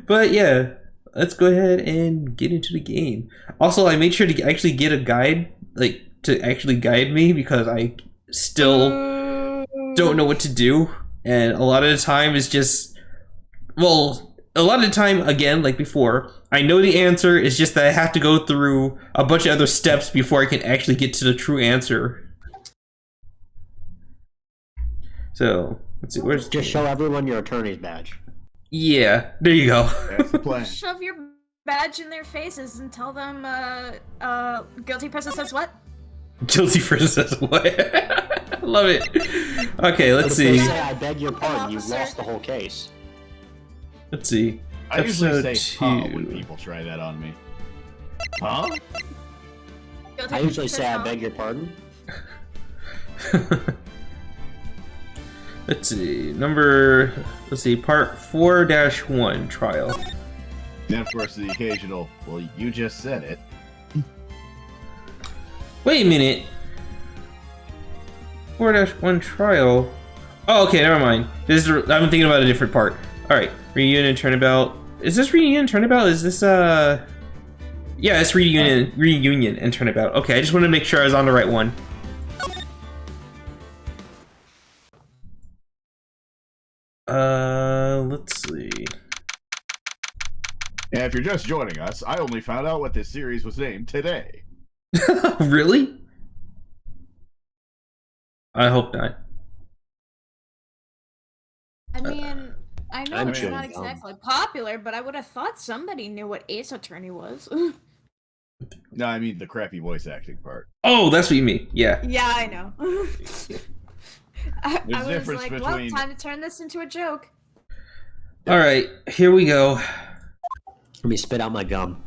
But yeah, let's go ahead and get into the game. Also, I made sure to actually get a guide, like to actually guide me, because I still don't know what to do, and a lot of the time is just, well, a lot of the time, again, like before, I know the answer. It's just that I have to go through a bunch of other steps before I can actually get to the true answer. So let's see. Where's just show everyone your attorney's badge. Yeah, there you go. That's the plan. Shove your badge in their faces and tell them, guilty person says what? Guilty person says what? Love it. Okay, let's see. Say, I beg your pardon, you lost the whole case. Let's see. I usually say Episode huh 2. when people try that on me. Huh? Guilty I usually person say, I says beg your pardon. Let's see. Part 4-1 trial. And of course the occasional, well, you just said it. Wait a minute. 4-1 trial. Oh, okay, never mind. I'm thinking about a different part. Alright, reunion and turnabout. Is this reunion and turnabout? Is this, yeah, it's reunion and turnabout. Okay, I just wanted to make sure I was on the right one. Let's see. And if you're just joining us, I only found out what this series was named today. Really? I hope not. I mean, I know I'm it's sure not you don't. exactly popular, but I would have thought somebody knew what Ace Attorney was. No, I mean the crappy voice acting part. Oh, that's what you mean. Yeah. Yeah, I know. I There's a was difference like, between- well, time to turn this into a joke. Alright, here we go. Let me spit out my gum.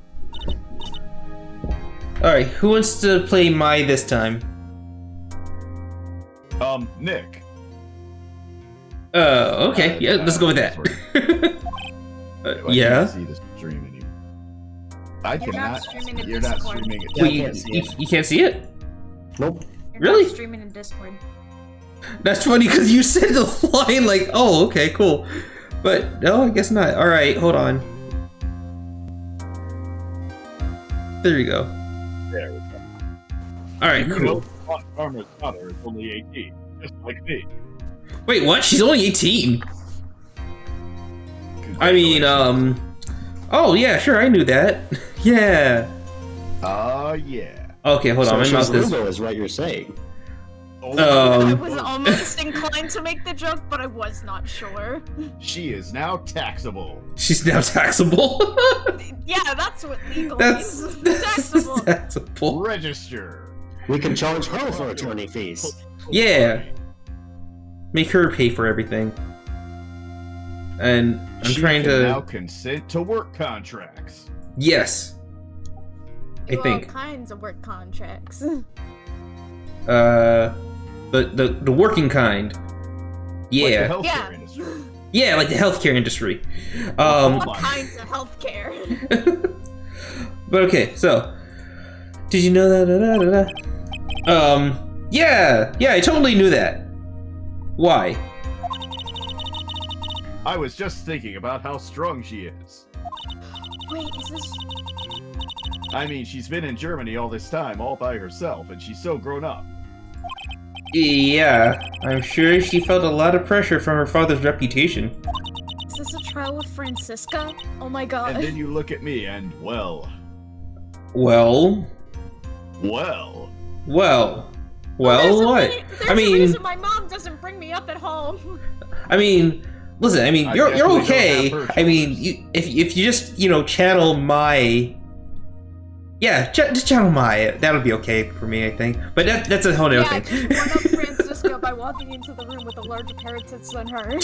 Alright, who wants to play Mai this time? Nick. Okay, yeah, let's go with that. I Yeah. can't see the stream anymore. I You're not cannot. streaming in You're not Discord. streaming it. Yeah, I Wait, can't see it. you can't see it? Nope. You're Really? not streaming in Discord. That's funny because you said the line like, oh, okay, cool. But no, I guess not. Alright, hold on. There you go. There we go. Alright, You cool. know, Farmer's daughter is only 18, just like me. Wait, what? She's only 18? I mean, oh yeah, sure, I knew that. Yeah. Yeah. Okay, hold on, my So mouth she's is... legal is what you're saying. I was almost inclined to make the joke, but I was not sure. She is now taxable. She's now taxable. Yeah, that's what legal That's means. Taxable. taxable. Register. We can charge her for attorney fees. Yeah. Make her pay for everything. And I'm She trying can to... now consent to work contracts. Yes. I Do think. all kinds of work contracts. The working kind. Like Yeah. the healthcare Yeah. industry. Yeah, like the healthcare industry. What kinds of healthcare? But okay, so did you know that? Yeah, I totally knew that. Why? I was just thinking about how strong she is. Wait, is this? I mean, she's been in Germany all this time, all by herself, and she's so grown up. Yeah, I'm sure she felt a lot of pressure from her father's reputation. Is this a trial with Francisca? Oh my god. And then you look at me and, well, Well, well. There's a what? re- I There's a mean, reason my mom doesn't bring me up at home. listen. I mean, I you're definitely okay. don't have her I mean, choices. if you just channel my, yeah, just channel my. That'll be okay for me, I think. But that's a whole other Yeah, thing. just one up Francisca by walking into the room with a larger pair of tits than her.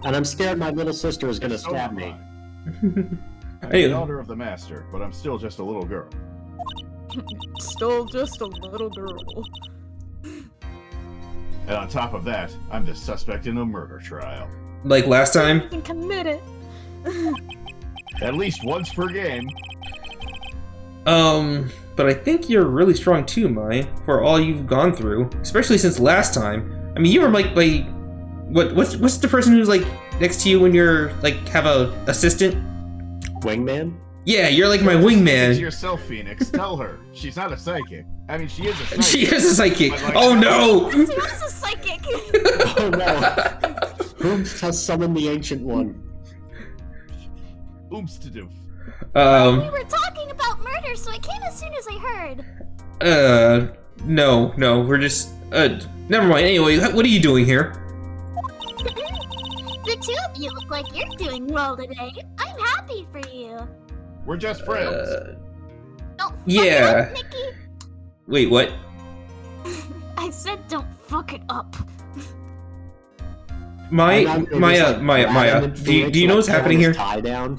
And I'm scared my little sister is gonna So stab am me. I. I'm Hey. the daughter of the master, but I'm still just a little girl. Still just a little girl. And on top of that, I'm the suspect in a murder trial. Like last time. You can commit it. At least once per game. But I think you're really strong too, Mai, for all you've gone through, especially since last time. I mean, you were like what's the person who's like next to you when you're like have a assistant? Wingman? Yeah, you're like my It's wingman. yourself, Phoenix. Tell her. She's not a psychic. I mean, she is a psychic. She is a psychic. But, like, Oh no! She was a psychic. Oh no. Who has summoned the Ancient One? Ooms to do. We were talking about murder, so I came as soon as I heard. No, we're just, never mind. Anyway, what are you doing here? The two of you look like you're doing well today. I'm happy for you. We're just friends. Don't fuck Yeah. it up, Nikki. Wait, what? I said don't fuck it up. Maya, do you know what's happening here? Tie down.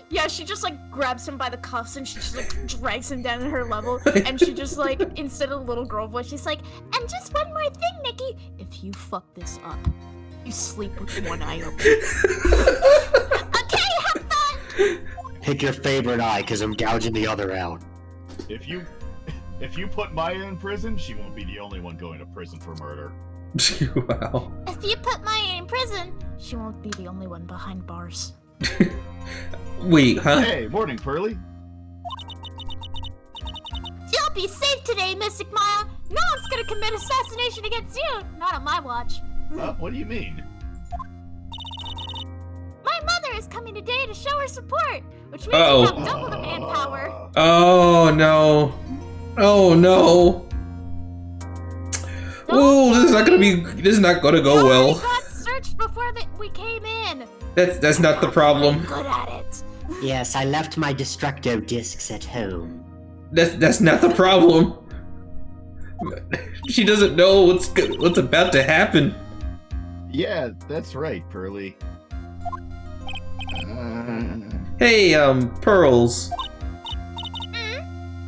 Yeah, she just like grabs him by the cuffs and she just like drags him down to her level, and she just like, instead of the little girl voice, she's like, And just one more thing, Nikki. if you fuck this up, you sleep with one eye open. Okay, have fun. Pick your favorite eye, cause I'm gouging the other out. If you put Maya in prison, she won't be the only one going to prison for murder. Wow. If you put Maya in prison, She won't be the only one behind bars. Wait, huh? Hey, morning, Pearly. you'll be safe today, Mystic Maya. No one's gonna commit assassination against you. Not on my watch. What do you mean? My mother is coming today to show her support, which means Uh-oh. you have double the manpower. Oh no. Oh no. Oh, this is not gonna go We well. got searched before we came in. That's not the problem. Good at it. Yes, I left my Destructo discs at home. That's not the problem. She doesn't know what's about to happen. Yeah, that's right, Pearly. Hey, Pearls.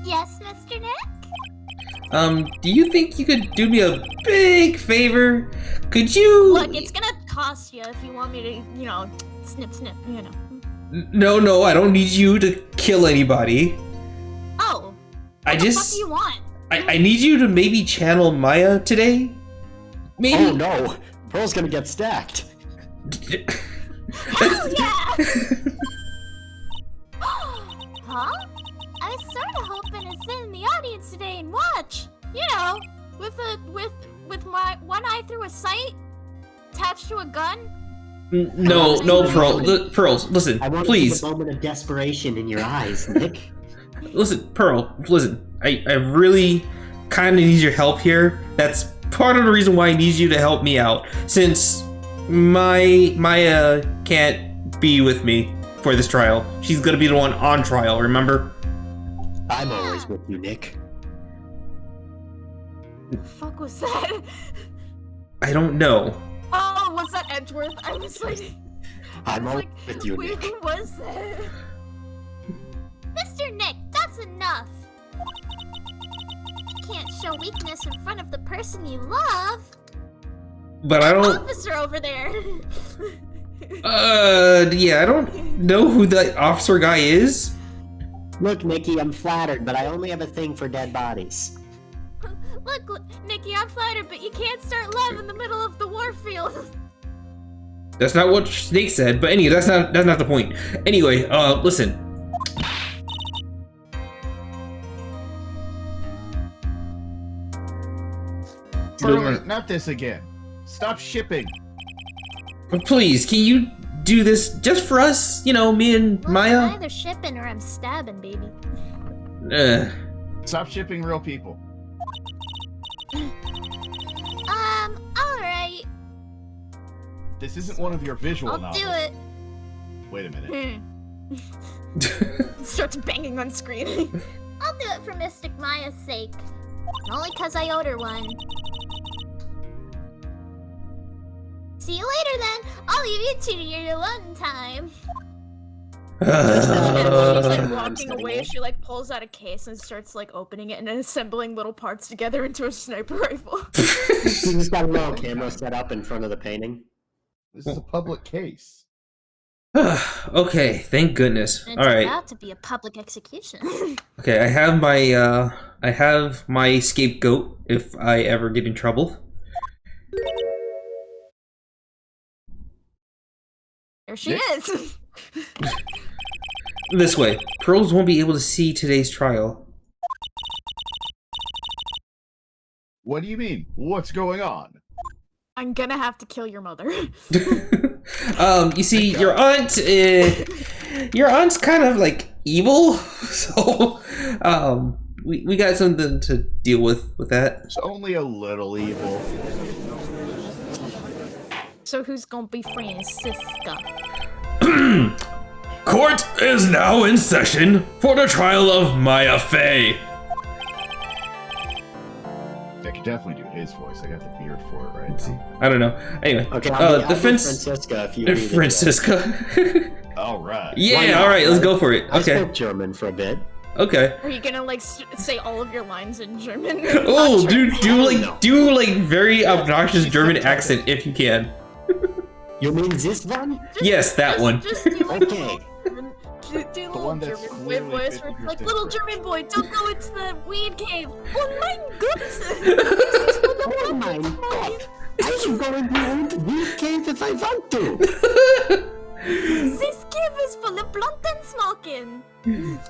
Yes, Mr. Nick? Do you think you could do me a big favor? Could you? Look, it's gonna cost you if you want me to, you know, snip, you know. No, I don't need you to kill anybody. Oh, I what the fuck just, do you want? I need you to maybe channel Maya today. Maybe. Oh no! Pearl's gonna get stacked. Hell yeah! Huh? I was sort of hoping to sit in the audience today and watch. You know, with my one eye through a sight attached to a gun. No, Pearls, listen, I want please. to see a moment of desperation in your eyes, Nick. Listen, Pearl, listen. I really kind of need your help here. That's part of the reason why I need you to help me out. Since Maya can't be with me for this trial. She's gonna be the one on trial, remember? I'm always with you, Nick. The fuck was that? I don't know. Oh, was that Edgeworth? I was like, I'm always with you, wait, Nick. who was that? Mr. Nick, that's enough. You can't show weakness in front of the person you love. But I don't. Officer over there. Yeah, I don't know who that officer guy is. Look, Nikki, I'm flattered, but I only have a thing for dead bodies. Look, Nikki, I'm flattered, but you can't start love in the middle of the warfield. That's not what Snake said, but anyway, that's not the point. Anyway, listen. Pearly, not this again. Stop shipping. Please, can you do this just for us? You know, me and I'm Maya? either shipping or I'm stabbing, baby. Stop shipping real people. Alright. This isn't one of your visual I'll novels. do it. Wait a minute. Starts banging on screen. I'll do it for Mystic Maya's sake. Only 'cause I owed her one. See you later then. I'll leave you two to your alone time. And she's like I'm walking setting away. up. She like pulls out a case and starts like opening it and assembling little parts together into a sniper rifle. He's got a little camera set up in front of the painting. This is a public case. Okay, thank goodness. It's All right. about to be a public execution. Okay, I have my scapegoat if I ever get in trouble. There she is. This way. Pearls won't be able to see today's trial. What do you mean? What's going on? I'm gonna have to kill your mother. You see, your aunt's kind of like evil, so we got something to deal with that. It's only a little evil. So who's gonna be Francisca? Court is now in session for the trial of Maya Fey. I could definitely do his voice. I got the beard for it right now. I don't know. Anyway, Okay, I'll be defense. Francisca if you need it. Francisca. All right. Yeah, all right, let's go for it. I Okay, spoke German for a bit. okay. Are you gonna like say all of your lines in German? Oh, Not dude, translate? do like very obnoxious German accent if you can. You mean this one? Yes, that one. Just do like Okay. do little one that's German boy clearly voice fit where with it's your like, stick little for it." German boy, don't go into the weed cave. Oh my goodness! Oh my god! I can go in the old weed cave if I want to! This cave is full of blunt and smoking.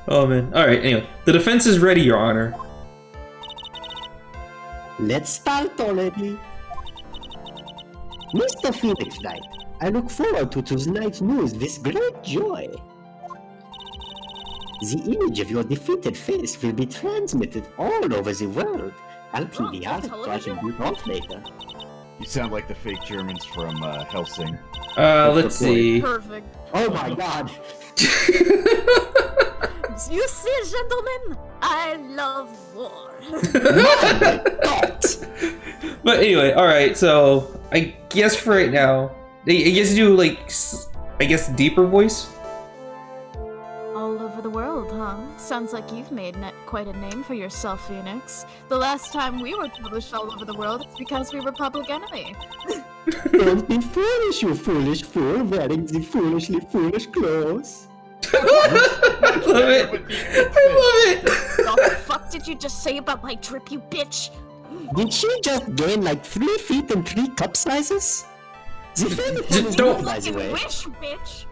Oh man. All right. Anyway, the defense is ready, Your Honor. Let's start already. Mr. Phoenix Wright, I look forward to tonight's news with great joy. The image of your defeated face will be transmitted all over the world. I'll PDR it so I can beat off later. You sound like the fake Germans from Helsing. Let's see. Perfect. Oh my god! You see, gentlemen, I love war. But anyway, all right. So I guess for right now, I guess do like I guess deeper voice. All over the world, huh? Sounds like you've made quite a name for yourself, Phoenix. The last time we were published all over the world, it's because we were Public Enemy. Don't be foolish, you foolish fool, wearing the foolishly foolish clothes. I love it. I love it. What the fuck did you just say about my drip, you bitch? Did she just gain like 3 feet and 3 cup sizes? The famous one is don't- good, by the You way. wish, bitch.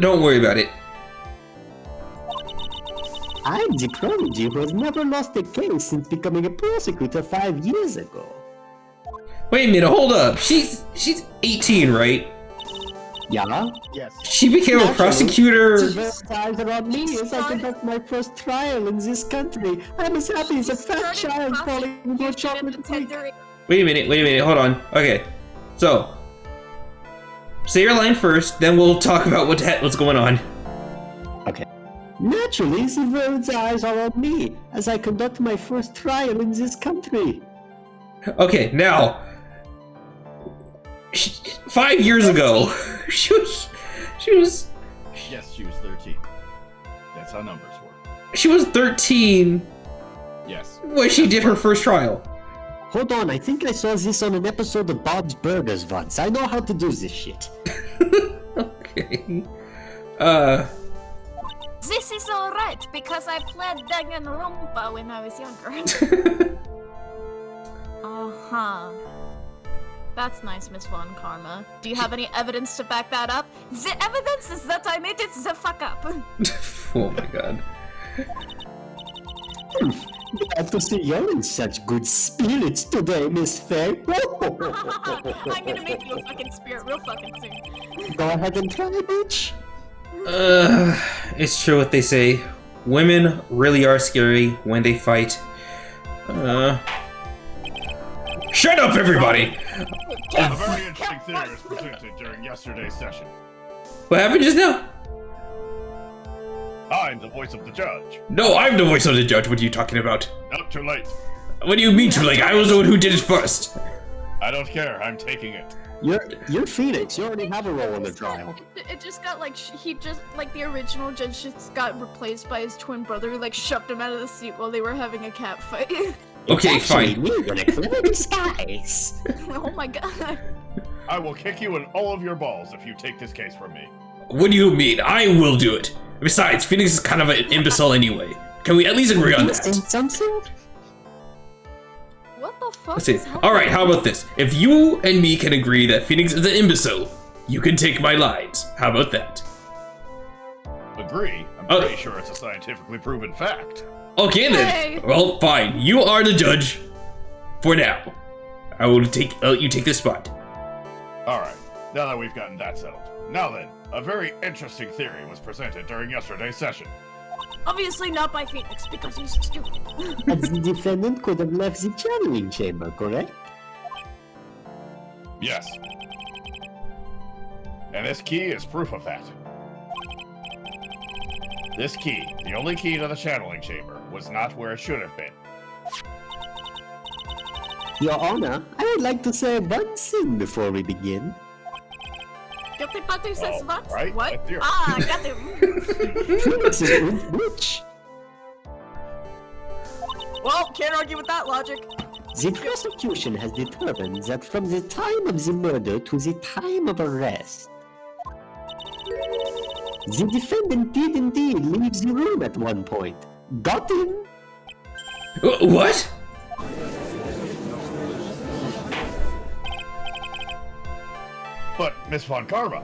Don't worry about it. I'm the prodigy who has never lost a case since becoming a prosecutor 5 years ago. Wait a minute. Hold up. She's 18, right? Yeah? Yes. She became a Naturally. prosecutor. The eyes are on me as I conduct my first trial in this country. I'm as happy as a fat child falling for chocolate cake. Wait a minute. Hold on. Okay. So, say your line first, then we'll talk about what's going on. Okay. Naturally, the world's eyes are on me as I conduct my first trial in this country. Okay, now, 5 years ago, she was, Yes, she was 13. That's how numbers work. she was 13 Yes. when she did her first trial. Hold on, I think I saw this on an episode of Bob's Burgers once. I know how to do this shit. Okay. This is alright, because I played Danganronpa when I was younger. Uh-huh. That's nice, Miss Von Karma. Do you have any evidence to back that up? The evidence is that I made it the fuck up. Oh my god. Glad to see you're in such good spirits today, Miss Faye. I'm gonna make you a fucking spirit real fucking soon. Go ahead and try, bitch. It's true what they say. Women really are scary when they fight. Shut up, everybody! A very interesting theory was presented during yesterday's session. What happened just now? I'm the voice of the judge. No, I'm the voice of the judge. What are you talking about? Not too late. What do you mean too late? I was the one who did it first. I don't care. I'm taking it. You're Phoenix. You already have a role in the trial. It just got like, he just, like the original judge just got replaced by his twin brother who like shoved him out of the seat while they were having a cat fight. Okay, Actually, fine. me in a clever disguise. Oh my god. I will kick you in all of your balls if you take this case from me. What do you mean? I will do it. Besides, Phoenix is kind of an imbecile anyway. Can we at least agree on Understand that? something? What the fuck Let's see. is happening? Alright, how about this? If you and me can agree that Phoenix is an imbecile, you can take my lines. How about that? Agree. I'm pretty sure it's a scientifically proven fact. Okay then. Hey. Well, fine. You are the judge. For now. I will take. You take this spot. All right. Now that we've gotten that settled. Now then, a very interesting theory was presented during yesterday's session. Obviously not by Phoenix, because he's stupid. And the defendant could have left the channeling chamber, correct? Yes. And this key is proof of that. This key, the only key to the channeling chamber, was not where it should have been. Your Honor, I would like to say one thing before we begin. Guilty Patu says Oh, what? right, What? that's yours. Ah, got him. Phoenix is a witch. Well, can't argue with that logic. The prosecution has determined that from the time of the murder to the time of arrest, the defendant did indeed leave the room at one point. Got him? What? But, Miss Von Karma,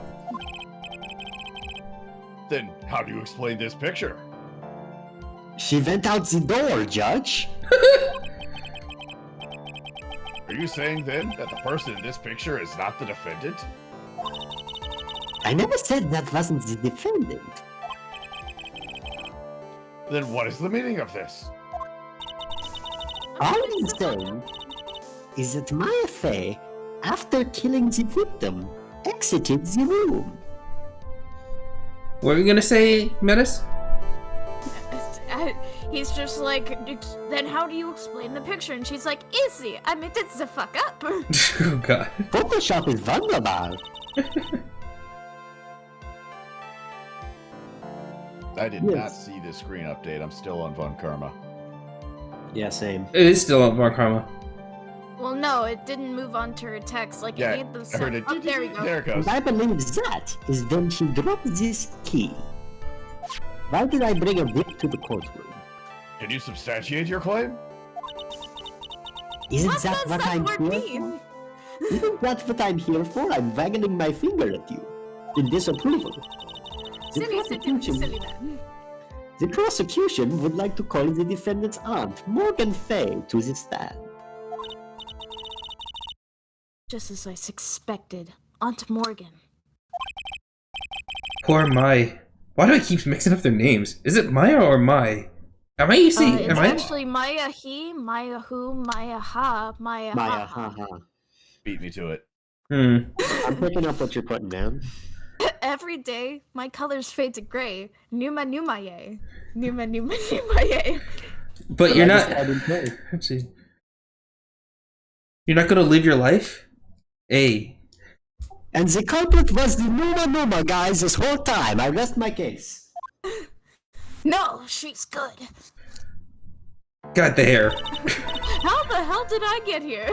then how do you explain this picture? She went out the door, Judge. Are you saying then that the person in this picture is not the defendant? I never said that wasn't the defendant. Then what is the meaning of this? All I'm saying is that Maya Fey, after killing the victim, exited the room. What are we gonna say, Metis? He's just like, then how do you explain the picture? And she's like, easy, I made it the fuck up. Oh god. Photoshop is vulnerable. I did Yes. not see this screen update. I'm still on Von Karma. Yeah, same. It is still on Von Karma. Well, no, it didn't move on to her text. Like, Yeah, it made the I heard sound. it. Oh, there we go. There it goes. And I believe that is when she dropped this key. Why did I bring a whip to the courtroom? Can you substantiate your claim? Isn't What that does what that I'm word here mean? for? Isn't that what I'm here for? I'm waggling my finger at you in disapproval. The Silly. the prosecution would like to call the defendant's aunt, Morgan Fay, to the stand. Just as I suspected. Aunt Morgan. Poor Mai. Why do I keep mixing up their names? Is it Maya or Mai? Am I using? It's am I? actually Maya he, Maya who, Maya ha, Maya Maya, ha. haha. Beat me to it. Hmm. I'm picking up what you're putting down. Every day, my colors fade to gray. Numa ye. Numa ye. But you're not. I didn't know. Let's see. You're not gonna live your life. Hey. And the culprit was the Numa guys this whole time. I rest my case. No, she's good. Got the hair. How the hell did I get here?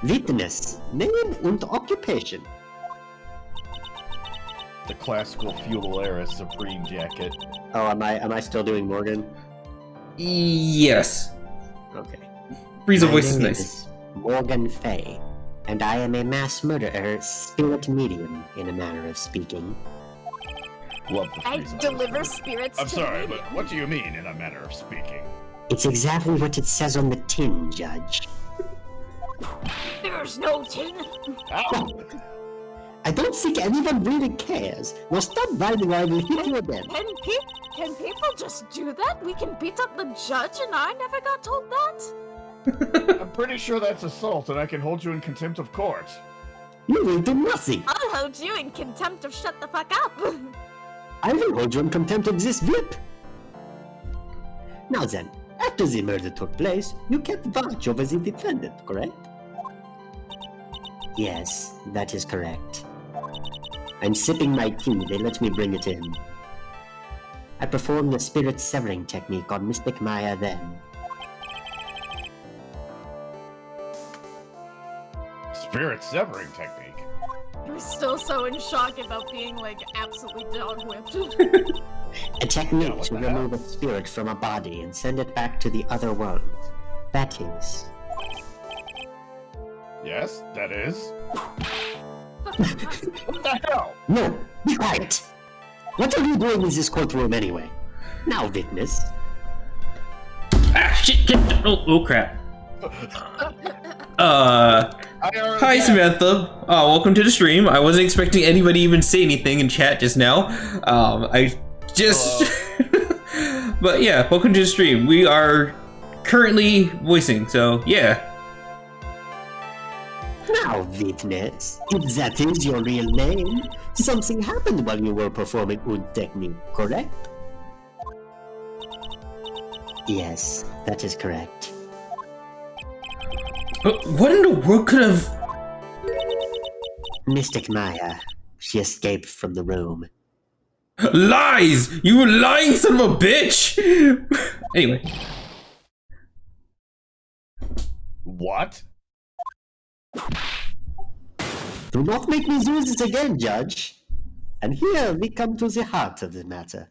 Witness, name and occupation. The classical feudal era Supreme jacket. Oh, am I still doing Morgan? Yes. Okay. Frieza My voice is name nice. Morgan Fay, and I am a mass murderer, spirit medium, in a manner of speaking. Love the I Frieza deliver voice. spirits I'm to sorry, the but medium. what do you mean in a manner of speaking? It's exactly what it says on the tin, Judge. There's no tin. Ow! I don't think anyone really cares. Now stop whining or I will hit you again. Can people just do that? We can beat up the judge and I never got told that? I'm pretty sure that's assault and I can hold you in contempt of court. You will do nothing. I'll hold you in contempt of shut the fuck up. I will hold you in contempt of this whip. Now then, after the murder took place, you kept watch over the defendant, correct? Yes, that is correct. I'm sipping my tea, they let me bring it in. I performed the spirit severing technique on Mystic Maya then. Spirit severing technique. I'm still so in shock about being like absolutely dog whipped. A technique what to the hell? remove a spirit from a body and send it back to the other world. That is. Yes, that is. What the hell? No, be quiet! What are you doing in this courtroom anyway? Now, witness. Ah, shit! Oh, crap. Hi, Samantha. Welcome to the stream. I wasn't expecting anybody to even say anything in chat just now. I just... But yeah, welcome to the stream. We are currently voicing, so yeah. Now, witness, if that is your real name, something happened while you were performing Oud technique, correct? Yes, that is correct. But what in the world could have... Mystic Maya, she escaped from the room. Lies! You lying son of a bitch! Anyway. What? Do not make me do this again, Judge. And here we come to the heart of the matter.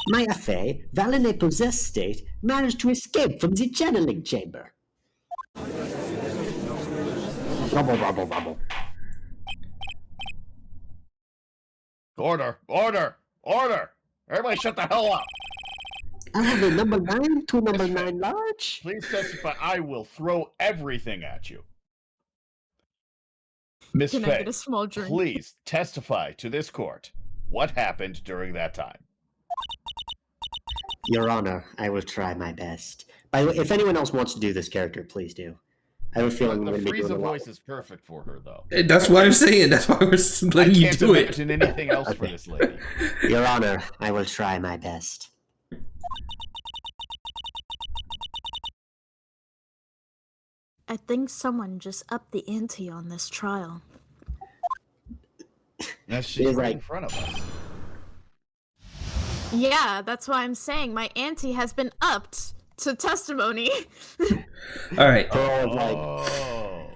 Maya Fey, while in a possessed state, managed to escape from the channeling chamber. Rubble, rubble, rubble. Order! Order! Order! Everybody shut the hell up! I have a number 9, 2 number 9 large. Please testify. I will throw everything at you. Miss Can I Fay, get a small drink? please testify to this court. What happened during that time? Your Honor, I will try my best. By the way, if anyone else wants to do this character, please do. I have a feeling I'm The going to be doing Frieza a lot. voice is perfect for her, though. That's what I'm saying. That's why I was letting you do I it. can't imagine anything else for this lady. Your Honor, I will try my best. I think someone just upped the ante on this trial. Now she's You're right right. in front of us. Yeah, that's why I'm saying my ante has been upped to testimony. Alright. Pearl, like, Oh.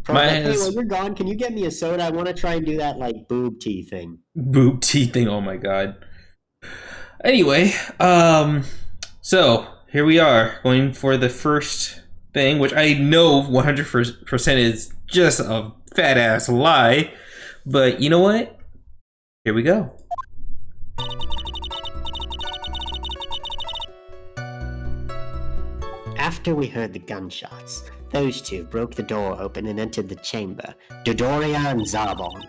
Mine hey, is- when you're gone, can you get me a soda? I want to try and do that, like, boob tea thing. Boob tea thing, oh my god. Anyway, so here we are going for the first thing, which I know 100% is just a fat ass lie, but you know what? Here we go. After we heard the gunshots, those two broke the door open and entered the chamber, Dodoria and Zarbon.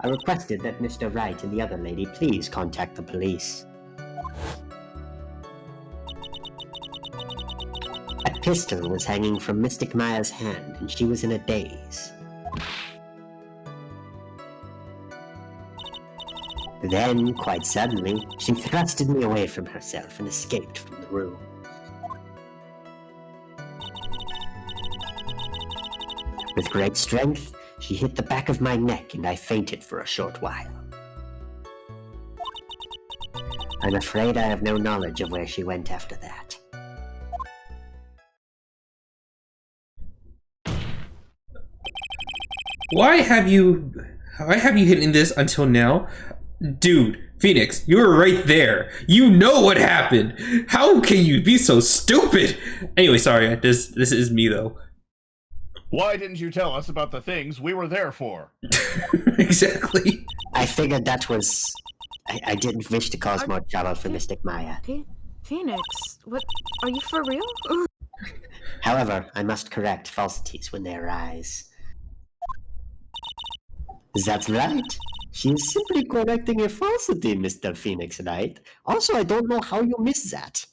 I requested that Mr. Wright and the other lady please contact the police. A pistol was hanging from Mystic Maya's hand, and she was in a daze. Then, quite suddenly, she thrusted me away from herself and escaped from the room. With great strength, she hit the back of my neck and I fainted for a short while. I'm afraid I have no knowledge of where she went after that. Why have you hidden this until now? Dude, Phoenix, you were right there. You know what happened. How can you be so stupid? Anyway, sorry, this is me though. Why didn't you tell us about the things we were there for? Exactly. I figured that was... I didn't wish to cause more trouble for Mystic Maya. Phoenix, what? Are you for real? However, I must correct falsities when they arise. That's right. She is simply correcting a falsity, Mr. Phoenix Wright. Also, I don't know how you missed that.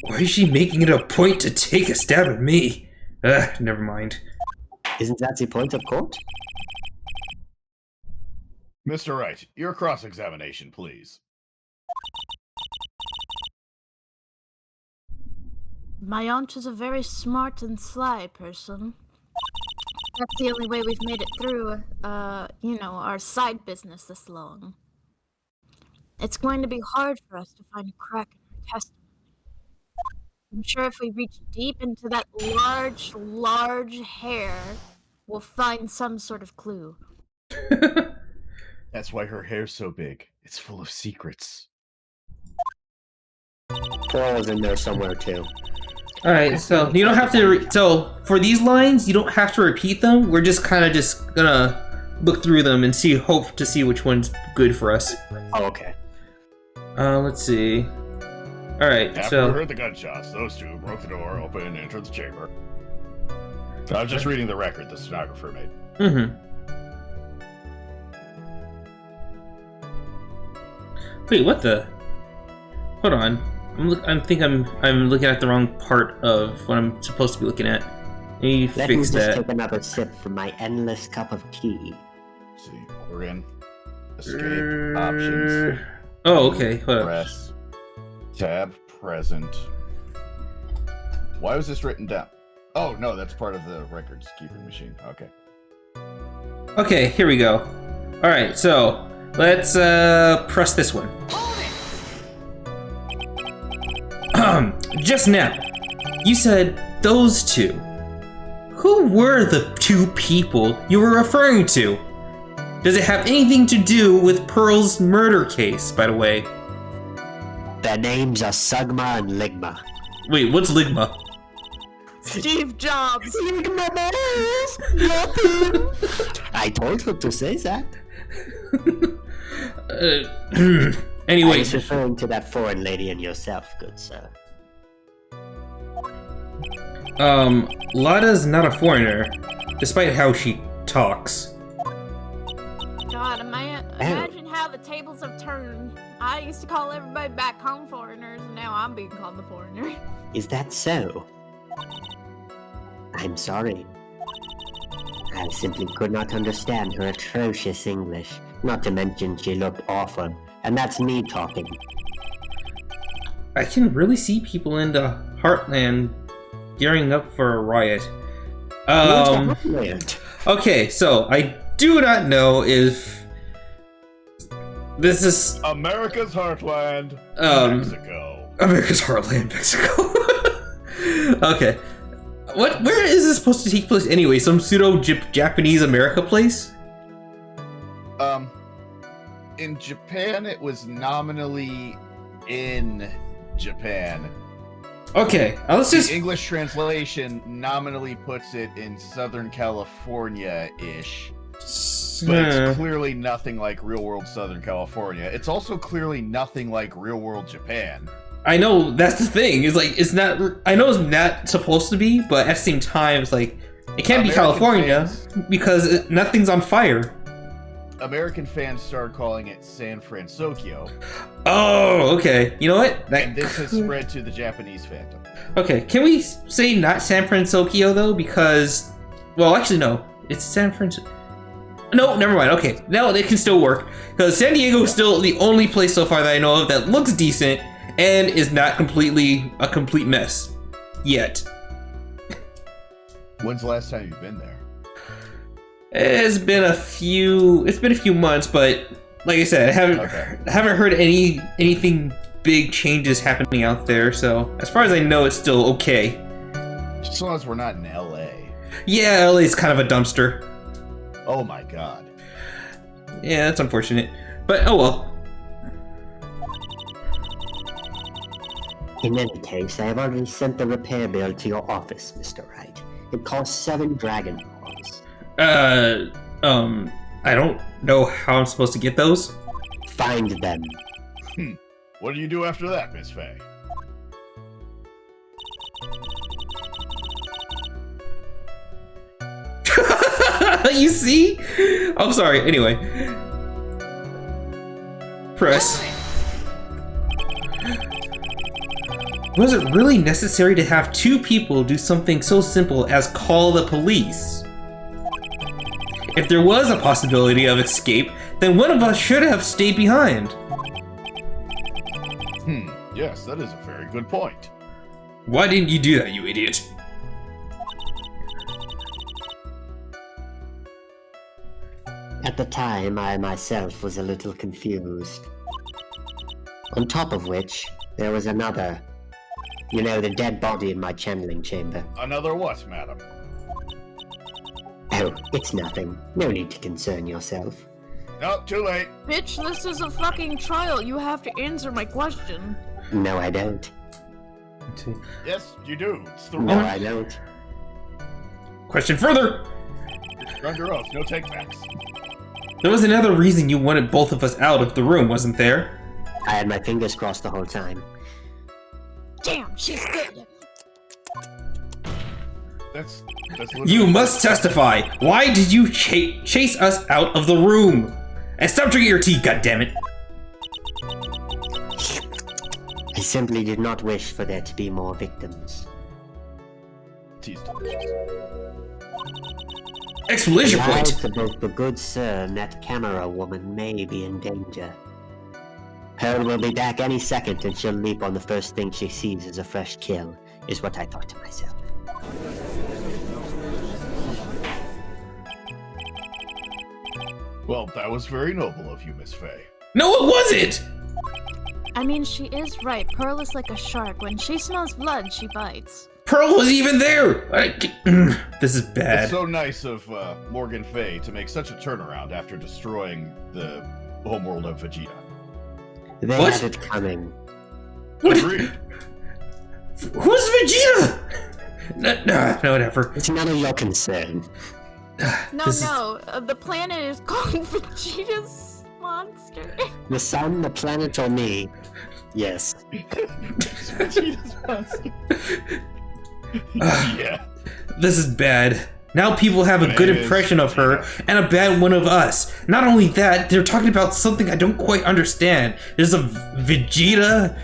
Why is she making it a point to take a stab at me? Never mind. Isn't that the point of court? Mr. Wright, your cross-examination, please. My aunt is a very smart and sly person. That's the only way we've made it through, our side business this long. It's going to be hard for us to find a crack in her testimony. I'm sure if we reach deep into that large hair, we'll find some sort of clue. That's why her hair's so big. It's full of secrets. Pearl is in there somewhere, too. All right, so you don't have to. So for these lines, you don't have to repeat them. We're just kind of just gonna look through them and hope to see which one's good for us. Oh, okay. Let's see. All right, After we heard the gunshots, those two broke the door open and entered the chamber. I was just reading the record the stenographer made. Mm-hmm. Wait, what the? Hold on. I think I'm looking at the wrong part of what I'm supposed to be looking at. Let me Let me fix just that. take another sip from my endless cup of tea. Let's see, we're in escape options. Oh, okay. Hold on. Press tab present. Why was this written down? Oh no, that's part of the records keeping machine. Okay. Okay, here we go. All right, so let's press this one. Just now, you said those two. Who were the two people you were referring to? Does it have anything to do with Pearl's murder case, by the way? Their names are Sugma and Ligma. Wait, what's Ligma? Steve Jobs. I told her to say that. I Anyway, was referring to that foreign lady and yourself, good sir. Lada's not a foreigner, despite how she talks. God, imagine how the tables have turned. I used to call everybody back home foreigners, and now I'm being called the foreigner. Is that so? I'm sorry. I simply could not understand her atrocious English, not to mention she looked awful, and that's me talking. I can really see people in the Heartland gearing up for a riot. Okay, so I do not know if this is America's Heartland, Mexico. America's Heartland, Mexico. Okay. Where is this supposed to take place anyway? Some pseudo-Japanese America place? In Japan, it was nominally in Japan. Okay, let's just... The English translation nominally puts it in Southern California-ish. But it's clearly nothing like real-world Southern California. It's also clearly nothing like real-world Japan. I know, that's the thing. It's not... I know it's not supposed to be, but at the same time, it's like... It can't be California, because nothing's on fire. American fans started calling it San Francisco. Oh, okay. You know what? And this has spread to the Japanese fandom. Okay, can we say not San Francisco, though? Because... Well, actually, no. It's San Francisco... No, never mind. Okay, now it can still work. Because San Diego is still the only place so far that I know of that looks decent and is not completely a complete mess. Yet. When's the last time you've been there? It's been a few months, but like I said, I haven't heard anything big changes happening out there, so as far as I know, it's still okay. Just as long as we're not in LA. Yeah, LA's kind of a dumpster. Oh my god. Yeah, that's unfortunate. But oh well. In any case, I have already sent the repair bill to your office, Mr. Wright. It costs 7 Dragon Balls. I don't know how I'm supposed to get those. Find them. What do you do after that, Miss Faye? You see? I'm sorry. Anyway. Press. Was it really necessary to have 2 people do something so simple as call the police? If there was a possibility of escape, then one of us should have stayed behind. Yes, that is a very good point. Why didn't you do that, you idiot? At the time, I myself was a little confused. On top of which, there was another. You know, the dead body in my channeling chamber. Another what, madam? Oh, it's nothing. No need to concern yourself. No, too late. Bitch, this is a fucking trial. You have to answer my question. No, I don't. Yes, you do. It's the No, rule. I don't. Question further. You're under oath. No take backs. There was another reason you wanted both of us out of the room, wasn't there? I had my fingers crossed the whole time. Damn, she's good. That's You must testify. Why did you chase us out of the room? And stop drinking your tea, goddammit. I simply did not wish for there to be more victims. Tea's delicious. Explanation The point. lives of both the good sir and that camera woman may be in danger. Pearl will be back any second and she'll leap on the first thing she sees as a fresh kill, is what I thought to myself. Well, that was very noble of you, Miss Faye. No, it wasn't. I mean, she is right. Pearl is like a shark. When she smells blood, she bites. Pearl was even there. This is bad. It's so nice of Morgan Faye to make such a turnaround after destroying the homeworld of Vegeta. They What? had it coming. What? Agreed. Who's Vegeta? No, whatever. It's none of your concern. No, This is- no. The planet is called Vegeta's monster. The sun, the planet, or me? Yes. Vegeta's monster. Yeah. This is bad. Now people have a It good is. impression of her and a bad one of us. Not only that, they're talking about something I don't quite understand. There's a Vegeta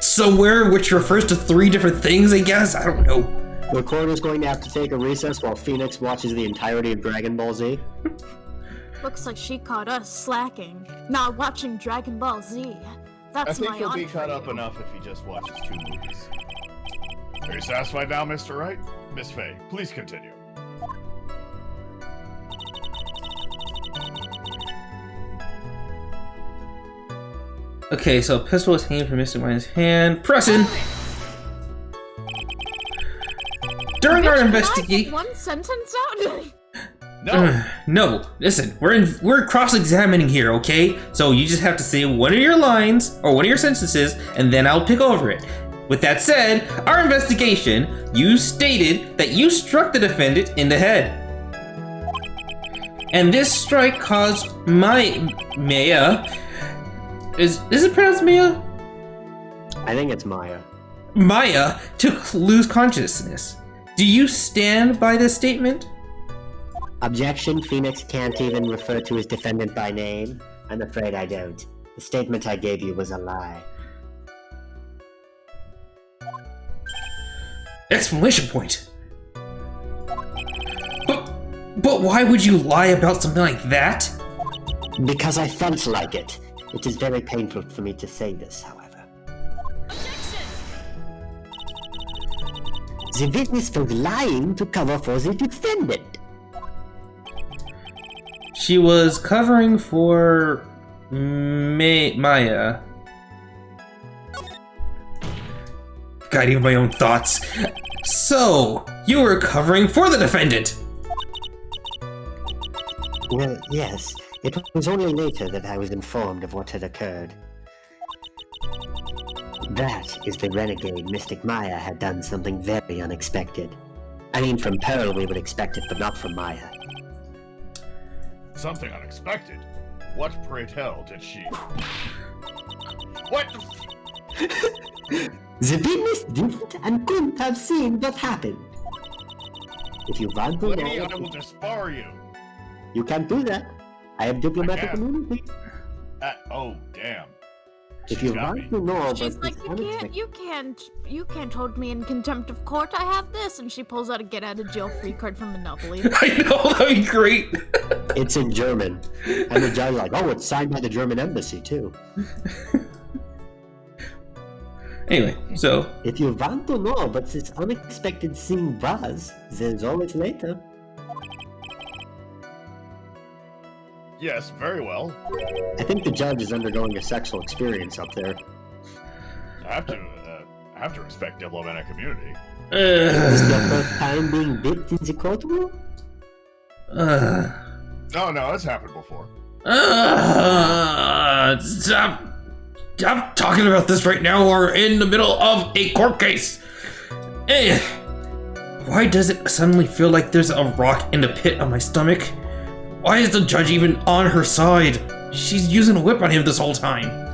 somewhere which refers to 3 different things, I guess? I don't know. The coroner's going to have to take a recess while Phoenix watches the entirety of Dragon Ball Z. Looks like she caught us slacking, not watching Dragon Ball Z. I That's think my he'll be aunt caught for up you. enough if he just watches 2 movies. Are you satisfied now, Mr. Wright? Miss Faye, please continue. Okay, so a pistol is hanging from Mr. Mine's hand. Pressing! During our Can I get investigation... one sentence out? No, No, listen, we're cross-examining here, okay? So you just have to say one of your lines, or one of your sentences, and then I'll pick over it. With that said, our investigation, you stated that you struck the defendant in the head. And this strike caused Maya... Is it pronounced Maya? I think it's Maya. Maya to lose consciousness. Do you stand by this statement? Objection, Phoenix can't even refer to his defendant by name. I'm afraid I don't. The statement I gave you was a lie. Exclamation point. But why would you lie about something like that? Because I felt like it. It is very painful for me to say this, however. The witness was lying to cover for the defendant. She was covering for Maya. God, even my own thoughts. So, you were covering for the defendant. Well, yes. It was only later that I was informed of what had occurred. That is the renegade Mystic Maya had done something very unexpected. I mean, from Pearl we would expect it, but not from Maya. something unexpected. What, pray tell, did she... What the... The witness didn't and couldn't have seen what happened. If you want to Lady, I know, will disbar you. you can't do that. I have diplomatic I can't. immunity. Oh, damn. If She's you got want me. to know, She's but like, it's unexpected. you can't hold me in contempt of court. I have this, and she pulls out a get out of jail free card from Monopoly. I know, that'd be great. It's in German, and the judge like, oh, it's signed by the German embassy too. Anyway, so If you want to know what this unexpected thing was, there's always later. Yes, very well. I think the judge is undergoing a sexual experience up there. I have to respect diplomatic immunity. Is it your first time being whipped in the courtroom? No, it's happened before. stop. I'm talking about this right now. We're in the middle of a court case. Hey, why does it suddenly feel like there's a rock in the pit of my stomach? Why is the judge even on her side? She's using a whip on him this whole time.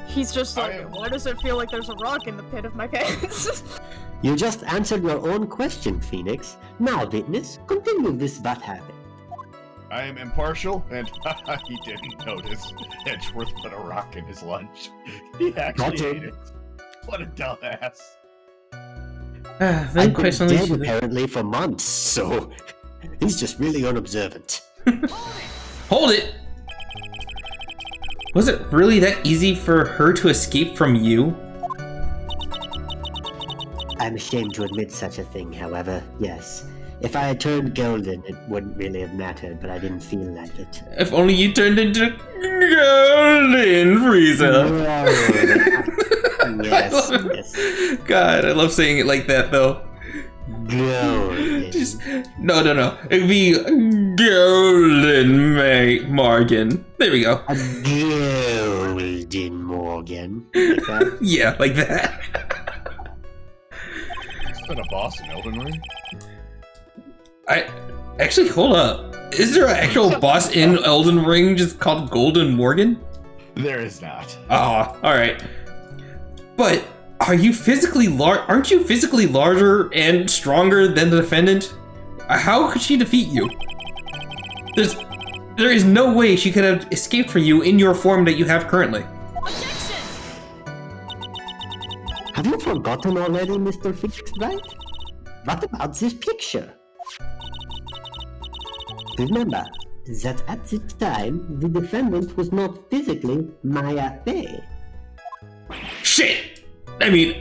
He's just like, why does it feel like there's a rock in the pit of my pants? You just answered your own question, Phoenix. Now, witness, continue this what happened. I am impartial, and he didn't notice Edgeworth put a rock in his lunch. He actually ate it. What a dumbass. I've been dead apparently for months, so he's just really unobservant. Hold it! Was it really that easy for her to escape from you? I'm ashamed to admit such a thing, however, yes. If I had turned golden, it wouldn't really have mattered, but I didn't feel like it. If only you turned into Golden Frieza. Yes. God, I love saying it like that, though. Golden. No. It'd be Golden Morgan. There we go. A golden Morgan. Like that? Yeah, like that. Is that a boss in Elden Ring? Actually, hold up. Is there an actual boss in Elden Ring just called Golden Morgan? There is not. Ah, alright. But aren't you physically larger and stronger than the defendant? How could she defeat you? There is no way she could have escaped from you in your form that you have currently. Objection! Have you forgotten already, Mr. Phoenix, right? What about this picture? Remember that at the time, the defendant was not physically Maya Fey. Shit! I mean,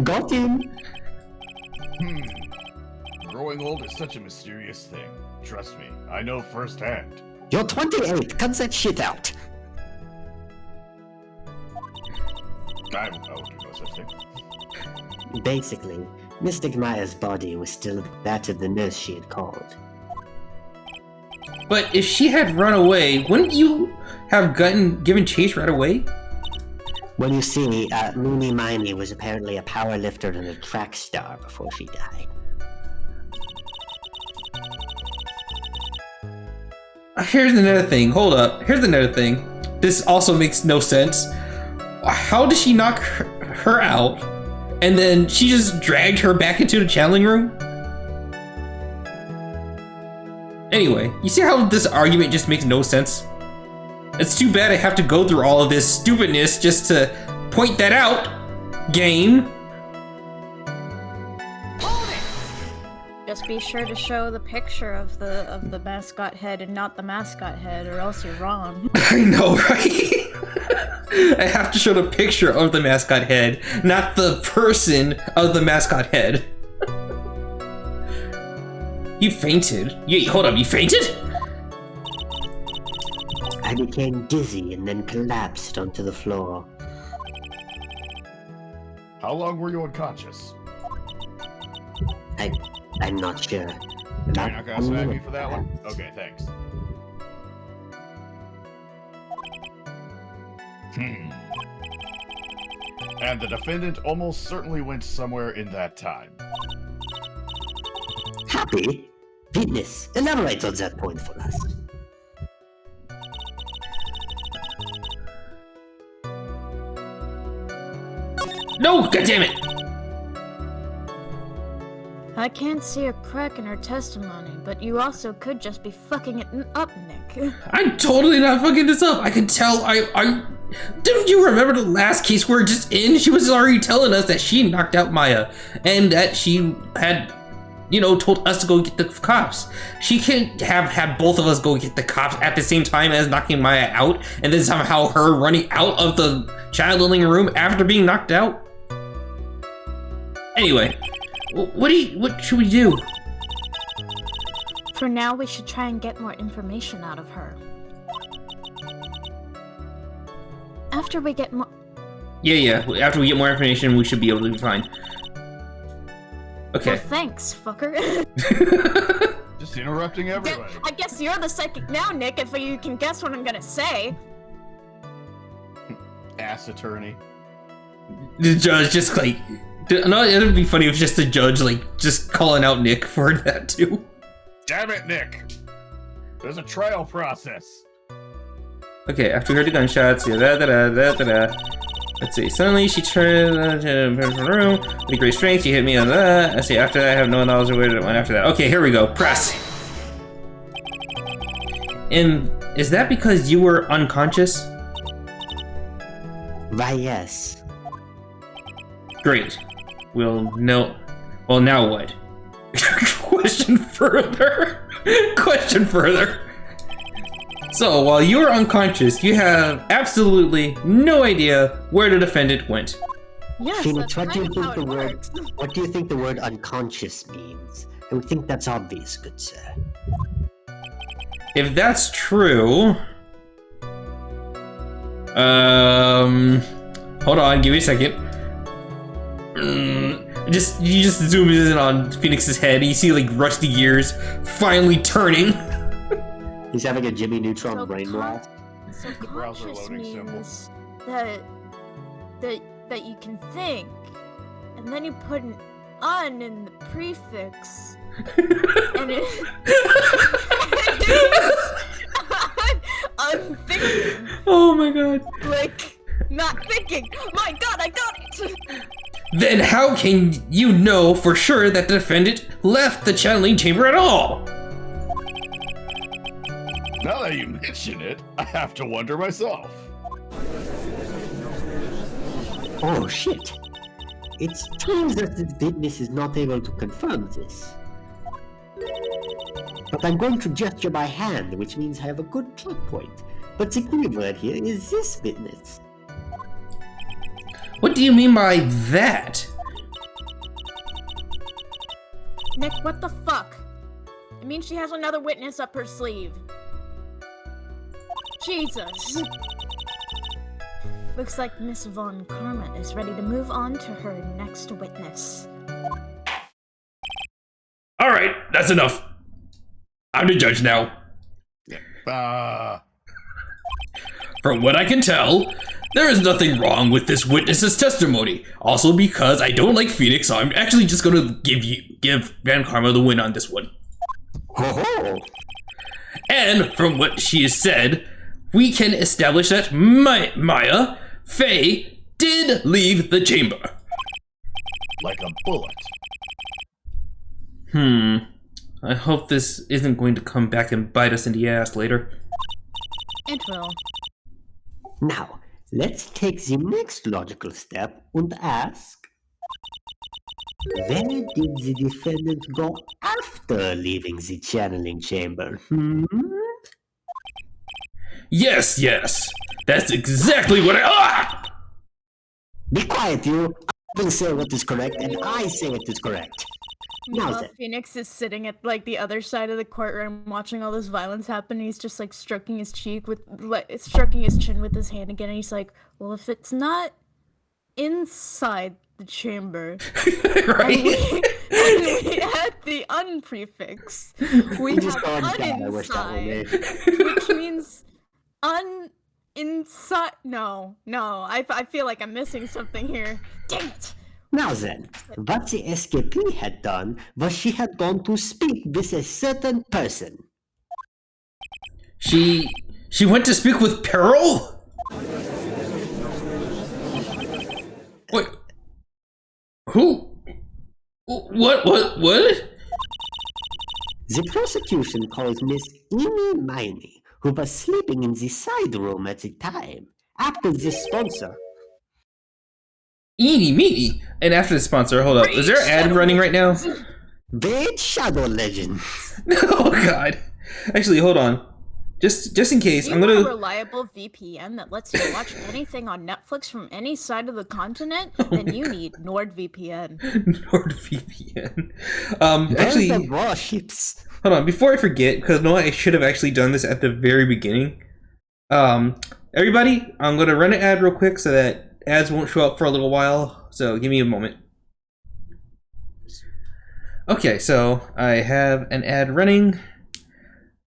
Got him! Growing old is such a mysterious thing. Trust me, I know firsthand. You're 28, cut that shit out! I would do no such thing. Basically, Mystic Maya's body was still that of the nurse she had called. but if she had run away, wouldn't you have given chase right away? Well, you see, Moony Miney was apparently a power lifter and a track star before she died. Here's another thing. Hold up. Here's another thing. This also makes no sense. How did she knock her out, and then she just dragged her back into the channeling room? Anyway, you see how this argument just makes no sense? It's too bad I have to go through all of this stupidness just to point that out, game. Just be sure to show the picture of the mascot head and not the mascot head, or else you're wrong. I know, right? I have to show the picture of the mascot head, not the person of the mascot head. You fainted. Hold up, you fainted? I became dizzy and then collapsed onto the floor. How long were you unconscious? I'm not sure. You're not gonna smack me for that one? Okay, thanks. And the defendant almost certainly went somewhere in that time. Happy? Witness, elaborate on that point for us. No, goddammit! I can't see a crack in her testimony, but you also could just be fucking it up, Nick. I'm totally not fucking this up. I can tell. Don't you remember the last case we're just in? She was already telling us that she knocked out Maya, and that she had, told us to go get the cops. She can't have had both of us go get the cops at the same time as knocking Maya out, and then somehow her running out of the channeling room after being knocked out. Anyway, what should we do? For now, we should try and get more information out of her. After we get more... Yeah. After we get more information, we should be able to be fine. Okay. Well, thanks, fucker. Just interrupting everybody. I guess you're the psychic now, Nick, if you can guess what I'm gonna say. Ass attorney. The judge just like, no, it'd be funny if just the judge like just calling out Nick for that too. Damn it, Nick! There's a trial process. Okay, after we heard the gunshots, let's see. Suddenly she turned to the room with great strength. She hit me on that. Let's see. After that, I have no knowledge of where it went after that. Okay, here we go. Press. And is that because you were unconscious? Why, yes. Great. Well, no. Well, now what? Question further. Question further. So, while you were unconscious, you have absolutely no idea where the defendant went. Yes, Phoenix, that's what do you kind of think how the it word works. what do you think the word unconscious means? I would think that's obvious, good sir. If that's true... Hold on, give me a second. You just zoom in on Phoenix's head, and you see like rusty gears finally turning. He's having a Jimmy Neutron So brain blast. So The browser conscious loading symbol. means that you can think, and then you put an "un" in the prefix, and it unthinking, Oh my god. like not thinking. My God, I got it. Then how can you know for sure that the defendant left the channeling chamber at all? Now that you mention it, I have to wonder myself. Oh shit! It seems that the witness is not able to confirm this. But I'm going to gesture my hand, which means I have a good plot point. But the key word here is this witness. What do you mean by that? Nick, what the fuck? It means she has another witness up her sleeve. Jesus. Looks like Miss Von Karma is ready to move on to her next witness. Alright, that's enough. I'm the judge now. From what I can tell, there is nothing wrong with this witness's testimony. Also, because I don't like Phoenix, I'm actually just gonna give Van Karma the win on this one. Ho ho! And from what she has said, we can establish that Maya Faye did leave the chamber. Like a bullet. I hope this isn't going to come back and bite us in the ass later. It will. Now, let's take the next logical step and ask, where did the defendant go after leaving the channeling chamber? Yes, that's exactly what Be quiet, you! I will say what is correct, and I say what is correct. Now Meanwhile, then. Phoenix is sitting at like the other side of the courtroom watching all this violence happen. He's just like stroking his cheek with stroking his chin with his hand again, and he's like, well, if it's not inside the chamber, right? and we had the unprefix, we Just have call him God, I wish that were me. uninside, which means inside. No, I feel like I'm missing something here. Dang it! Now then, what the escapee had done was she had gone to speak with a certain person. She went to speak with Pearl? Wait. Who? What? The prosecution calls Miss Eeny Miney, who was sleeping in the side room at the time, after the sponsor. Eeny meeny. And after the sponsor, hold up. Is there an ad running right now? Raid Shadow Legends. Oh god. Actually, hold on. Just in case, Do I'm you want a gonna. reliable VPN that lets you watch anything on Netflix from any side of the continent? Then you need NordVPN. NordVPN. Where's Actually, the warships? hold on. Before I forget, because no, I should have actually done this at the very beginning. Everybody, I'm gonna run an ad real quick so that ads won't show up for a little while. So give me a moment. Okay, so I have an ad running.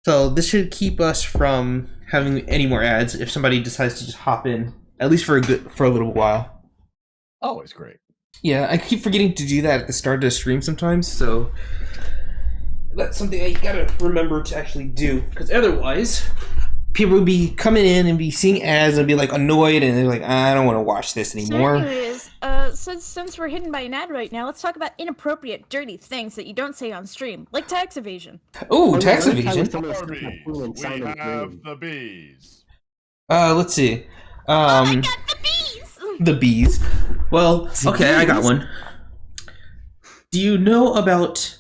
So this should keep us from having any more ads if somebody decides to just hop in at least for a little while. Always great. Yeah, I keep forgetting to do that at the start of the stream sometimes, so that's something I gotta remember to actually do, because otherwise people would be coming in and be seeing ads and be like annoyed, and they're like, I don't want to watch this anymore. So anyways, since we're hidden by an ad right now, let's talk about inappropriate, dirty things that you don't say on stream, like tax evasion. Oh, tax let's tell evasion. you some of the stuff Bees. that's cool in We Simon's have dream. the bees. Let's see. I got the bees! The bees. Well, okay, I got one. Do you know about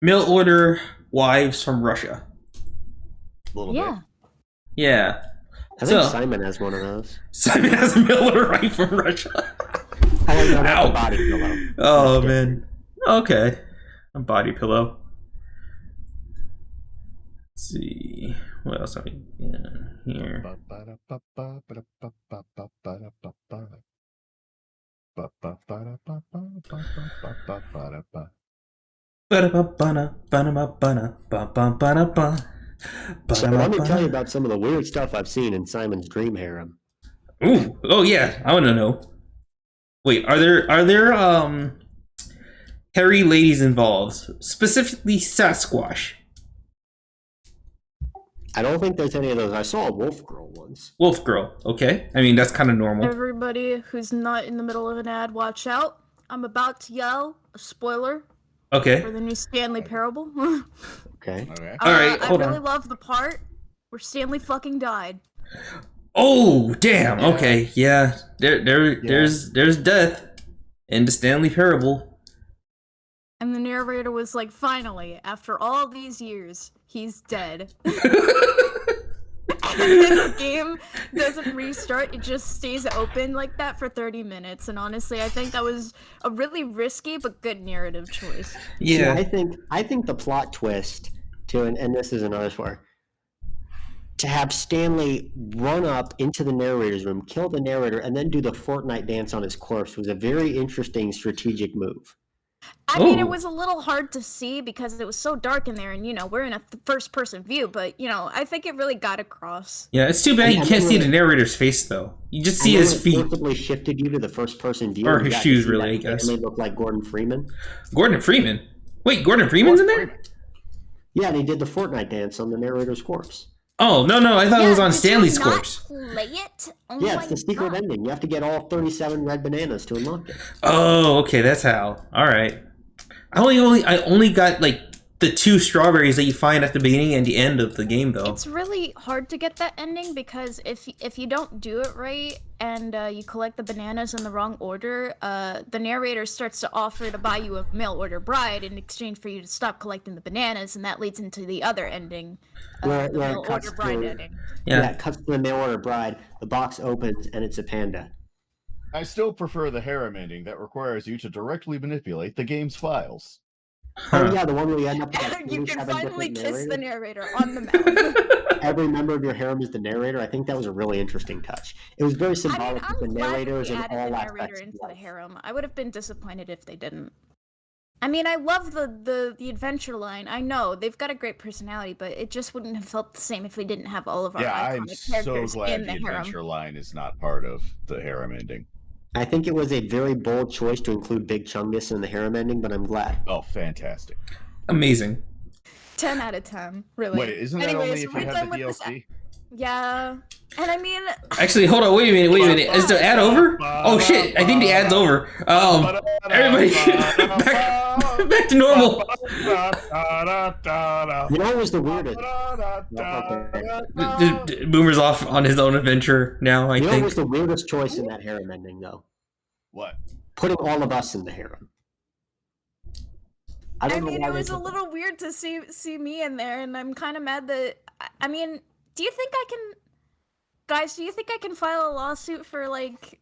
mail order wives from Russia? A little Yeah. Yeah. I think So- Simon has one of those. Simon has a mail order wife from Russia. Oh, no, that's Ow. a body pillow. Oh man. Okay. A body pillow. Let's see. What else have we got here? So let me tell you about some of the weird stuff I've seen in Simon's dream harem. Ooh. Oh yeah. I want to know. Wait. Are there hairy ladies involved? Specifically Sasquatch. I don't think there's any of those. I saw a wolf girl once. Wolf girl. Okay. I mean that's kind of normal. Everybody who's not in the middle of an ad, watch out. I'm about to yell a spoiler Okay. for the new Stanley Parable. Okay. Okay. All right, hold I really on. love the part where Stanley fucking died. Oh damn. Yeah. Okay. Yeah. There's death in the Stanley Parable. And the narrator was like, finally, after all these years, he's dead. And then the game doesn't restart, it just stays open like that for 30 minutes. And honestly, I think that was a really risky but good narrative choice. Yeah. See, I think the plot twist to and this is another story. To have Stanley run up into the narrator's room, kill the narrator, and then do the Fortnite dance on his corpse was a very interesting strategic move. I mean, Oh. it was a little hard to see because it was so dark in there, and we're in a first-person view. But I think it really got across. Yeah, it's too bad you And can't then see when- the narrator's face though. You just And see then his when it feet. forcibly shifted you to the first-person view. Or you his got to shoes, see really, that I guess. Stanley looked like Gordon Freeman. Gordon Freeman. Wait, Gordon Freeman's in there? Yeah, and he did the Fortnite dance on the narrator's corpse. Oh no, I thought it was on Did you Stanley's not corpse. Play it? Oh Yeah, my it's the secret God. ending. You have to get all 37 red bananas to unlock it. Oh, okay, that's how. All right. I only got like the 2 strawberries that you find at the beginning and the end of the game though. It's really hard to get that ending because if you don't do it right and you collect the bananas in the wrong order, the narrator starts to offer to buy you a mail order bride in exchange for you to stop collecting the bananas, and that leads into the other ending, Where the it mail cuts order bride to- ending. Yeah. It cuts to the mail order bride. The box opens and it's a panda. I still prefer the harem ending that requires you to directly manipulate the game's files. Oh yeah, the one where you end up with like You can 27 finally different kiss the narrators. narrator on the mouth. Every member of your harem is the narrator. I think that was a really interesting touch. It was very I mean, symbolic that the I'm glad that narrators they and added all the aspects narrator of into the life. harem. I would have been disappointed if they didn't. I mean, I love the adventure line. I know they've got a great personality, but it just wouldn't have felt the same if we didn't have all of our Yeah, I'm iconic so characters glad in the the harem. adventure line is not part of the harem ending. I think it was a very bold choice to include Big Chungus in the harem ending, but I'm glad. Oh, fantastic. Amazing. 10 out of 10, really. Wait, isn't that Anyways, only if we're you done have the with this DLC? Yeah, and I mean, Actually, hold on, wait a minute. Is the ad over? Oh shit, I think the ad's over. Everybody back to normal. You know what was the weirdest? Boomer's off on his own adventure now, I You know what think. was the weirdest choice in that harem ending, though? What? Putting all of us in the harem. I don't know mean, why it they was a did that. little weird to see me in there, and I'm kind of mad that. I mean, do you think I can, guys? Do you think I can file a lawsuit for like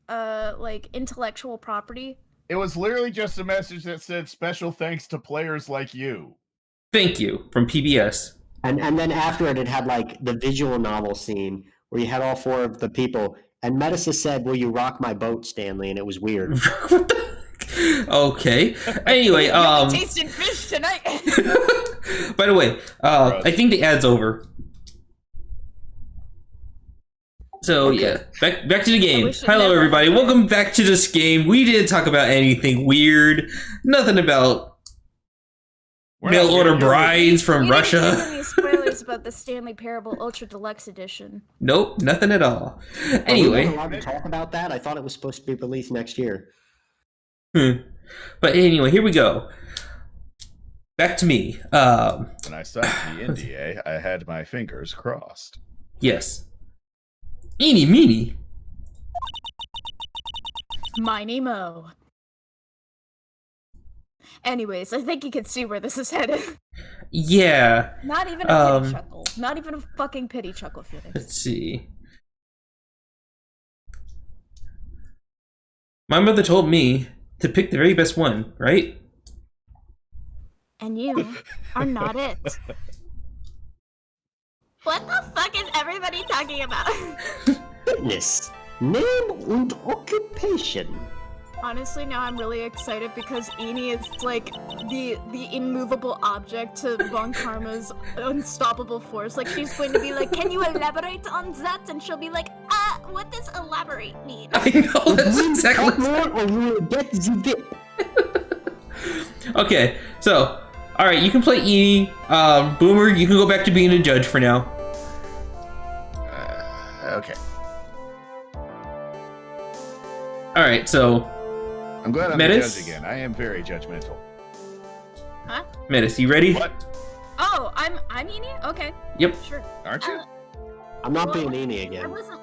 intellectual property? It was literally just a message that said special thanks to players like you. Thank you from PBS. And then after it had like the visual novel scene where you had all 4 of the people, and Medicine said, "Will you rock my boat, Stanley?" And it was weird. Okay. Anyway, You'll be tasting fish tonight. by the way, I think the ad's over. So Okay. yeah, back to the game. wish it Hello never everybody, happened. welcome back to this game. We didn't talk about anything weird. Nothing about We're mail not order getting your- brides from We didn't Russia. give any spoilers about the Stanley Parable Ultra Deluxe Edition. Nope, nothing at all. Are we not Anyway, allowed to talk about that? I thought it was supposed to be released next year. but anyway, here we go. Back to me. When I signed the NDA, I had my fingers crossed. Yes. Eeny meeny. Miny Mo. Anyways, I think you can see where this is headed. Yeah. Not even a pity Um, chuckle. Not even a fucking pity chuckle, Phoenix. Let's see. My mother told me to pick the very best one, right? And you are not it. What the fuck is everybody talking about? Fitness. Name and occupation. Honestly, now I'm really excited because Eni is like the immovable object to Von Karma's unstoppable force. Like she's going to be like, "Can you elaborate on that?" And she'll be like, What does elaborate mean? I know, that's exactly Talk more or you will get the dip. Okay, so, alright, you can play Eenie. Boomer, you can go back to being a judge for now. Okay. Alright, so, I'm glad I'm Metis? the judge again. I am very judgmental. Metis, you ready? What? "Oh, I'm Eni? Okay, Yep. sure." Aren't you? I'm not Well, being Eni I again. wasn't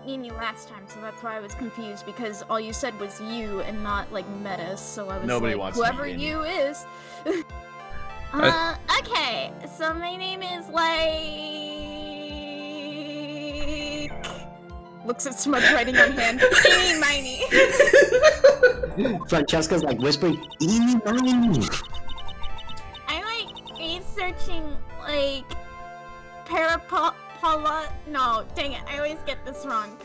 Eni last time, so that's why I was confused because all you said was you and not like Metis. So I was Nobody like, wants to be whoever Eni. you is. Okay, so my name is like... Looks at smudge writing on hand. Eeny miny. Francesca's like whispering, Eni mine. I'm like researching like no, dang it, I always get this wrong.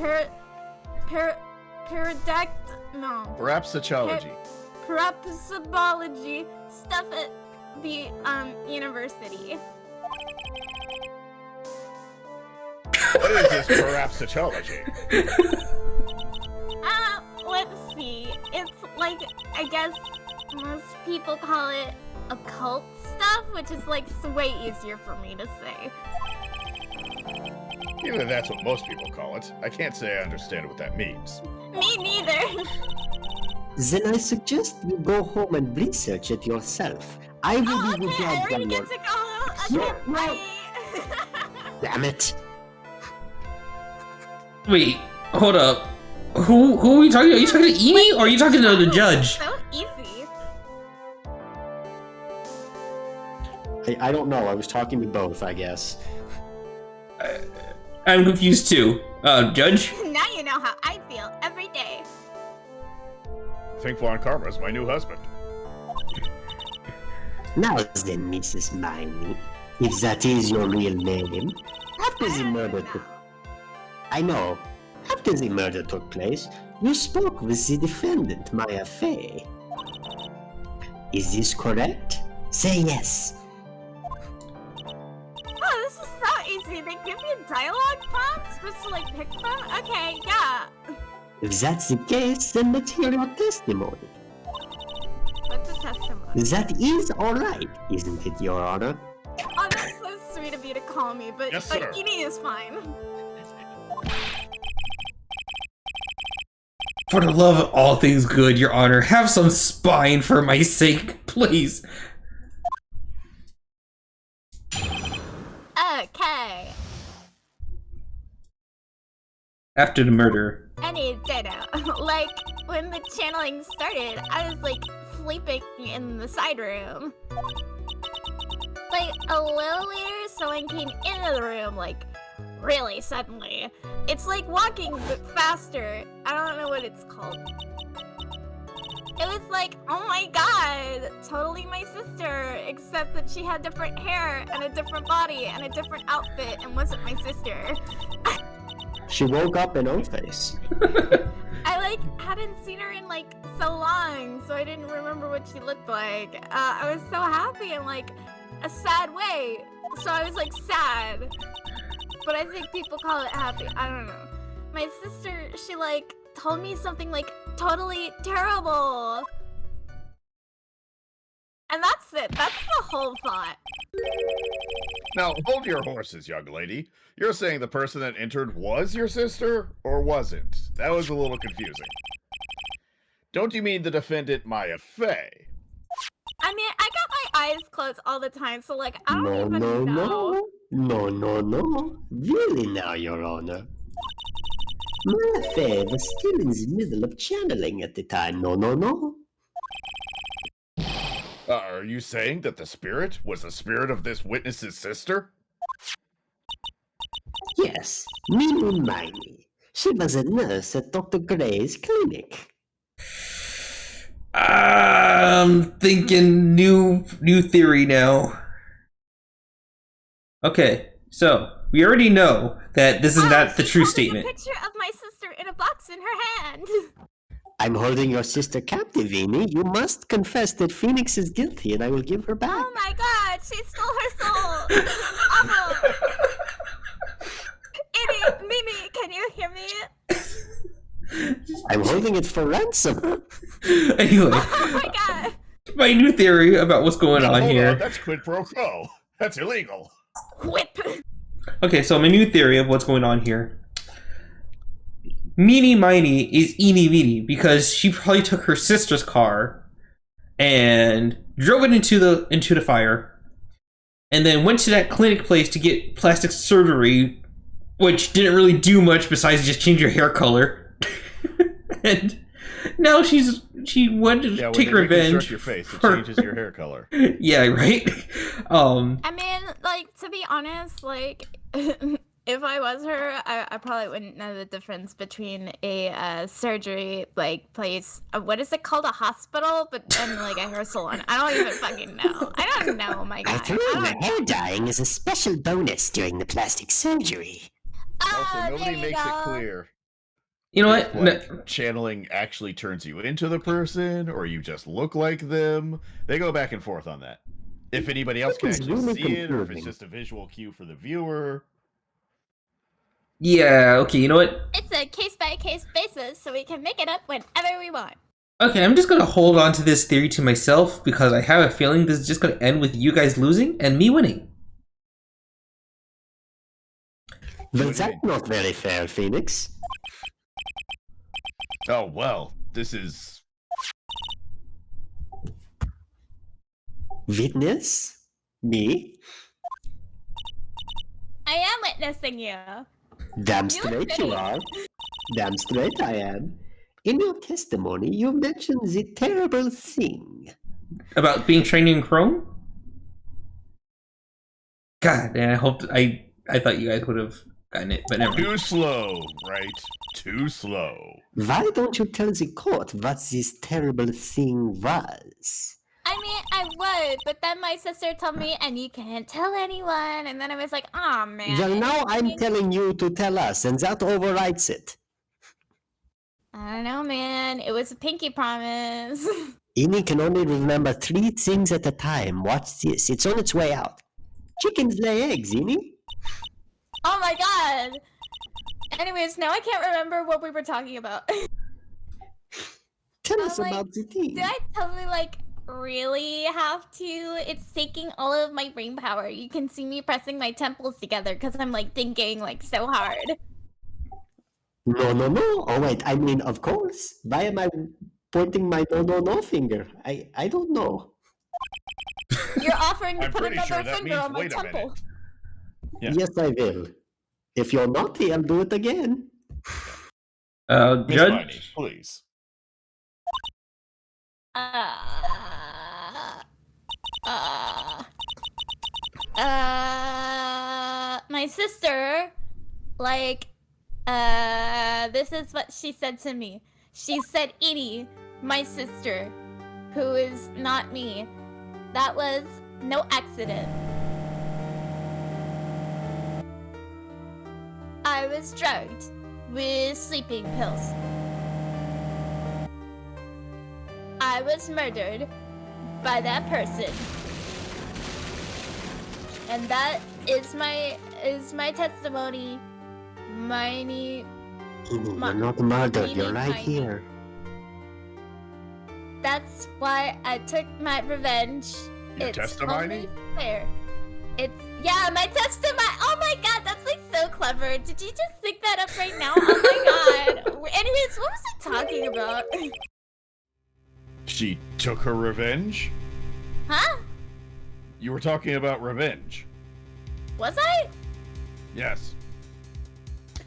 Paradact no. Parapsychology. Parapsychology stuff at the university. What is this parapsychology? Let's see. It's like, I guess most people call it occult stuff, which is like way easier for me to say. Either that's what most people call it. I can't say I understand what that means. Me neither. Then I suggest you go home and research it yourself. I will Oh, be the okay, I judge already on get your... to go home. Okay, No, no. bye. Damn it. Wait, hold up. Who are we talking to? Are you talking to Eenie or are you talking to the judge? So easy. I don't know. I was talking to both, I guess. I'm confused too. Judge? Now you know how I feel every day. I think Von Karma is my new husband. Now then, Mrs. Miney, if that is your real name, after the murder took... I know. After the murder took place, you spoke with the defendant, Maya Fey. Is this correct? Say yes. Oh, this is so easy. They give you dialogue prompts just to like pick from? Okay, yeah. If that's the case, then let's hear your testimony. What's a testimony? That is alright, isn't it, Your Honor? Oh, that's so sweet of you to call me, but Yes, like sir. Eni is fine. For the love of all things good, Your Honor, have some spine for my sake, please. Okay. After the murder. Any data. Like, when the channeling started, I was like sleeping in the side room. Like, a little later, someone came into the room, like, really suddenly. It's like walking, but faster. I don't know what it's called. It was like, oh my god, totally my sister, except that she had different hair and a different body and a different outfit and wasn't my sister. She woke up in O-Face. I like hadn't seen her in like so long, so I didn't remember what she looked like. I was so happy in like a sad way, so I was like sad. But I think people call it happy. I don't know. my sister, she like told me something like totally terrible. And that's it. That's the whole plot. Now, hold your horses, young lady. You're saying the person that entered was your sister, or wasn't? That was a little confusing. Don't you mean the defendant, Maya Fey? I mean, I got my eyes closed all the time, so like, I don't No, even no, know. no. No. Really now, Your Honor. Maya Fey was still in the middle of channeling at the time. No. Are you saying that the spirit was the spirit of this witness's sister? Yes, Mini Miney. She was a nurse at Dr. Gray's clinic. I'm thinking new theory now. Okay, so we already know that this is not the She's true holding statement. A picture of my sister in a box in her hand. I'm holding your sister captive, Amy. You must confess that Phoenix is guilty, and I will give her back. Oh my god, she stole her soul. This is awful. Idiot, Mimi, can you hear me? I'm holding it for ransom. Anyway, Oh my god. my new theory about what's going No, on hold here. on, that's quid pro quo. That's illegal. Whip. Okay, so my new theory of what's going on here. Meanie Miney is Eenie Meenie because she probably took her sister's car and drove it into the fire, and then went to that clinic place to get plastic surgery, which didn't really do much besides just change her hair color. And now she went to take revenge. Your face, it for- changes your hair color. Yeah, right. I mean, like, to be honest, like, if I was her, I probably wouldn't know the difference between a surgery, like, place, what is it called, a hospital, and, like, a hair salon. I don't even fucking know. I don't know, my guy. I threw in the hair dyeing as a special bonus during the plastic surgery. Also, there nobody you makes go. it clear You know if, what? like, channeling actually turns you into the person, or you just look like them. They go back and forth on that. If anybody else can It's actually really see it, or if it's confusing. just a visual cue for the viewer. Yeah. Okay. You know what? It's a case-by-case basis, so we can make it up whenever we want. Okay, I'm just gonna hold on to this theory to myself because I have a feeling this is just gonna end with you guys losing and me winning. Well, that's not very fair, Phoenix. Oh, well, this is... Witness? Me? I am witnessing you. Damn You straight say. you are. Damn straight I am. In your testimony, you mentioned the terrible thing. About being trained in Chrome? God, and I thought you guys would have gotten it, but never mind. Too slow, right? Too slow. Why don't you tell the court what this terrible thing was? I mean, I would, but then my sister told me, and you can't tell anyone, and then I was like, oh man. Well, now I'm telling you to tell us, and that overrides it. I don't know, man. It was a pinky promise. Amy can only remember 3 things at a time. Watch this. It's on its way out. Chickens lay eggs, Amy. Oh my god. Anyways, now I can't remember what we were talking about. Tell us like, about the thing. Do I totally, like, really have to? It's taking all of my brain power. You can see me pressing my temples together because I'm, like, thinking, like, so hard. No. Oh, wait. I mean, of course. Why am I pointing my no finger? I don't know. You're offering to I'm put pretty another sure that finger means on my wait a temple. minute. Yeah. Yes, I will. If you're naughty, I'll do it again. Miss Judge? Miney, please. My sister, like, this is what she said to me. She said, Edie, my sister, who is not me, that was no accident. I was drugged with sleeping pills. I was murdered by that person. And that is my testimony. Miney You're not murdered, you're right here. That's why I took my revenge. Your It's testimony? only fair. Yeah, my testimony. Oh my god, that's like so clever. Did you just think that up right now? Oh my god. Anyways, what was I talking about? She took her revenge? Huh? You were talking about revenge. Was I? Yes.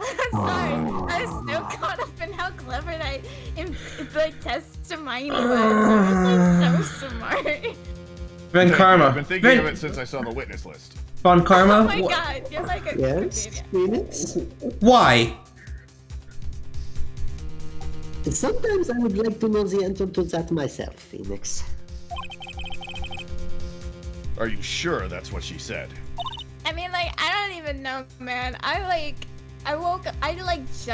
I'm sorry. I was so caught up in how clever that testimony was. I was like so smart. Von Karma. I've been thinking of it since I saw the witness list. Von Karma. Oh my god, you're like a Yes, Phoenix? Why? Sometimes I would like to know the answer to that myself, Phoenix. Are you sure that's what she said? I mean, like, I don't even know, man. I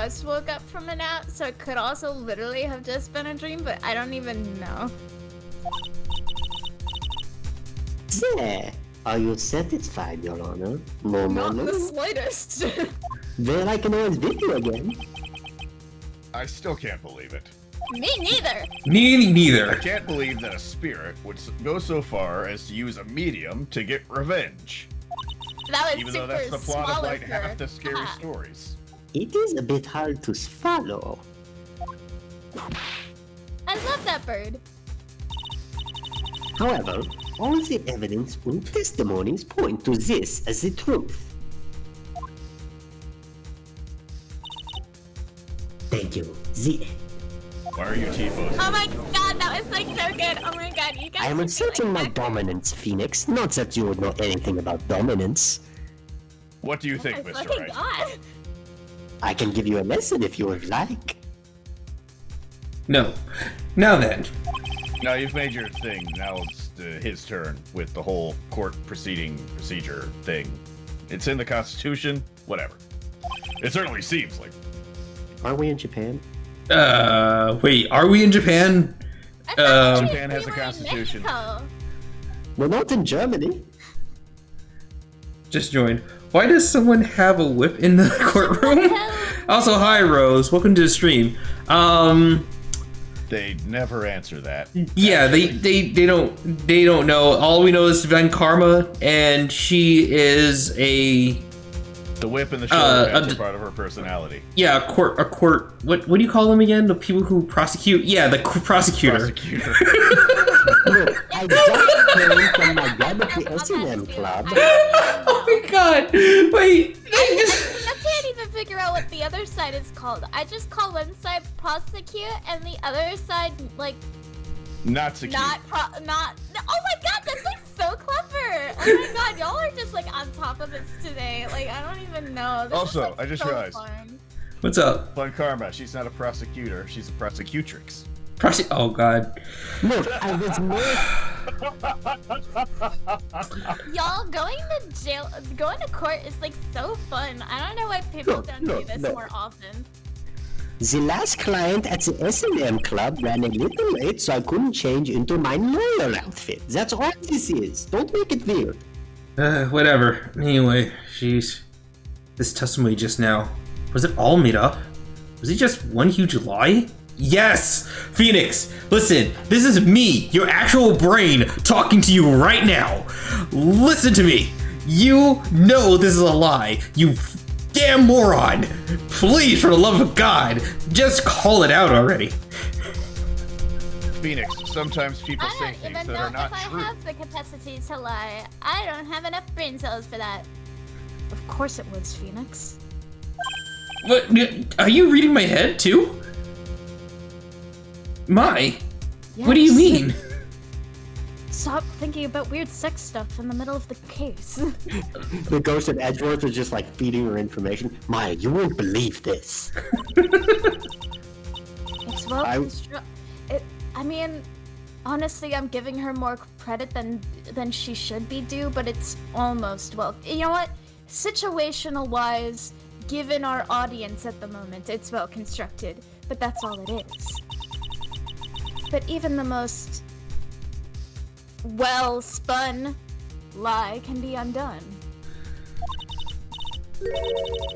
just woke up from a nap, so it could also literally have just been a dream, but I don't even know. Say, are you satisfied, Your Honor? No more, Not in no? the slightest. Well, I can always beat you again. I still can't believe it. Me neither. Me I neither. can't believe that a spirit would go so far as to use a medium to get revenge. That was Even super though that's the plot small of like her. half the scary Ah. stories. It is a bit hard to swallow. I love that bird. However, all the evidence and testimonies point to this as the truth. Thank you. The Why are you T-posing? Oh my god, that was like so good. Oh my god, you guys. I am should be asserting my like that. dominance, Phoenix. Not that you would know anything about dominance. What do you Oh think, my Mr. fucking Wright? god. I can give you a lesson if you would like. No. Now then. Now you've made your thing. Now it's his turn with the whole court proceeding procedure thing. It's in the Constitution. Whatever. It certainly seems like. Aren't we in Japan? Wait, are we in Japan? I thought we Japan has a were in constitution. Mexico. We're not in Germany. Just joined. Why does someone have a whip in the courtroom? Also, hi Rose. Welcome to the stream. They never answer that. Yeah, they don't know. All we know is Van Karma, and she is a The whip and the shoulder pads a- are part of her personality. a court. What do you call them again? The people who prosecute? Yeah, the prosecutor. Prosecutor. Look, I just came from my job at the S&M Club. Oh my god! Wait. I can't even figure out what the other side is called. I just call one side prosecute and the other side like Not secure. not. Oh my god, that's like so clever! Oh my god, y'all are just like on top of this today. Like I don't even know. This Also, is, like, I just so realized. fun. What's up? Von Karma, she's not a prosecutor, she's a prosecutrix. Oh god. Look, I was more... Y'all going to court is like so fun. I don't know why people don't do this more often. The last client at the S&M Club ran a little late, so I couldn't change into my lawyer outfit. That's all this is. Don't make it weird. Whatever. Anyway, jeez. This testimony just now. Was it all made up? Was it just one huge lie? Yes! Phoenix, listen, this is me, your actual brain, talking to you right now. Listen to me. You know this is a lie. You damn moron. Please, for the love of God, just call it out already. Phoenix, sometimes people say I don't things even that know are if not I true. have the capacity to lie. I don't have enough brain cells for that. Of course it was, Phoenix. What? Are you reading my head too? My? What do you Yes. mean? Stop thinking about weird sex stuff in the middle of the case. The ghost of Edgeworth was just like feeding her information. Maya, you won't believe this. It's well I mean, honestly, I'm giving her more credit than she should be due, but it's almost well. You know what? Situational wise, given our audience at the moment, it's well constructed, but that's all it is. But even the most well spun lie can be undone.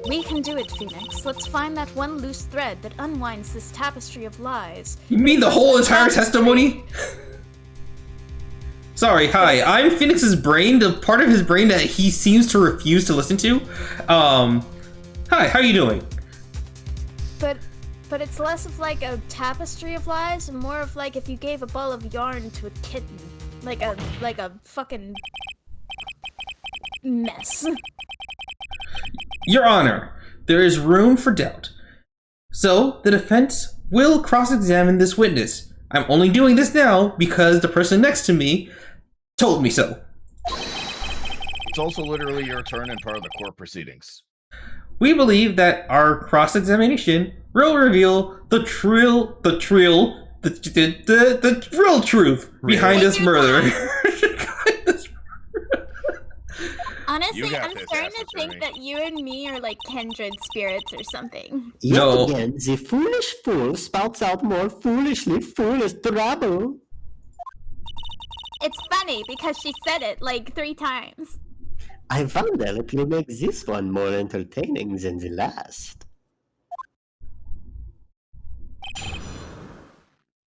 We can do it, Phoenix. Let's find that one loose thread that unwinds this tapestry of lies. You mean the whole entire testimony? Sorry, hi. I'm Phoenix's brain, the part of his brain that he seems to refuse to listen to. Hi, how you doing? But it's less of like a tapestry of lies and more of like if you gave a ball of yarn to a kitten. Like a fucking mess. Your Honor, there is room for doubt. So, the defense will cross-examine this witness. I'm only doing this now because the person next to me told me so. It's also literally your turn and part of the court proceedings. We believe that our cross-examination will reveal the real truth behind this murder. Honestly, You got I'm this, starting to ass think attorney. that you and me are like kindred spirits or something. Yet No. again, the foolish fool spouts out more foolishly foolish trouble. It's funny because she said it like 3 times. I wonder if you make this one more entertaining than the last.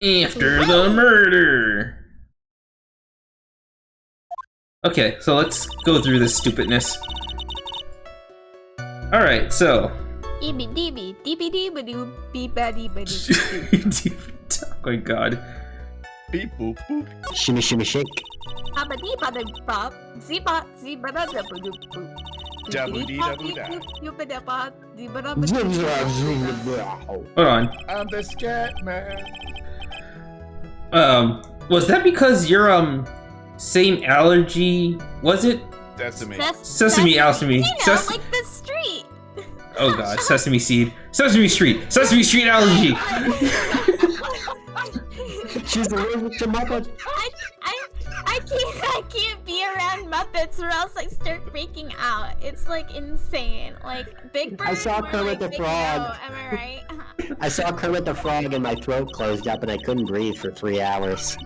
After the murder. Okay, so let's go through this stupidness. Alright, so. Oh my god. Beep boop boop. Shimmy shimmy shake. Hold on. I'm the scat man. Was that because you're, same allergy, was it? Sesame. Sesame allergy. You know, like the street. Oh god, Sesame Seed. Sesame Street allergy. She's allergic to Muppets. I can't be around Muppets or else I start freaking out. It's like insane. Like Big Bird. I saw or, Kermit like, the Big Frog. Yo, am I right? I saw Kermit the Frog and my throat closed up and I couldn't breathe for 3 hours.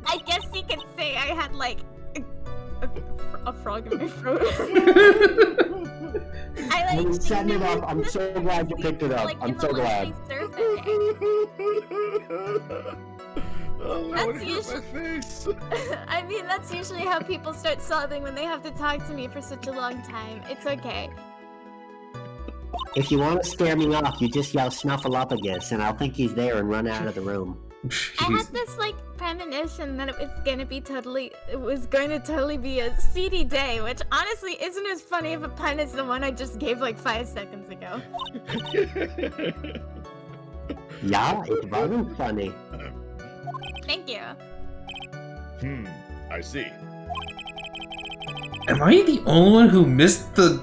I guess you could say I had like a frog in my throat. I When like you set it up, I'm so glad you picked it up. like, I'm in so the glad. luxury surface. Oh, That's Lord, hit my usually- face. I mean, that's usually how people start sobbing when they have to talk to me for such a long time. It's okay. If you want to scare me off, you just yell Snuffleupagus and I'll think he's there and run out of the room. I had this like premonition that it was going to totally be a seedy day, which honestly isn't as funny of a pun as the one I just gave like 5 seconds ago. Yeah, it wasn't funny. Thank you. I see. Am I the only one who missed the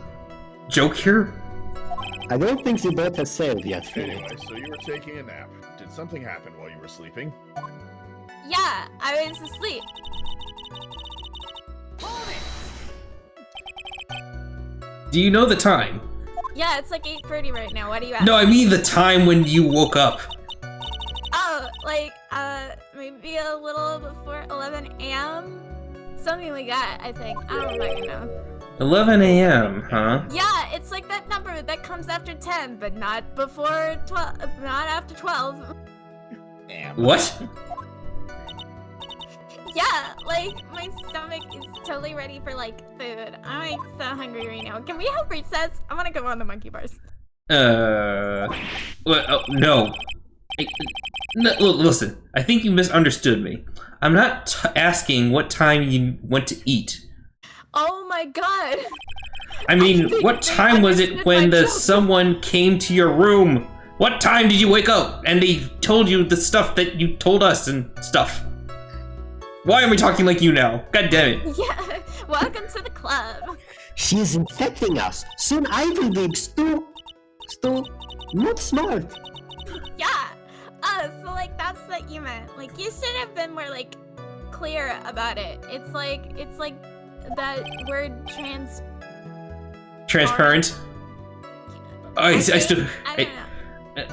joke here? I don't think the boat has sailed yet, Philip. Anyway, so you were taking a nap. Did something happen while you were sleeping? Yeah, I was asleep. Do you know the time? Yeah, it's like 8:30 right now. What do you ask? No, I mean the time when you woke up. Oh, like, maybe a little before 11 a.m.? Something like that, I think. I don't fucking know. 11 a.m., huh? Yeah, it's like that number that comes after 10, but not before 12, not after 12. Damn. What? Yeah, like, my stomach is totally ready for, like, food. I'm, like, so hungry right now. Can we have recess? I want to go on the monkey bars. What? Oh, no. Listen, I think you misunderstood me. I'm not asking what time you went to eat. Oh my god! I mean, think what they time was it understood when my joke. someone came to your room? What time did you wake up and they told you the stuff that you told us and stuff? Why am I talking like you now? God damn it. Yeah, welcome to the club. She is infecting us. Soon I will be not smart. Yeah. So like that's what you meant. Like you should have been more like clear about it. It's like that word Transparent? I still... I don't know.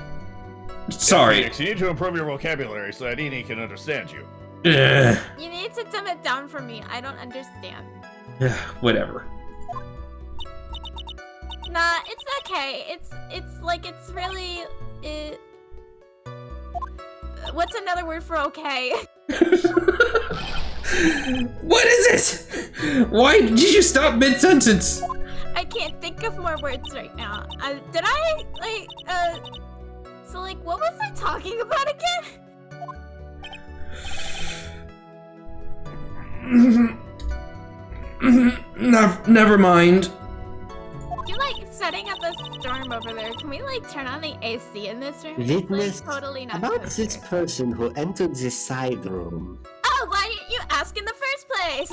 Sorry. Phoenix, you need to improve your vocabulary so that Edie can understand you. Ugh. You need to dumb it down for me. I don't understand. Whatever. Nah, it's okay. It's like it's really. What's another word for okay? What is it? Why did you stop mid-sentence? I can't think of more words right now. So like, what was I talking about again? Never mind. You're like setting up a storm over there. Can we like turn on the AC in this room? Witness, It's like totally not about cozy. this person who entered the side room. Oh, why didn't you ask in the first place?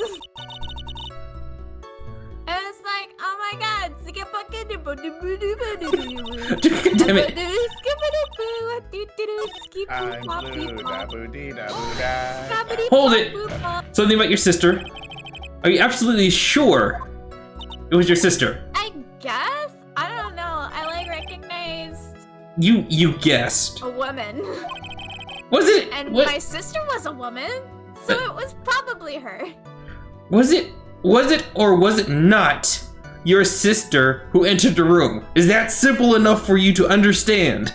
I was like, oh my god, Damn it. Hold it. Something about your sister. Are you absolutely sure it was your sister? I guess? I don't know. I like recognized You guessed. a woman. Was it? And What? my sister was a woman, so it was probably her. Was it or was it not your sister who entered the room? Is that simple enough for you to understand?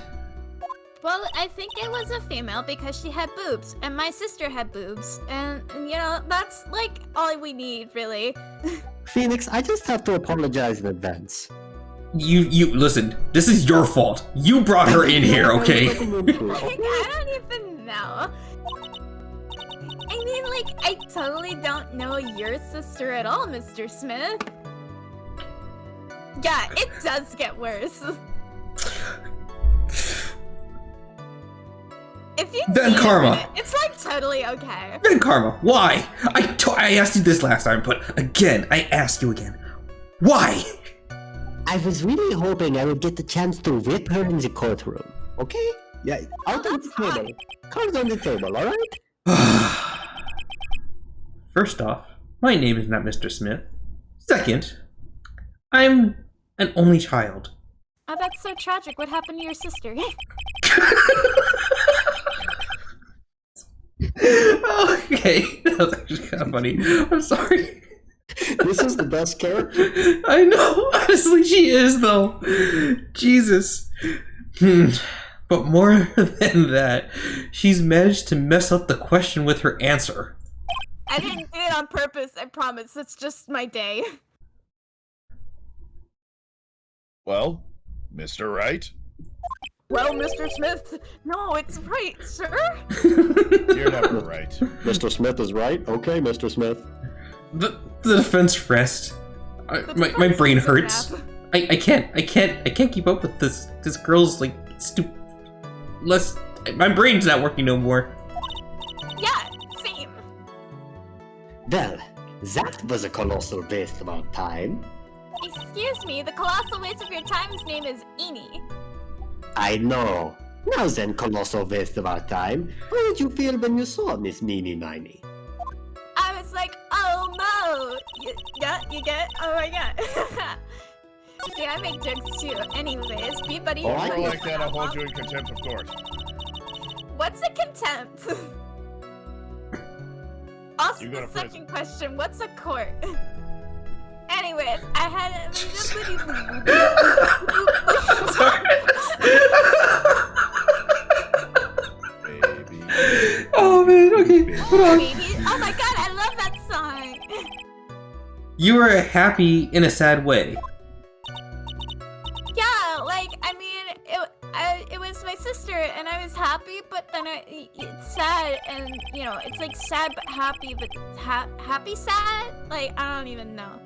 Well, I think it was a female because she had boobs, and my sister had boobs, and you know, that's like all we need, really. Phoenix, I just have to apologize in advance. You listen, this is your fault. You brought her in here, okay? Like, I don't even know. I mean, like, I totally don't know your sister at all, Mr. Smith. Yeah, it does get worse. If you Then see karma. it, it's like totally okay. Ben Karma, why? I asked you this last time, but again, I ask you again. Why? I was really hoping I would get the chance to whip her in the courtroom. Okay? Yeah, out on the that's table. Cards on the table, alright? First off, my name is not Mr. Smith. Second, I'm an only child. Oh, that's so tragic. What happened to your sister? Okay, that was actually kind of funny. I'm sorry. This is the best character. I know, honestly, she is though. Jesus. But more than that, she's managed to mess up the question with her answer. I didn't do it on purpose, I promise. It's just my day. Well, Mr. Wright, Well, Mr. Smith, no, it's right, sir. you're never right. Mr. Smith is right. Okay, Mr. Smith. The defense rests. My brain hurts. I can't keep up with this girl's like stupid. My brain's not working no more. Yeah, same. Well, that was a colossal waste of our time. Excuse me, the colossal waste of your time's name is Eenie. I know. Now then, colossal waste of our time. How did you feel when you saw Miss Mimi Mimey? I was like, oh no! You get it? Oh my god. See, I make jokes too. Anyways, be buddy. Oh, If I you're know. like that, I'll hold you in contempt of court. What's a contempt? Also, You go the to second prison. question, what's a court? Anyways, I had Baby. Oh man, okay, hold on. Baby. Oh my god, I love that song. You were happy in a sad way. Yeah, like I mean, it was my sister, and I was happy, but then it's sad, and you know, it's like sad but happy, but happy sad. Like I don't even know.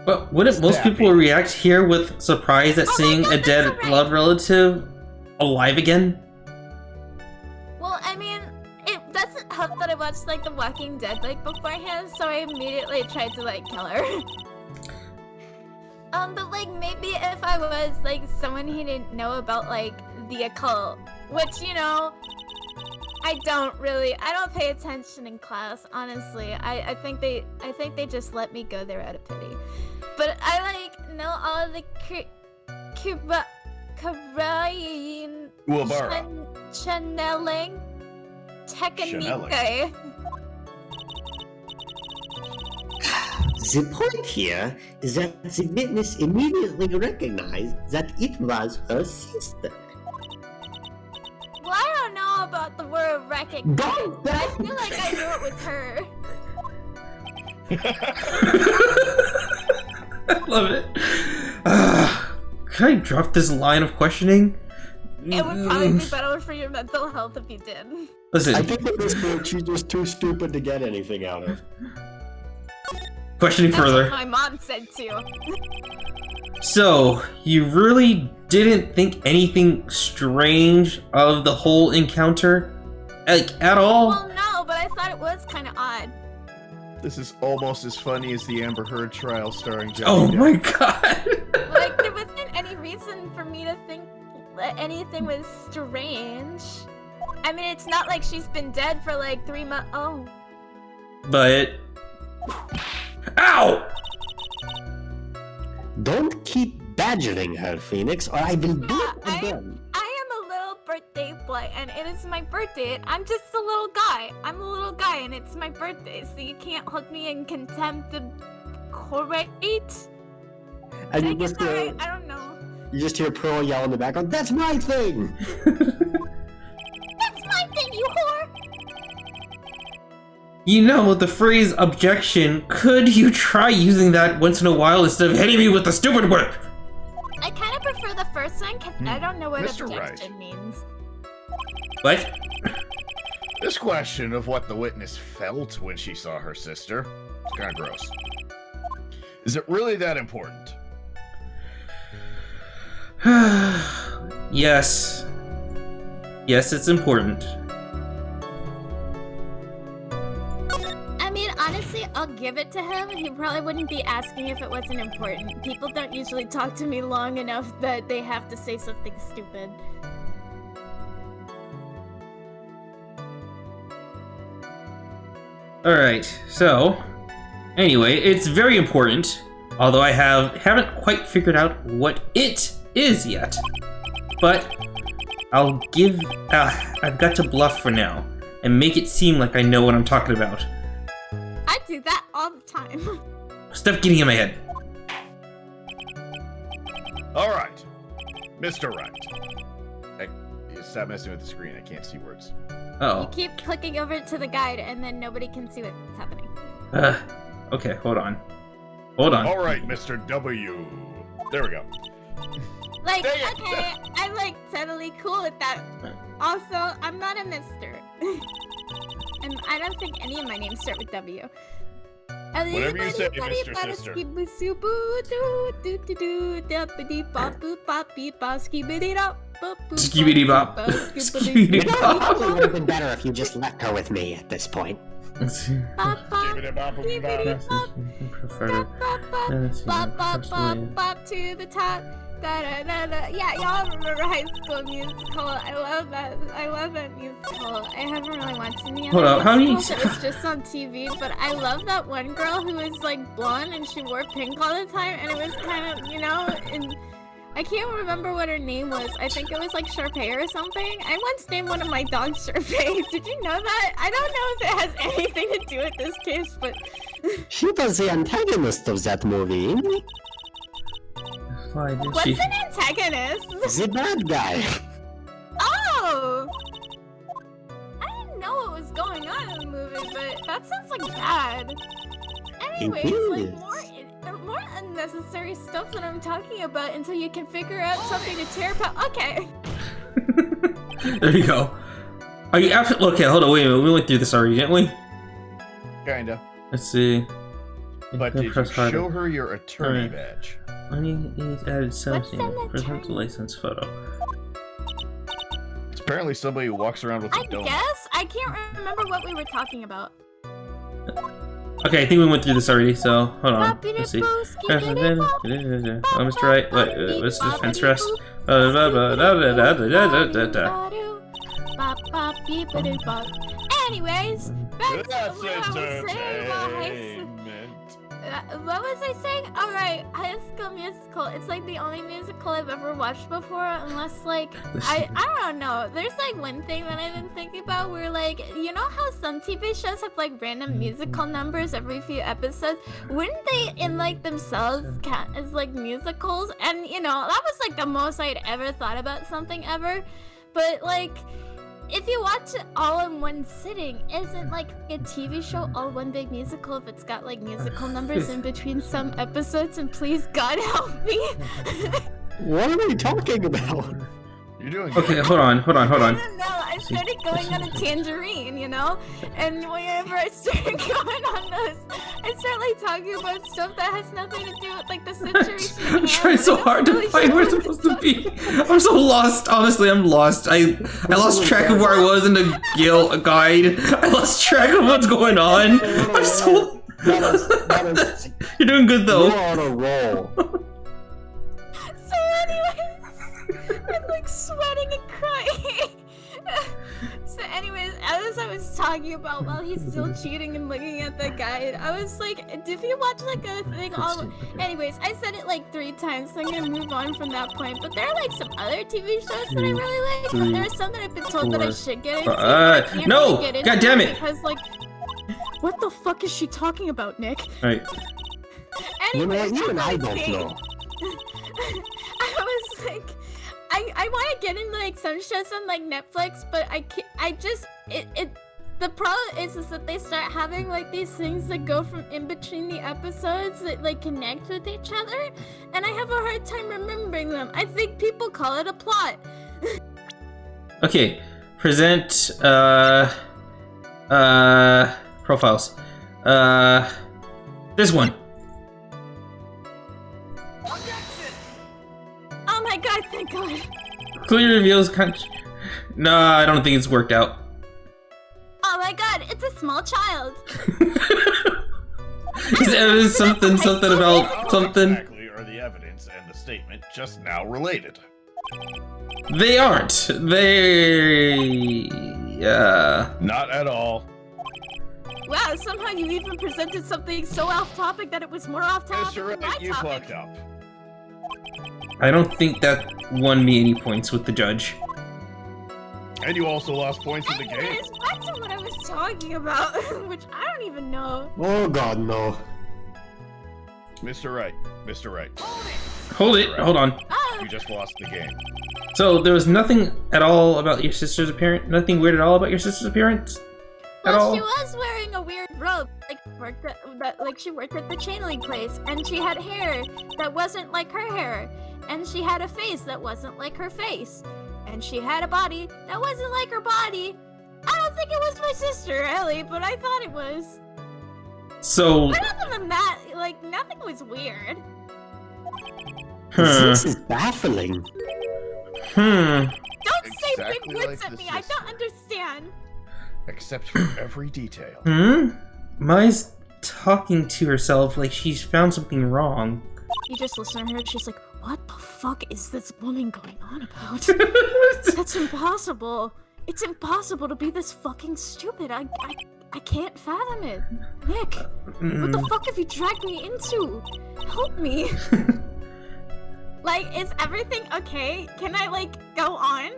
But wouldn't most people react here with surprise at Oh my seeing God, a that's dead so right. blood relative alive again? Well, I mean, it doesn't help that I watched like The Walking Dead like beforehand, so I immediately tried to like kill her. But like maybe if I was like someone who didn't know about like the occult, which you know, I don't pay attention in class, honestly. I think they just let me go there out of pity. But I like know all the Korean Uabara. channeling technique. Channeling. The point here is that the witness immediately recognized that it was her sister. Well, I don't know about the word recognize, but I feel like I knew it was her. I love it. Can I drop this line of questioning? It would probably be better for your mental health if you did. Listen. I think at this point she's just too stupid to get anything out of. Questioning That's further. what my mom said too. So, you really didn't think anything strange of the whole encounter? Like, at all? Well, no, but I thought it was kind of odd. This is almost as funny as the Amber Heard trial starring Johnny Oh Depp. my god! Like, there wasn't any reason for me to think that anything was strange. I mean, it's not like she's been dead for like 3 months. Oh. But... Ow! Don't keep badgering her, Phoenix, or I will do Yeah, it again. I am a little birthday boy, and it is my birthday. I'm just a little guy. I'm a little guy, and it's my birthday, so you can't hold me in contempt of court. And I you guess just, I don't know. you just hear Pearl yell in the background, "That's my thing!" That's my thing, you whore! You know, the phrase objection, could you try using that once in a while instead of hitting me with the stupid whip? I kind of prefer the first one, because I don't know what Mr. objection Wright. means. What? This question of what the witness felt when she saw her sister is kind of gross. Is it really that important? Yes. Yes, it's important. I mean, honestly, I'll give it to him. He probably wouldn't be asking if it wasn't important. People don't usually talk to me long enough that they have to say something stupid. Alright, so... Anyway, it's very important, although I haven't quite figured out what it is yet. But I've got to bluff for now, and make it seem like I know what I'm talking about. I do that all the time. Stop getting in my head. Alright, Mr. Wright. Stop messing with the screen, I can't see words. Uh-oh. You keep clicking over to the guide, and then nobody can see what's happening. Okay, hold on. Hold on. Alright, Mr. W. There we go. Like, Dang it. okay, I'm like totally cool with that. Also, I'm not a mister. And I don't think any of my names start with W. Whatever you say, Mr. Sister. Skibidi bop. Skibidi It bop. probably would have been better if you just left her with me at this point. Bop to the top. Da, da, da, da. Yeah, y'all remember High School Musical. I love that musical. I haven't really watched any Hold other up, how many musicals. It was just on TV, but I love that one girl who was like blonde and she wore pink all the time, and it was kind of, you know, and I can't remember what her name was. I think it was like Sharpay or something. I once named one of my dogs Sharpay. Did you know that? I don't know if it has anything to do with this case, but She was the antagonist of that movie. Why did what's she? an antagonist? The bad guy. Oh! I didn't know what was going on in the movie, but that sounds like bad. Anyways, like is. more unnecessary stuff that I'm talking about until you can figure out something to tear apart. Okay. There you go. Are you absolutely okay? Hold on, wait a minute. We went through this already, didn't we? Kinda. Let's see. But did you Press harder. show her your attorney Alright. badge? I need added something. an Present attorney? license photo. It's apparently somebody who walks around with a I donut. guess I can't remember what we were talking about. Okay, I think we went through this already. So hold on. Let's see. Oh, Mr. Wright. Wait, what's this fence rest? Anyways, back to That's what I was saying about high school. entertainment. what was I saying? Alright, High School Musical. It's like the only musical I've ever watched before, unless like, I don't know. There's like one thing that I've been thinking about where like, you know how some TV shows have like random musical numbers every few episodes? Wouldn't they in like themselves count as like musicals? And you know, that was like the most I'd ever thought about something ever. But like, if you watch it all in one sitting, isn't like a TV show all one big musical if it's got like musical numbers in between some episodes? And please God help me. What are we talking about? You're doing good. Okay, hold on. I don't know. I started going on a tangerine, you know? And whenever I started going on those, I start like talking about stuff that has nothing to do with like the situation. I'm trying so hard to find where it's supposed to be. I'm so lost. Honestly, I'm lost. I lost track of where I was in the guide. I lost track of what's going on. I'm so... You're doing good though. You're on a roll. So anyways, I'm like sweating and crying. So anyways, as I was talking about while he's still cheating and looking at the guide, I was like, if you watch like a thing all... Anyways, I said it like 3 times, so I'm gonna move on from that point. But there are like some other TV shows that I really like, but there are some that I've been told that I should get into. I can't no! really get into God damn it! Because like, what the fuck is she talking about, Nick? Right. You know Anyways, what? Even as I was don't saying, know. I was like, I want to get into like some shows on like Netflix, but I can't. I just the problem is that they start having like these things that go from in between the episodes that like connect with each other, and I have a hard time remembering them. I think people call it a plot. Okay. Present profiles. This one. Oh my god! Thank God. Clearly reveals No, I don't think it's worked out. Oh my god! It's a small child. Is something about something. Exactly are the evidence and the statement just now related? They aren't. They. Not at all. Wow! Somehow you even presented something so off topic that it was more off topic Mr. than my Wright, you topic. fucked up. I don't think that won me any points with the judge. And you also lost points in the game. Anyways, back to what I was talking about, which I don't even know. Oh god, no. Mr. Wright, Mr. Wright, Hold it. Hold on. Oh, you just lost the game. So there was nothing at all about your sister's appearance. Nothing weird at all about your sister's appearance. At well, all. she was wearing a weird robe, like she worked at the channeling place, and she had hair that wasn't like her hair, and she had a face that wasn't like her face, and she had a body that wasn't like her body. I don't think it was my sister, really, but I thought it was. So. But other than that, like, nothing was weird. This is baffling. Don't say Exactly big words like at the me, I sister. don't understand. Except for every detail. Mai's talking to herself like she's found something wrong. You just listen to her, and she's like, what the fuck is this woman going on about? That's impossible. It's impossible to be this fucking stupid. I can't fathom it. Nick, what the fuck have you dragged me into? Help me. Like, is everything okay? Can I, like, go on?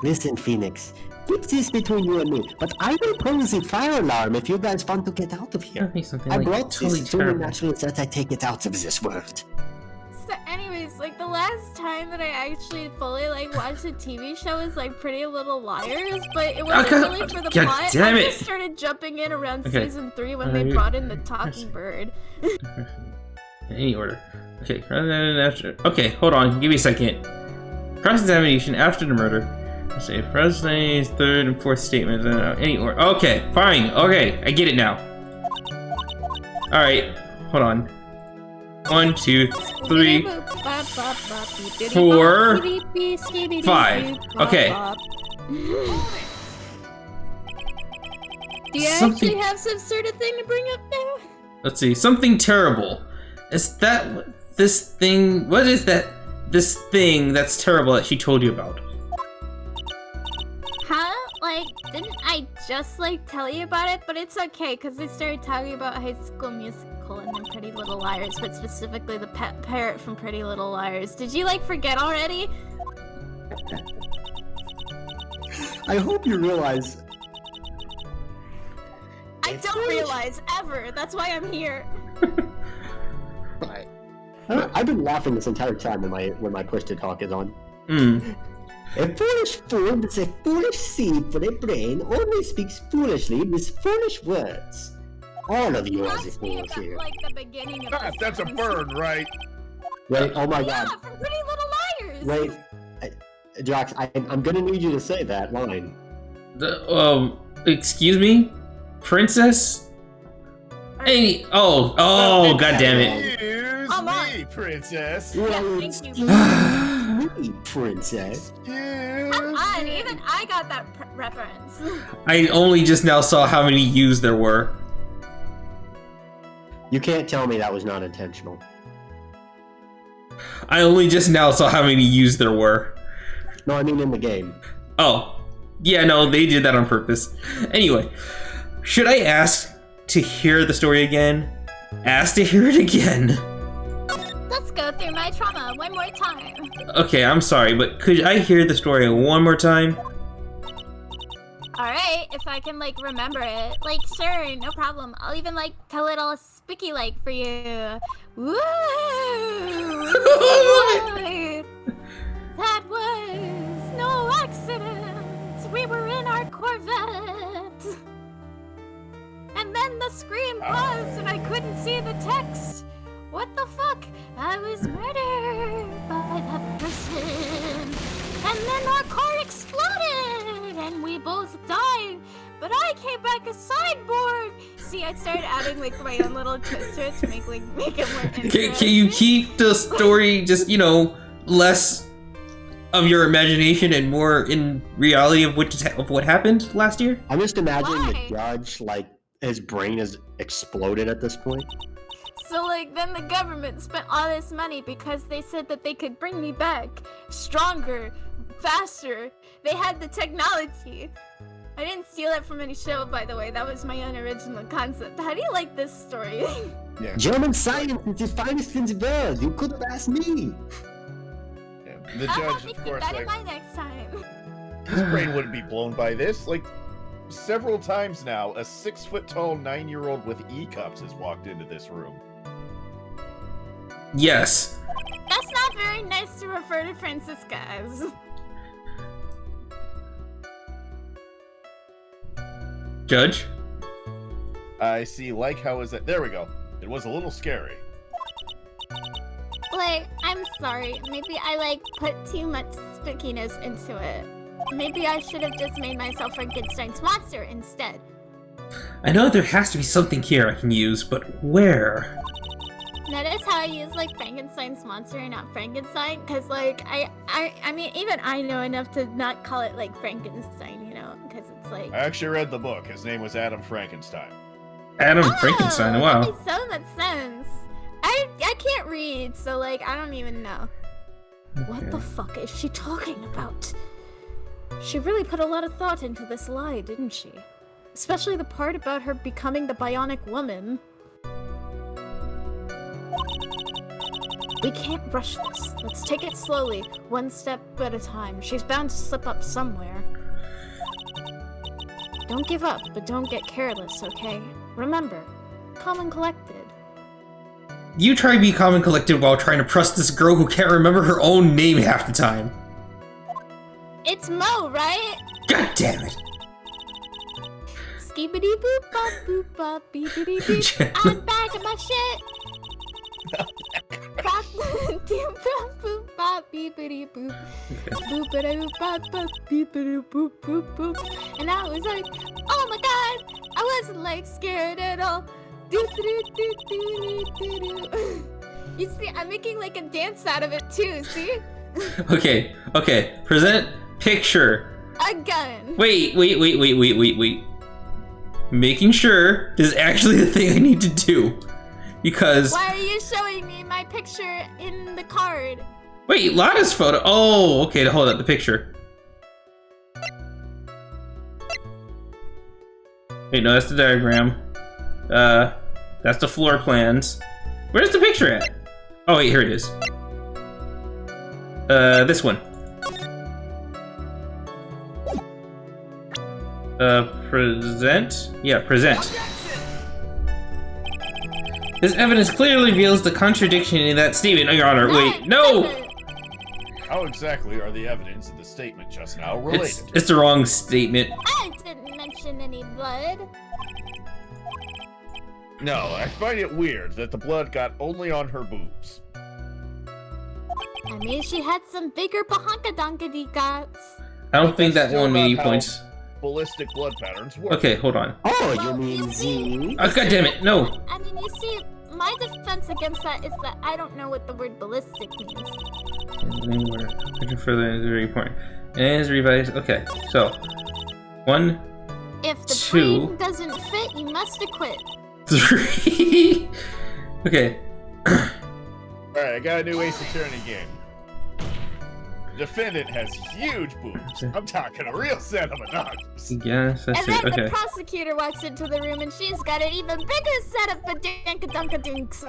Listen, Phoenix. Keep this between you and me, but I will pose the fire alarm if you guys want to get out of here. Something I like brought totally this to terrible. naturally that I take it out of this world. So anyways, like, the last time that I actually fully, like, watched a TV show was, like, Pretty Little Liars, but it wasn't God- really for the God plot. damn I it. just started jumping in around Okay. season 3 when they brought in the talking bird. Any order. Okay. Okay, hold on. Give me a second. Cross-examination after the murder. Let's say Presley's third and fourth statements. Any order. Okay, fine. Okay, I get it now. Alright, hold on. 1, 2, 3, 4, 5. Okay. Do you Something- actually have some sort of thing to bring up now? Let's see. Something terrible. Is that this thing? What is that? This thing that's terrible that she told you about? Huh? Like, didn't I just, like, tell you about it? But it's okay, because they started talking about High School Musical and then Pretty Little Liars, but specifically the pet parrot from Pretty Little Liars. Did you, like, forget already? I hope you realize. I don't realize, ever. That's why I'm here. I've been laughing this entire time when my push to talk is on. A foolish fool with a foolish seed for a brain only speaks foolishly with foolish words. All of you are the fools here. Like the beginning of That's a bird, right? Wait, oh my Yeah, god. from Pretty Little Liars. Wait, Drox, I'm gonna need you to say that line. Excuse me? Princess? Hey, oh, god damn it. Excuse Come on. me, princess. Well, thank you. me, princess. Come on, even I got that reference. I only just now saw how many U's there were. You can't tell me that was not intentional. I only just now saw how many U's there were. No, I mean in the game. Oh, yeah, no, they did that on purpose. Anyway, should I ask to hear the story again? Ask to hear it again. Let's go through my trauma one more time. Okay, I'm sorry, but could I hear the story one more time? Alright, if I can, like, remember it. Like, sure, no problem. I'll even, like, tell it all spicky-like for you. Woo! That was no accident. We were in our Corvette. And then the scream paused and I couldn't see the text. What the fuck? I was murdered by that person. And then our car exploded and we both died. But I came back a sideboard. See, I started adding like my own little twist to it to make it more interesting. Can you keep the story just, less of your imagination and more in reality of what happened last year? I'm just imagining Why? the judge, like, his brain has exploded at this point. So, like, then the government spent all this money because they said that they could bring me back stronger, faster. They had the technology. I didn't steal it from any show, by the way. That was my own original concept. How do you like this story? Yeah. German science is the finest in the world. You could have asked me. Yeah. The I'll judge, have to of keep course, that in like, mind next time. his brain wouldn't be blown by this. Like, several times now, a 6-foot-tall 9-year-old with E-cups has walked into this room. Yes. That's not very nice to refer to Francisca as. Judge? I see, like, how is that? There we go. It was a little scary. Like, I'm sorry. Maybe I, like, put too much spookiness into it. Maybe I should have just made myself Frankenstein's monster instead. I know there has to be something here I can use, but where? Notice how I use, like, Frankenstein's monster and not Frankenstein? Because, like, I mean, even I know enough to not call it, like, Frankenstein, Because it's, like... I actually read the book. His name was Adam Frankenstein. Adam Frankenstein, wow. That makes so much sense. I can't read, so, like, I don't even know. What the fuck is she talking about? She really put a lot of thought into this lie, didn't she? Especially the part about her becoming the bionic woman. We can't rush this. Let's take it slowly, one step at a time. She's bound to slip up somewhere. Don't give up, but don't get careless, okay? Remember, calm and collected. You try to be calm and collected while trying to trust this girl who can't remember her own name half the time. It's Mo, right? God damn it. Skibbity boop bop boop bop beepity beep. I'm back in my shit. Bop doop bop boop bop beepity boop. Boopity boop bop bop beepity boop boop boop. And I was like, oh my god, I wasn't like scared at all. Doo doo doo doo doo doo. You see, I'm making like a dance out of it too. See? Okay. Present picture. A gun. Wait. Making sure this is actually the thing I need to do. Because... Why are you showing me my picture in the card? Wait, Lana's photo. Oh, okay, hold up the picture. Wait, no, that's the diagram. That's the floor plans. Where's the picture at? Oh wait, here it is. This one. Present? Yeah, present. This evidence clearly reveals the contradiction in that statement. Oh, Your Honor, wait, no! How exactly are the evidence in the statement just now related? It's the wrong statement. I didn't mention any blood. No, I find it weird that the blood got only on her boobs. I mean, she had some bigger bahonka-donka-dee-gots. I don't think that Still won me not any how points. Ballistic blood patterns work. Okay, hold on. Oh, you Well, mean you see- Z? Oh, God damn it, no! I mean, you see, my defense against that is that I don't know what the word ballistic means. Looking further is very important. And it's revised. Okay, so 1, If the 2. brain doesn't fit, you must acquit. 3. Okay. Alright, I got a new Ace Attorney game. The defendant has huge boobs. I'm talking a real set of binoculars. Yes, that's And it. then Okay. the prosecutor walks into the room and she's got an even bigger set of badanka-dunka-dinks.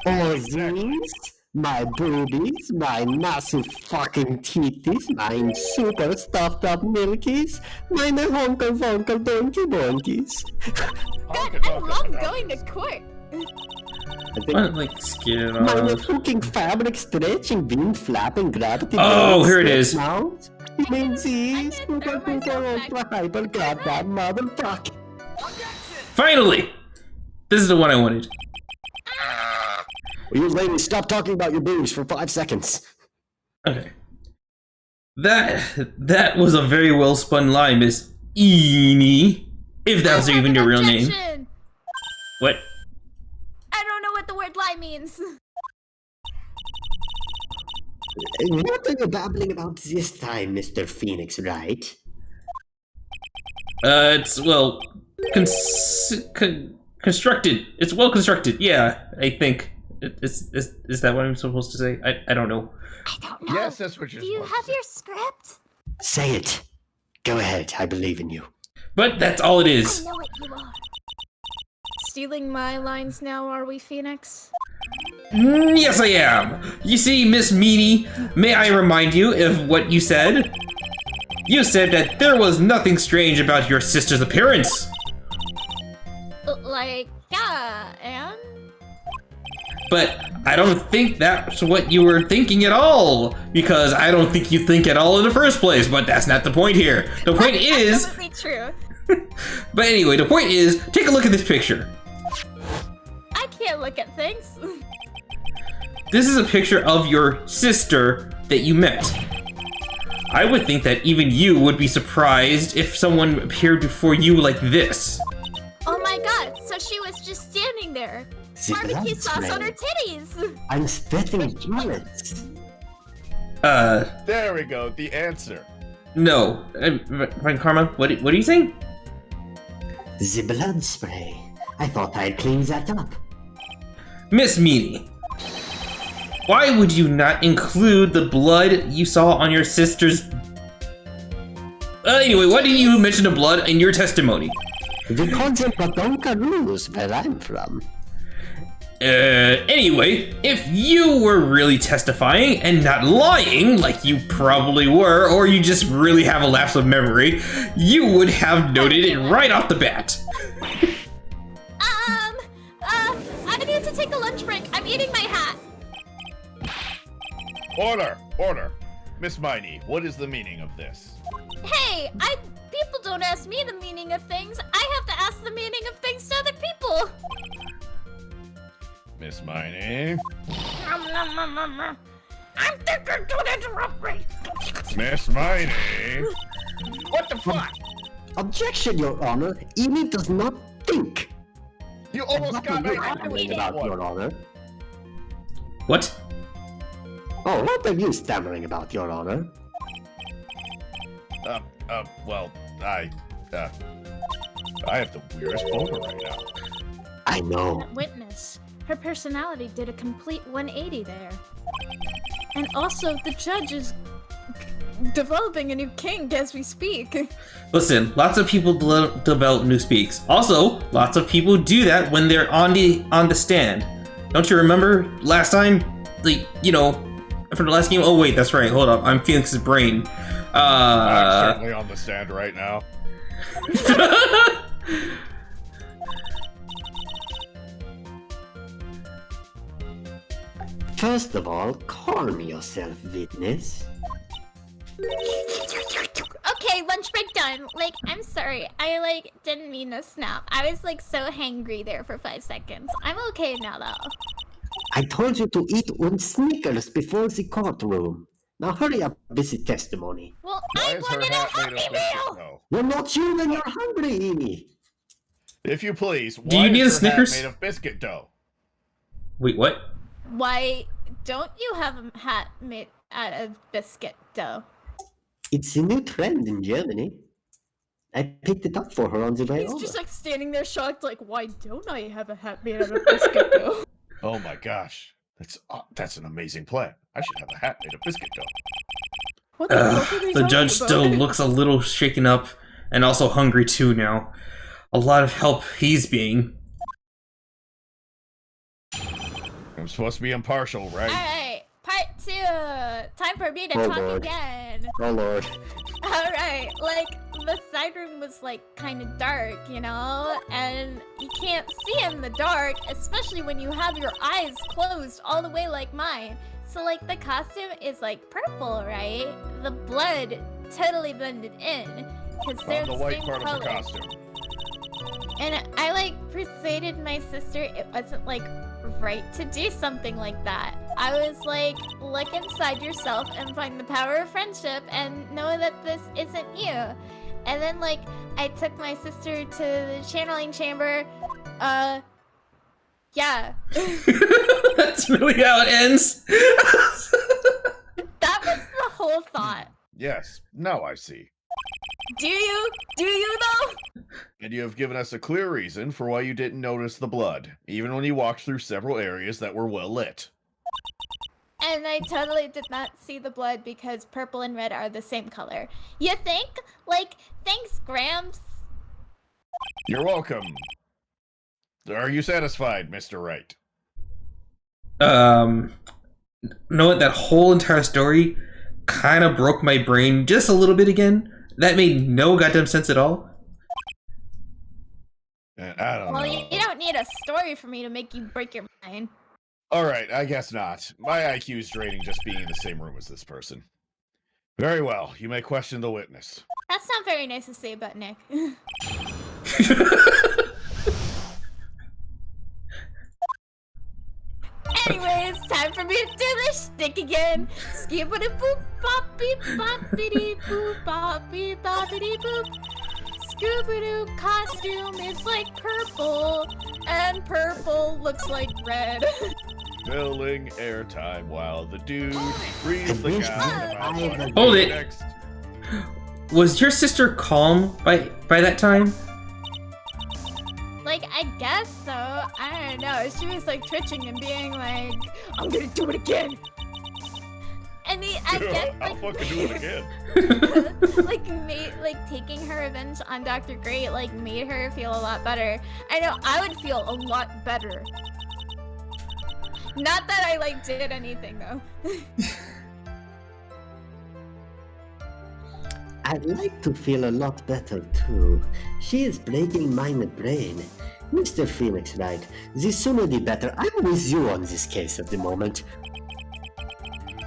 Oh, Z's? My boobies, my massive fucking titties, my super stuffed up milkies, meine honka wonka donkey bonkies. God, I love going to court. I think I'm like scared meine off. fucking fabric stretching, wind flapping, gravity. Oh, here it is. Mouth. You mean I Z's? can throw Super duper myself ultra hyper goddamn motherfucker. Finally! This is the one I wanted. You ladies, stop talking about your boobs for 5 seconds. Okay. That was a very well spun lie, Miss Eenie. If that was I have even an your real name. objection. What? I don't know what the word lie means. What are you babbling about this time, Mr. Phoenix, right? It's, well, constructed. It's well constructed. Yeah, I think. Is that what I'm supposed to say? I don't know. I don't know. Yes, that's what you're Do you supposed have to your script? Say it. Go ahead, I believe in you. But that's all it I is. know what you are. Stealing my lines now, are we, Phoenix? Yes, I am. You see, Miss Meanie, may I remind you of what you said? You said that there was nothing strange about your sister's appearance. Like, yeah, and? But I don't think that's what you were thinking at all, because I don't think you think at all in the first place, but that's not the point here. The point is... Absolutely true. But anyway, the point is, take a look at this picture. I can't look at things. This is a picture of your sister that you met. I would think that even you would be surprised if someone appeared before you like this. Oh my god, so she was just standing there. The Barbecue blood sauce on her spray. titties. I'm spitting bullets. There we go, the answer. No. Fine, Karma, what are you saying? The blood spray. I thought I'd clean that up. Miss Meanie, why would you not include the blood you saw on your sister's... anyway, why didn't you mention the blood in your testimony? Because of Badonka rules where I'm from. Anyway, if you were really testifying and not lying, like you probably were, or you just really have a lapse of memory, you would have noted it right off the bat. I need to take a lunch break. I'm eating my hat. Order. Miss Miney, what is the meaning of this? Hey, people don't ask me the meaning of things. I have to ask the meaning of things to other people. Miss Miney? I'm thinking, don't interrupt me. Miss Miney? What the fuck? Objection, Your Honor. Amy does not think. You almost got me. Stammering about, Your Honor. What? Oh, what are you stammering about, Your Honor? Well, I have the weirdest boner right now. I know. That witness. Her personality did a complete 180 there. And also, the judge is developing a new kink as we speak. Listen, lots of people develop new speaks. Also, lots of people do that when they're on the stand. Don't you remember last time? Like, you know, from the last game? Oh wait, that's right. Hold up, I'm Felix's brain. I'm certainly on the stand right now. First of all, calm yourself, witness. Okay, lunch break done. Like, I'm sorry. I, like, didn't mean to snap. I was, like, so hangry there for 5 seconds. I'm okay now, though. I told you to eat one Snickers before the courtroom. Now hurry up with the testimony. Well, Why I is her wanted a hat made Happy of biscuit Meal! dough? You're not human, you're hungry, Amy. If you please, Do you why need a is her hat Snickers? made of biscuit dough? Wait, what? Why don't you have a hat made out of biscuit dough? It's a new trend in Germany. I picked it up for her on the way He's over. just like standing there shocked, like, why don't I have a hat made out of biscuit dough? Oh my gosh, that's an amazing plan. I should have a hat made of biscuit dough. What the fuck are they The talking judge about? still looks a little shaken up and also hungry too now. A lot of help he's being. I'm supposed to be impartial, right? Alright, part 2. Time for me to Oh, talk Lord. again. Oh lord. Alright, like, the side room was, like, kind of dark, you know? And you can't see in the dark, especially when you have your eyes closed all the way like mine. So, like, the costume is, like, purple, right? The blood totally blended in. Because they're On the the white same part color. of the costume. And I, like, persuaded my sister it wasn't, like, right to do something like that. I was like, look inside yourself and find the power of friendship and know that this isn't you. And then, like, I took my sister to the channeling chamber. Yeah. That's really how it ends. That was the whole thought. Yes, now I see. Do you? Do you, though? And you have given us a clear reason for why you didn't notice the blood, even when you walked through several areas that were well lit. And I totally did not see the blood because purple and red are the same color. You think? Like, thanks, Gramps. You're welcome. Are you satisfied, Mr. Wright? Know what? That whole entire story kind of broke my brain just a little bit again. That made no goddamn sense at all. I don't Well, know. you don't need a story for me to make you break your mind. Alright, I guess not. My IQ is draining just being in the same room as this person. Very well, you may question the witness. That's not very nice to say about Nick. Anyways, time for me to do this shtick again. Skippity boop boppy boppity boop boppy boppity boop. Scooby-Doo costume is like purple, and purple looks like red. Filling airtime while the dude breathes the wish gas. I had Hold it. Next. Was your sister calm by that time? Like, I guess so. I don't know. She was like twitching and being like, I'm gonna do it again. And I guess I'll like, fucking do it again. like taking her revenge on Dr. Great like made her feel a lot better. I know I would feel a lot better. Not that I like did anything though. I'd like to feel a lot better too. She is breaking my brain. Mr. Phoenix Wright, the sooner the better. I'm with you on this case at the moment.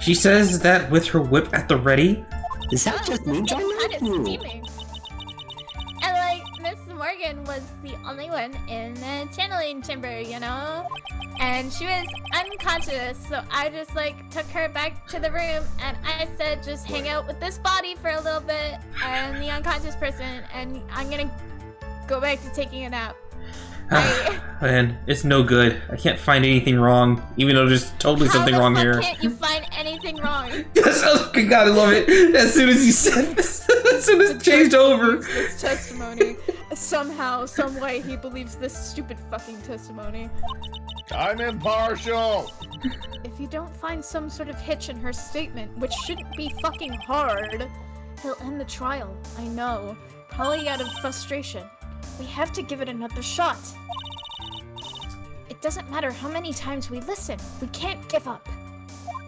She says that with her whip at the ready. That just means I It's like kind of you. steaming. And like Miss Morgan was the only one in the channeling chamber, you know? And she was unconscious, so I just like took her back to the room and I said just hang out with this body for a little bit and the unconscious person and I'm gonna go back to taking a nap. Man, it's no good. I can't find anything wrong, even though there's totally something wrong How the here. fuck can't you find anything wrong? Yes, oh my god, I love it. As soon as you said this, as soon as it changed over. This testimony. Somehow, some way, he believes this stupid fucking testimony. I'm impartial! If you don't find some sort of hitch in her statement, which shouldn't be fucking hard, he'll end the trial. I know. Probably out of frustration. We have to give it another shot. It doesn't matter how many times we listen. We can't give up.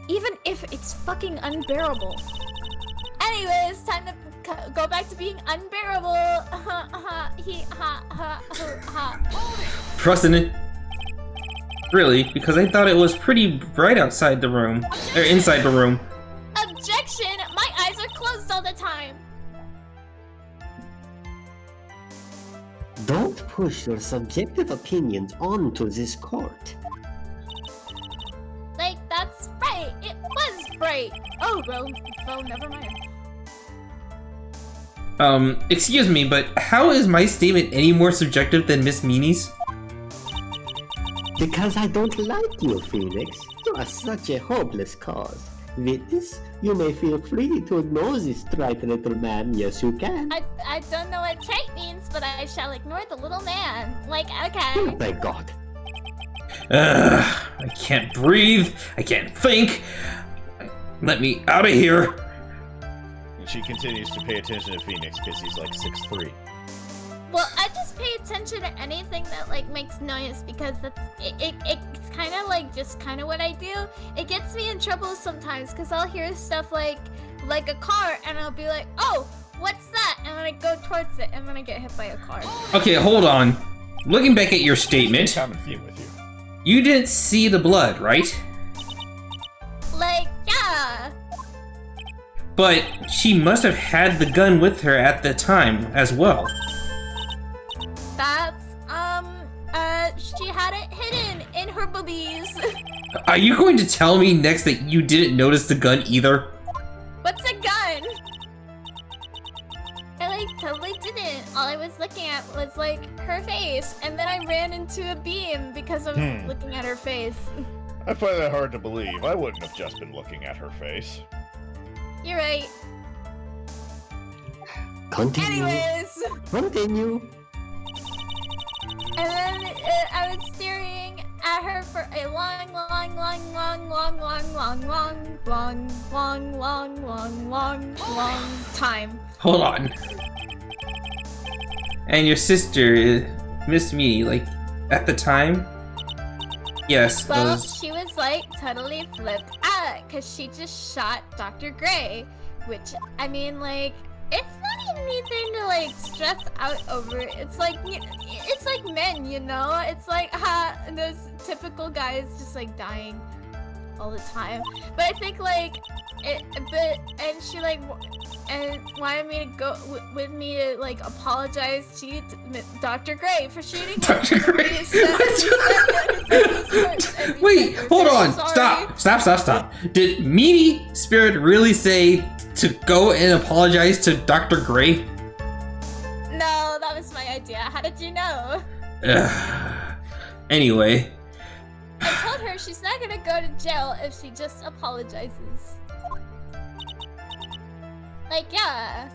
Even if it's fucking unbearable. Anyways, time to go back to being unbearable. Precedent. Really? Because I thought it was pretty bright outside the room. Or inside the room. Objection! My eyes are closed all the time. Don't push your subjective opinions onto this court. Like, that's right. It was bright. Oh, well, never mind. Excuse me, but how is my statement any more subjective than Miss Meanie's? Because I don't like you, Phoenix. You are such a hopeless cause. Witness, you may feel free to ignore this trite little man. Yes, you can. I don't know what trite means, but I shall ignore the little man. Like, Oh, okay. thank God. I can't breathe. I can't think. Let me out of here. And she continues to pay attention to Phoenix because he's like 6'3". Well, I just pay attention to anything that like makes noise because it's kind of like just kind of what I do. It gets me in trouble sometimes because I'll hear stuff like a car and I'll be like, oh, what's that? And then I go towards it and then I get hit by a car. Okay, hold on. Looking back at your statement, Common theme with you. you didn't see the blood, right? Like, yeah. But she must have had the gun with her at the time as well. That's, she had it hidden in her boobies. Are you going to tell me next that you didn't notice the gun either? What's a gun? I, like, totally didn't. All I was looking at was, like, her face, and then I ran into a beam because I was looking at her face. I find that hard to believe. I wouldn't have just been looking at her face. You're right. Continue. Anyways, Continue. and then I was staring at her for a long time. Hold on. And your sister, Miss Me, like, at the time? Yes, Well, was... she was like totally flipped out because she just shot Dr. Gray, which I mean, like, it's not even anything to like stress out over. It's like men, you know. It's like those typical guys just like dying all the time. But I think like and she like and wanted me to go with me to like apologize to Dr. Gray for shooting him. Dr. Gray? He said Wait, hold on. Stop. Did Meanie Spirit really say to go and apologize to Dr. Gray? No, that was my idea. How did you know? Anyway. I told her she's not gonna go to jail if she just apologizes. Like, yeah.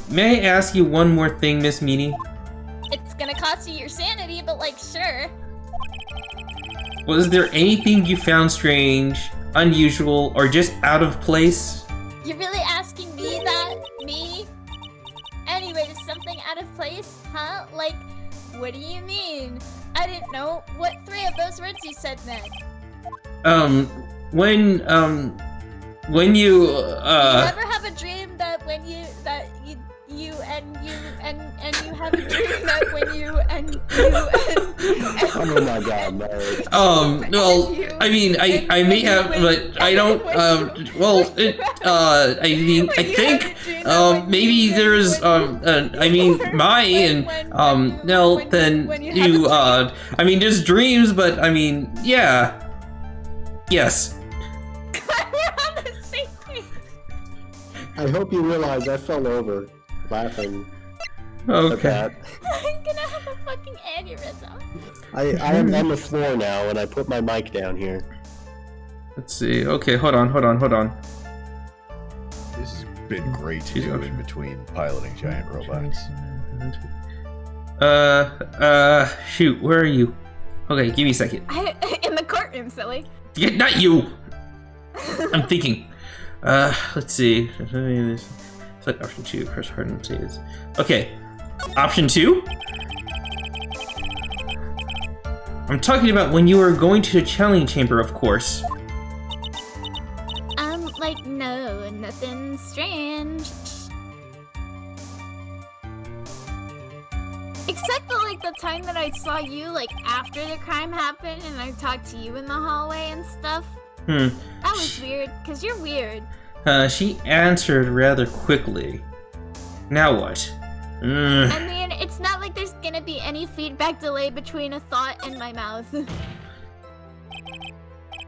May I ask you one more thing, Miss Meanie? It's gonna cost you your sanity, but like, sure. Was there anything you found strange, unusual, or just out of place? You're really asking me that? Me? Anyways, something out of place? Huh? Like, what do you mean? I didn't know what 3 of those words you said meant. When you, You ever have a dream that when you have a dream that when you and Oh my God, no. well, I mean, I may have, but I don't, I mean, I think, maybe there's, I mean, no, then you, I mean, there's dreams, but, I mean, yeah. Yes. we're on the same page. I hope you realize I fell over laughing at Okay. that. I'm gonna have a fucking aneurysm. I am on the floor now and I put my mic down here. Let's see. Okay, hold on. This is been great to do in between piloting giant robots. Shoot, where are you? Okay, give me a second. In the courtroom, silly. Yeah, not you! I'm thinking. Let's see. Select option 2, press hard and say this. Okay, option 2? I'm talking about when you were going to the channeling chamber, of course. Like, no, nothing strange. Except for, like, the time that I saw you, like, after the crime happened and I talked to you in the hallway and stuff. That was weird, because you're weird. She answered rather quickly. Now what? I mean, it's not like there's gonna be any feedback delay between a thought and my mouth.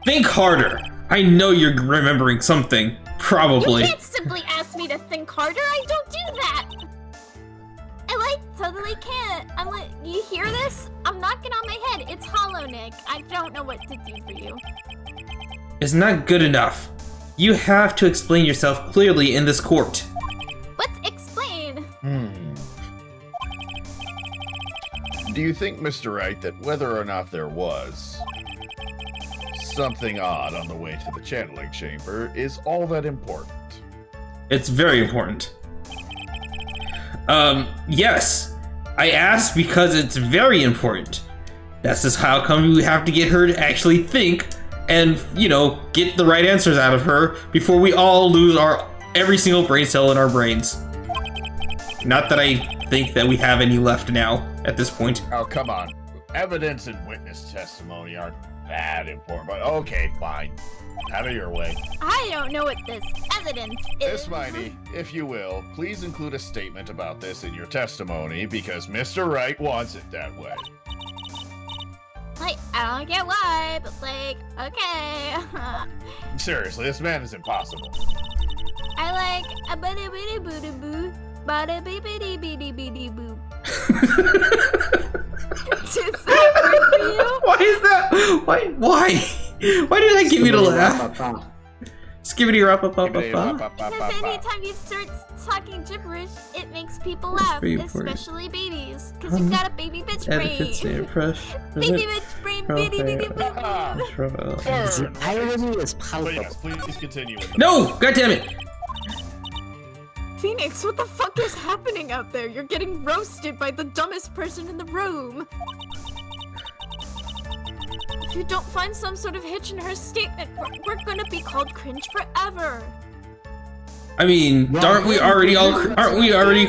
Think harder! I know you're remembering something. Probably. You can't simply ask me to think harder, I don't do that! I, like, totally can't. I'm like, you hear this? I'm knocking on my head. It's hollow, Nick. I don't know what to do for you. It's not good enough. You have to explain yourself clearly in this court. Let's explain. Do you think, Mr. Wright, that whether or not there was something odd on the way to the channeling chamber is all that important? It's very important. Yes. I asked because it's very important. That's just how come we have to get her to actually think and, you know, get the right answers out of her before we all lose every single brain cell in our brains. Not that I think that we have any left now at this point. Oh, come on. Evidence and witness testimony aren't that important, but okay, fine. Have it your way. I don't know what this evidence is. Miss Miney, if you will, please include a statement about this in your testimony because Mr. Wright wants it that way. Like, I don't get why, but like, okay. Seriously, this man is impossible. I like a bada bada boo boo, bada beepity beady beady boo. Does that work for you? Why is that? Why? Why did that give me the laugh? Skibbity rap up up up. Because anytime you start talking gibberish, it makes people laugh, especially babies. Because you've got a baby bitch brain. Baby bitch brain, baby bitty boo. The irony is palpable. Yes, please continue. No! God damn it! Phoenix, what the fuck is happening out there? You're getting roasted by the dumbest person in the room. If you don't find some sort of hitch in her statement, we're gonna be called cringe forever. I mean, aren't we already cringe? Aren't we already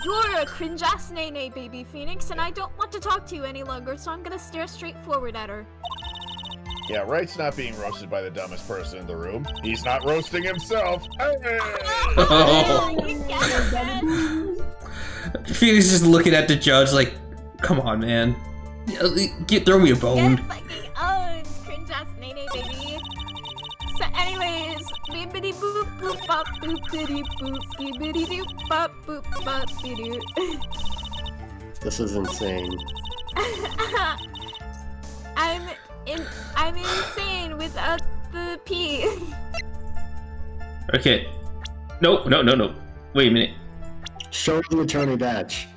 You're a cringe-ass nene, baby Phoenix, and I don't want to talk to you any longer, so I'm gonna stare straight forward at her. Yeah, Wright's not being roasted by the dumbest person in the room. He's not roasting himself. Hey! Phoenix is just looking at the judge like, come on, man. Throw me a bone. Get fucking owned, cringe ass nene baby. So anyways, bibbidi boop boop bop boop biddy boop skibbidi doop bop boop bop bidoo. This is insane. I'm insane without the P. Okay. No. Wait a minute. Show the attorney badge.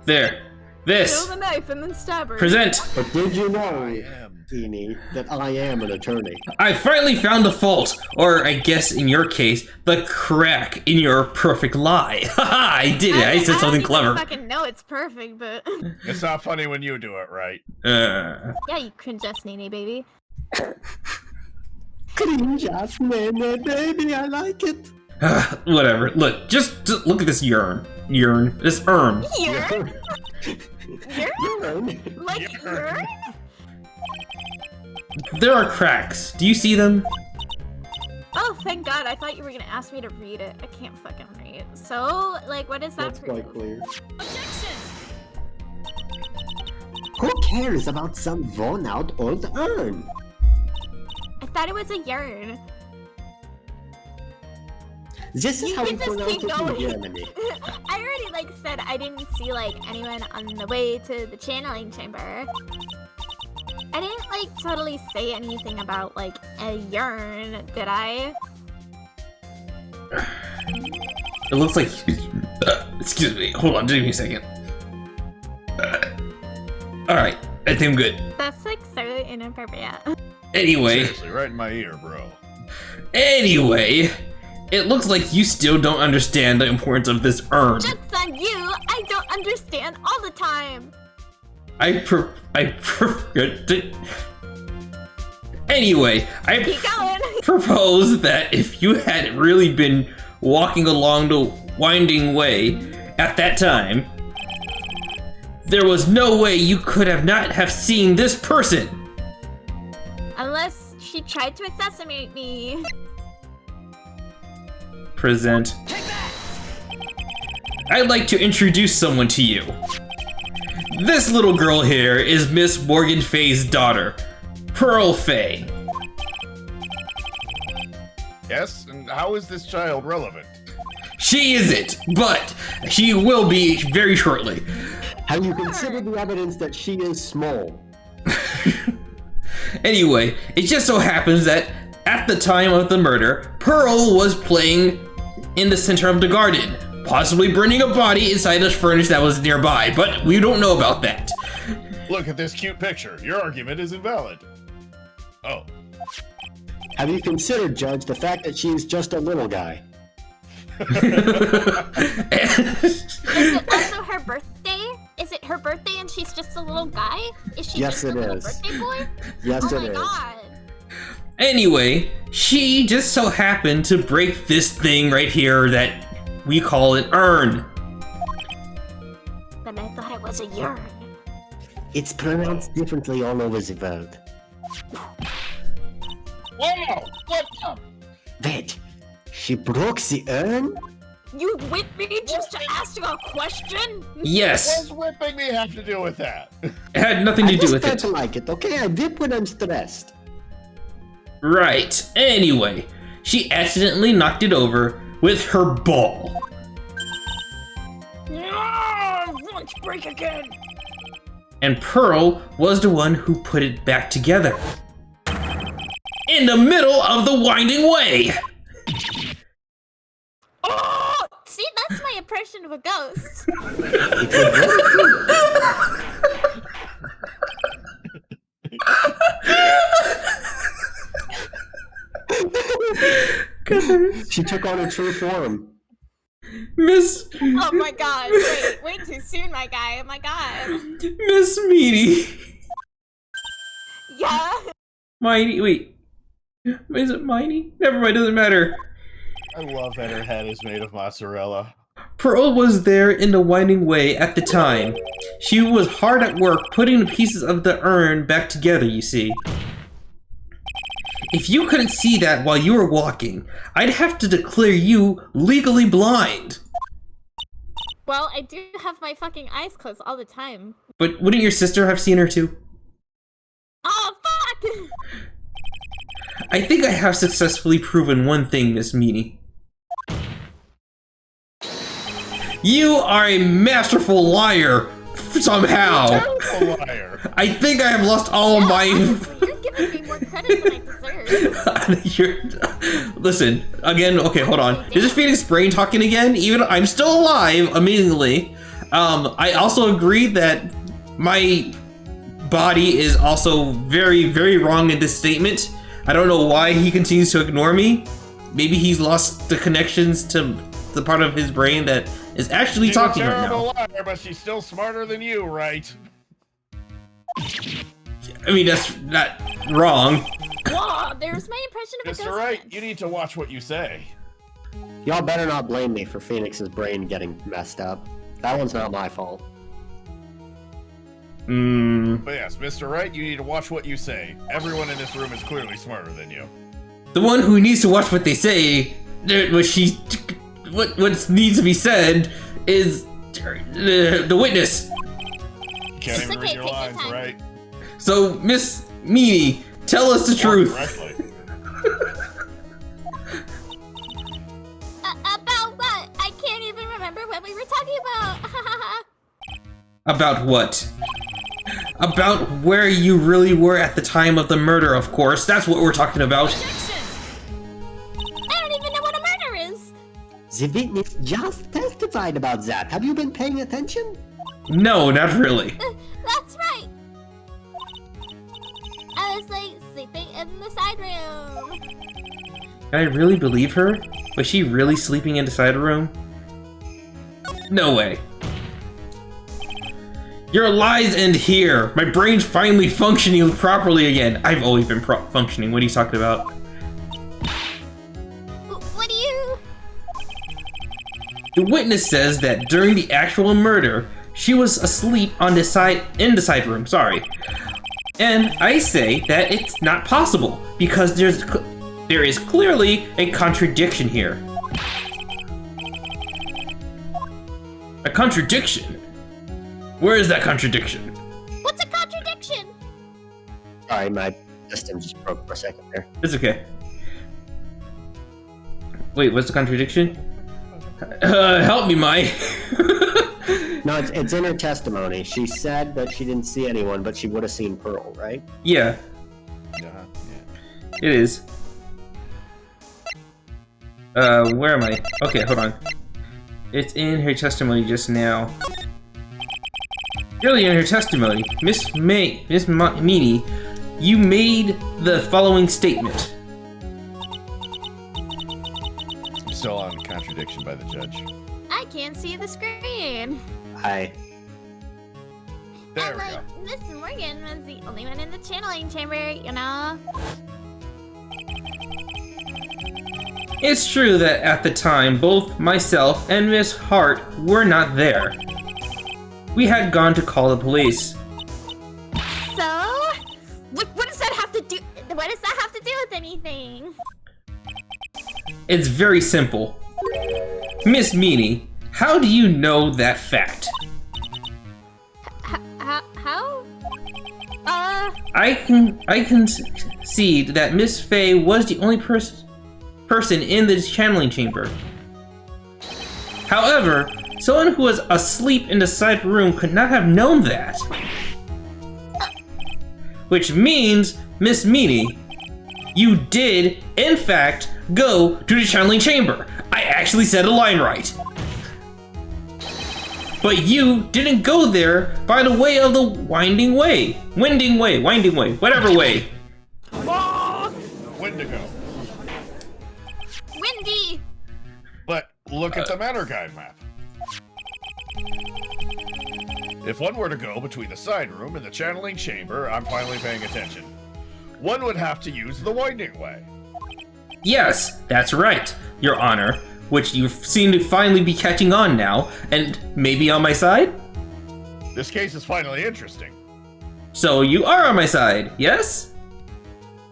There. This. Show the knife and then stab her. Present. But did you know, Feeny, that I am an attorney? I finally found the fault, or I guess in your case, the crack in your perfect lie. Haha, I did it. I said something clever. I fucking know it's perfect, but It's not funny when you do it, right? Yeah, you cringe ass nene baby. Cringe ass nene, baby, I like it. Whatever. Look, just look at this urn. This urn. Urn? Urn? Like urn? There are cracks. Do you see them? oh, thank God! I thought you were gonna ask me to read it. I can't fucking read. So, like, what is that? That's quite clear. Objection! Who cares about some worn-out old urn? I thought it was a urn. This is You how we can just pronounce keep it in going. Germany. I already said I didn't see anyone on the way to the channeling chamber. I didn't like totally say anything about like a urn, did I? It looks like. Excuse me. Hold on. Just give me a second. All right. I think I'm good. That's like so inappropriate. Anyway. Seriously, right in my ear, bro. Anyway, it looks like you still don't understand the importance of this urn. Joke's on you! I don't understand all the time! Anyway, I Keep going! propose that if you had really been walking along the winding way at that time, there was no way you could have not have seen this person. Unless she tried to assassinate me. Present. I'd like to introduce someone to you. This little girl here is Miss Morgan Fay's daughter, Pearl Fay. Yes, and how is this child relevant? She isn't, but she will be very shortly. Have you considered the evidence that she is small? Anyway, it just so happens that at the time of the murder, Pearl was playing in the center of the garden, possibly burning a body inside a furnace that was nearby, but we don't know about that. Look at this cute picture. Your argument is invalid. Oh. Have you considered, Judge, the fact that she is just a little guy? Is it also her birthday? Is it her birthday and she's just a little guy? Is she Yes, just a it little is. birthday boy? Yes, Oh it my is. god. Anyway, she just so happened to break this thing right here that we call an urn. But I thought it was a urn. It's pronounced differently all over the world. Wow! What the? Wait, she broke the urn? You whipped me just to ask you a question? Yes, What's whipping me have to do with that? it had nothing to I do just with it. don't like it, okay? I whip when I'm stressed. Right. Anyway, she accidentally knocked it over with her ball. Lunch break again. And Pearl was the one who put it back together. In the middle of the winding way. Oh, see, that's my impression of a ghost. She took on a true form. Miss Oh my god, wait too soon, my guy. Oh my god. Miss Meanie. Yeah. Miney, wait. Is it Miney? Never mind, doesn't matter. I love that her head is made of mozzarella. Pearl was there in the winding way at the time. She was hard at work putting the pieces of the urn back together, you see. If you couldn't see that while you were walking, I'd have to declare you legally blind. Well, I do have my fucking eyes closed all the time. But wouldn't your sister have seen her too? Oh, fuck! I think I have successfully proven one thing, Miss Meanie. You are a masterful liar, somehow. Terrible liar. I think I have lost all of my... Honestly, you're giving me more credit than I deserve. Listen, again, okay, hold on. Is this Phoenix Brain talking again? Even I'm still alive, amazingly. I also agree that my body is also very, very wrong in this statement. I don't know why he continues to ignore me. Maybe he's lost the connections to the part of his brain that is actually She's talking a right terrible now. liar, but she's still smarter than you, right? I mean, that's not wrong. Whoa, there's my impression of a Mr. ghost. Wright, again. you need to watch what you say. Y'all better not blame me for Phoenix's brain getting messed up. That one's not my fault. But yes, Mr. Wright, you need to watch what you say. Everyone in this room is clearly smarter than you. The one who needs to watch what they say, what needs to be said, is the witness. You can't even okay, read your take your lines, time. right? So, Miss Meanie, tell us the truth. Correctly. About what? I can't even remember what we were talking about. About what? About where you really were at the time of the murder, of course. That's what we're talking about. I don't even know what a murder is. The witness just testified about that. Have you been paying attention? No, not really. That's right. I was like sleeping in the side room. Can I really believe her? Was she really sleeping in the side room? No way. Your lies end here. My brain's finally functioning properly again. I've always been functioning. What are you talking about? What do you? The witness says that during the actual murder, she was asleep on the side in the side room. Sorry. And I say that it's not possible because there is clearly a contradiction here. A contradiction? Where is that contradiction? What's a contradiction? Sorry, my system just broke for a second there. It's okay. Wait, what's the contradiction? Help me, Mai. No, it's in her testimony. She said that she didn't see anyone, but she would have seen Pearl, right? Yeah, Yeah. it is. Where am I? Okay, hold on. It's in her testimony just now. Earlier in her testimony, Miss Meany, you made the following statement. I'm still on contradiction by the judge. I can't see the screen. Hi. There we And, go. Miss Morgan was the only one in the channeling chamber, you know? It's true that at the time, both myself and Miss Hart were not there. We had gone to call the police. So, what does that have to do? What does that have to do with anything? It's very simple. Miss Meany, how do you know that fact? How? I can see that Miss Fey was the only person in the channeling chamber. However, someone who was asleep in the side room could not have known that. Which means, Miss Meany, you did, in fact, go to the channeling chamber. I actually said a line right. But you didn't go there by the way of the winding way, whatever way. Wendigo. Windy! But look at the matter guide map. If one were to go between the side room and the channeling chamber, I'm finally paying attention. One would have to use the winding way. Yes, that's right, Your Honor, which you seem to finally be catching on now, and maybe on my side? This case is finally interesting. So you are on my side, yes?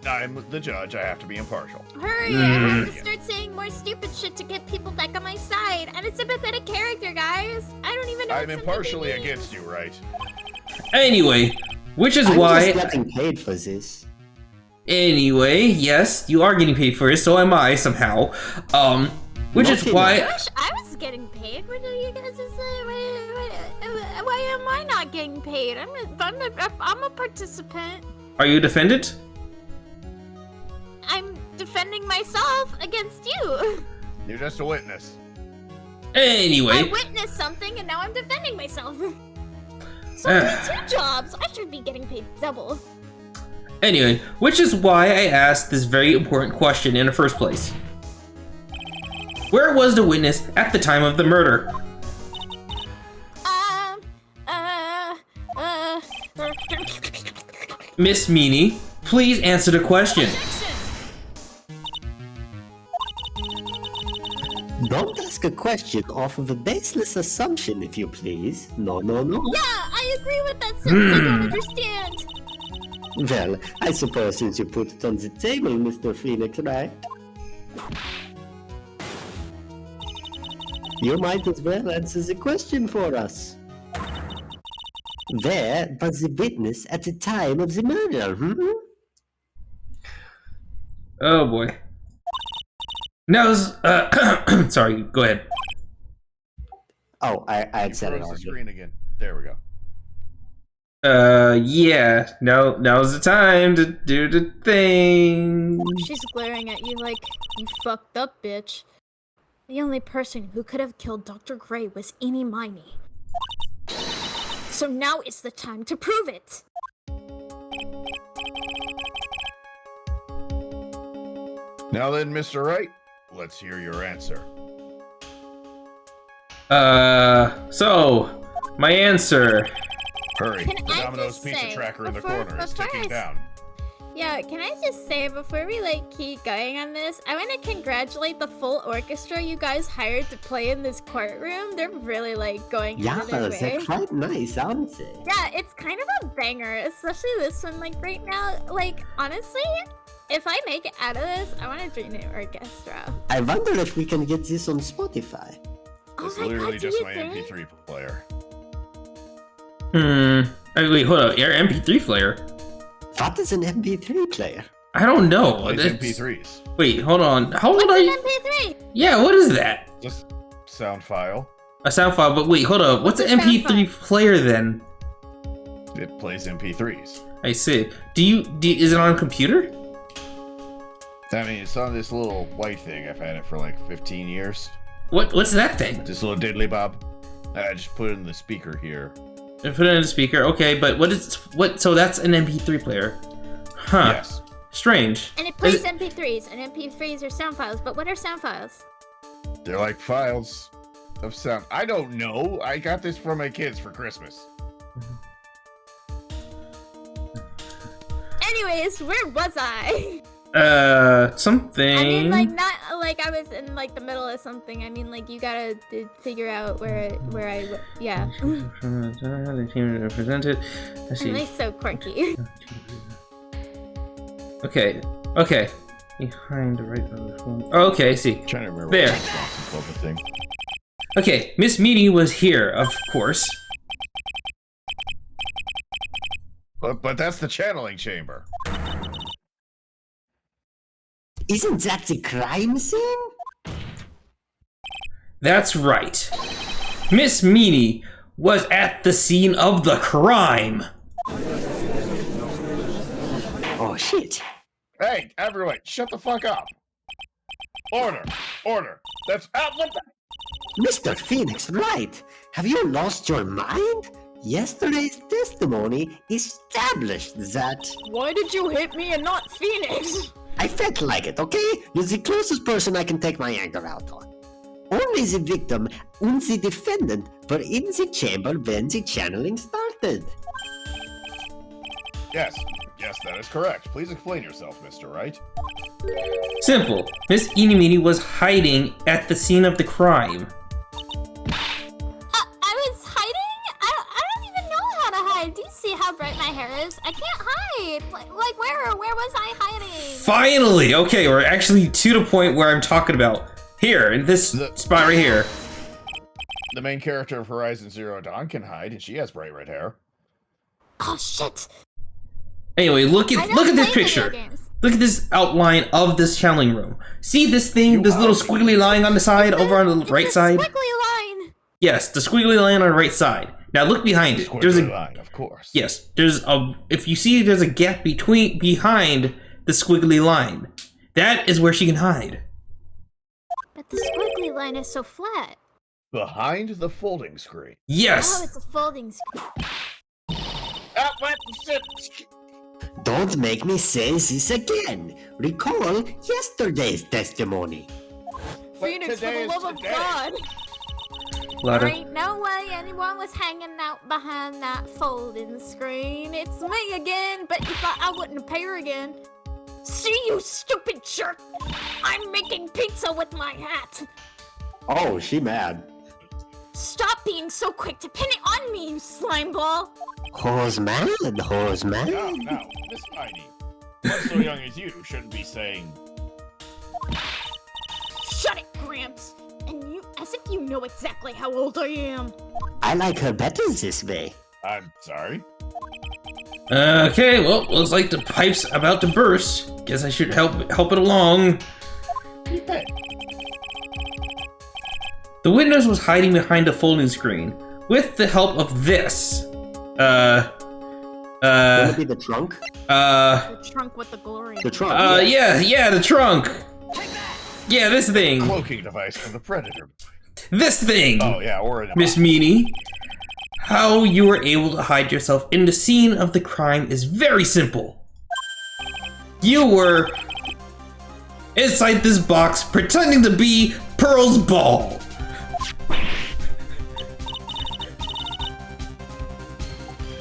I'm the judge, I have to be impartial. Hurry, I have to start saying more stupid shit to get people back on my side. I'm a sympathetic character, guys. I don't even know I'm what impartially sympathy against you, right? Anyway, which is I'm why... just getting paid for this. Anyway, yes, you are getting paid for it, so am I, somehow. Which is Nothing why... I wish I was getting paid. What are you guys saying? Why am I not getting paid? I'm a participant. Are you a defendant? I'm defending myself against you. You're just a witness. I Anyway, witnessed something and now I'm defending myself. So I did two jobs. I should be getting paid double. anyway, which is why I asked this very important question in the first place. Where was the witness at the time of the murder? Miss Meany, please answer the question. Don't ask a question off of a baseless assumption, if you please. No, no, no. Yeah, I agree with that sentence. I don't understand. Well, I suppose since you put it on the table, Mr. Phoenix, right? You might as well answer the question for us. Where was the witness at the time of the murder, Oh boy. Now, sorry, go ahead. Oh, I had said it Close the already. screen again. There we go. Yeah. Now's the time to do the thing. She's glaring at you like, you fucked up, bitch. The only person who could have killed Dr. Gray was Eenie Miney. So now is the time to prove it! Now then, Mr. Wright, let's hear your answer. So, my answer. Hurry, Can the I Domino's just pizza say, tracker in the before- corner is before ticking I- down. Yeah, can I just say, before we, like, keep going on this, I want to congratulate the full orchestra you guys hired to play in this courtroom. They're really, like, going Yeah, out of their they're way. quite nice, aren't they? Yeah, it's kind of a banger, especially this one, like, right now. Like, honestly, if I make it out of this, I want to join the orchestra. I wonder if we can get this on Spotify. It's Oh my literally God, do just you my think? MP3 player. Wait, hold up. Your MP3 player? What is an MP3 player? I don't know. Plays That's- MP3s. Wait, hold on. How old What's are an you? MP3? Yeah, what is that? Just sound file. A sound file, but wait, hold up. What's an What's a sound MP3 player then? It plays MP3s. I see. Is it on a computer? I mean, it's on this little white thing. I've had it for like 15 years. What's that thing? This little diddly bob. I just put it in the speaker here. And put it in the speaker. Okay, but so that's an MP3 player. Huh. Yes. Strange. And it plays Is it- MP3s, and MP3s are sound files. But what are sound files? They're like files of sound. I don't know. I got this from my kids for Christmas. Anyways, where was I? Something. I mean, like, not like I was in like the middle of something. I mean, like, you gotta figure out yeah. Represented. Let's see. And they're so quirky. Okay. Behind the right of the phone. Okay, I see. Trying to remember There. what the Johnson Clover thing. Okay, Miss Meany was here, of course. But that's the channeling chamber. Isn't that the crime scene? That's right. Miss Meany was at the scene of the crime. Oh shit. Hey, everyone, shut the fuck up. Order. That's what the... Mr. Phoenix Wright, have you lost your mind? Yesterday's testimony established that Why did you hit me and not Phoenix? I felt like it, okay? You're the closest person I can take my anger out on. Only the victim and the defendant were in the chamber when the channeling started. Yes, that is correct. Please explain yourself, Mr. Wright. Simple. Miss Eenie Meeny was hiding at the scene of the crime. I was hiding? I don't even know how to hide. Do you see how bright my hair is? I can't hide. Like where? Where was I hiding? Finally! Okay, we're actually to the point where I'm talking about. Here, in this spot right here. The main character of Horizon Zero Dawn can hide, and she has bright red hair. Oh shit! Anyway, look I at don't this play video picture. games. Look at this outline of this channeling room. See this thing, this little squiggly line on the side, over on the right It's a side? squiggly line. Yes, the squiggly line on the right side. Now look behind it. There's Squiggly a line, of course. yes. There's a. If you see, there's a gap behind the squiggly line. That is where she can hide. But the squiggly line is so flat. Behind the folding screen. Oh, Yes. it's a folding screen. What? Shit. Don't make me say this again. Recall yesterday's testimony. Phoenix, for today the is love of today. God! Louder. There ain't no way anyone was hanging out behind that folding screen. It's me again, but you thought I wouldn't appear again. See, you stupid jerk! I'm making pizza with my hat! Oh, she mad. Stop being so quick to pin it on me, you slime ball! Who's mad? Who's mad? No, Miss Miney. One so young as you shouldn't be saying... Shut it, Gramps! And you, as if you know exactly how old I am. I like her better this way. I'm sorry. Okay, well, looks like the pipe's about to burst. Guess I should help it along. You bet. The witness was hiding behind a folding screen with the help of this. Wouldn't it be the trunk? The trunk with the glory. The trunk. Yeah, the trunk. Yeah, this thing. Cloaking device for the predator. This thing. Oh yeah, or an Miss Meanie. How you were able to hide yourself in the scene of the crime is very simple. You were inside this box pretending to be Pearl's ball.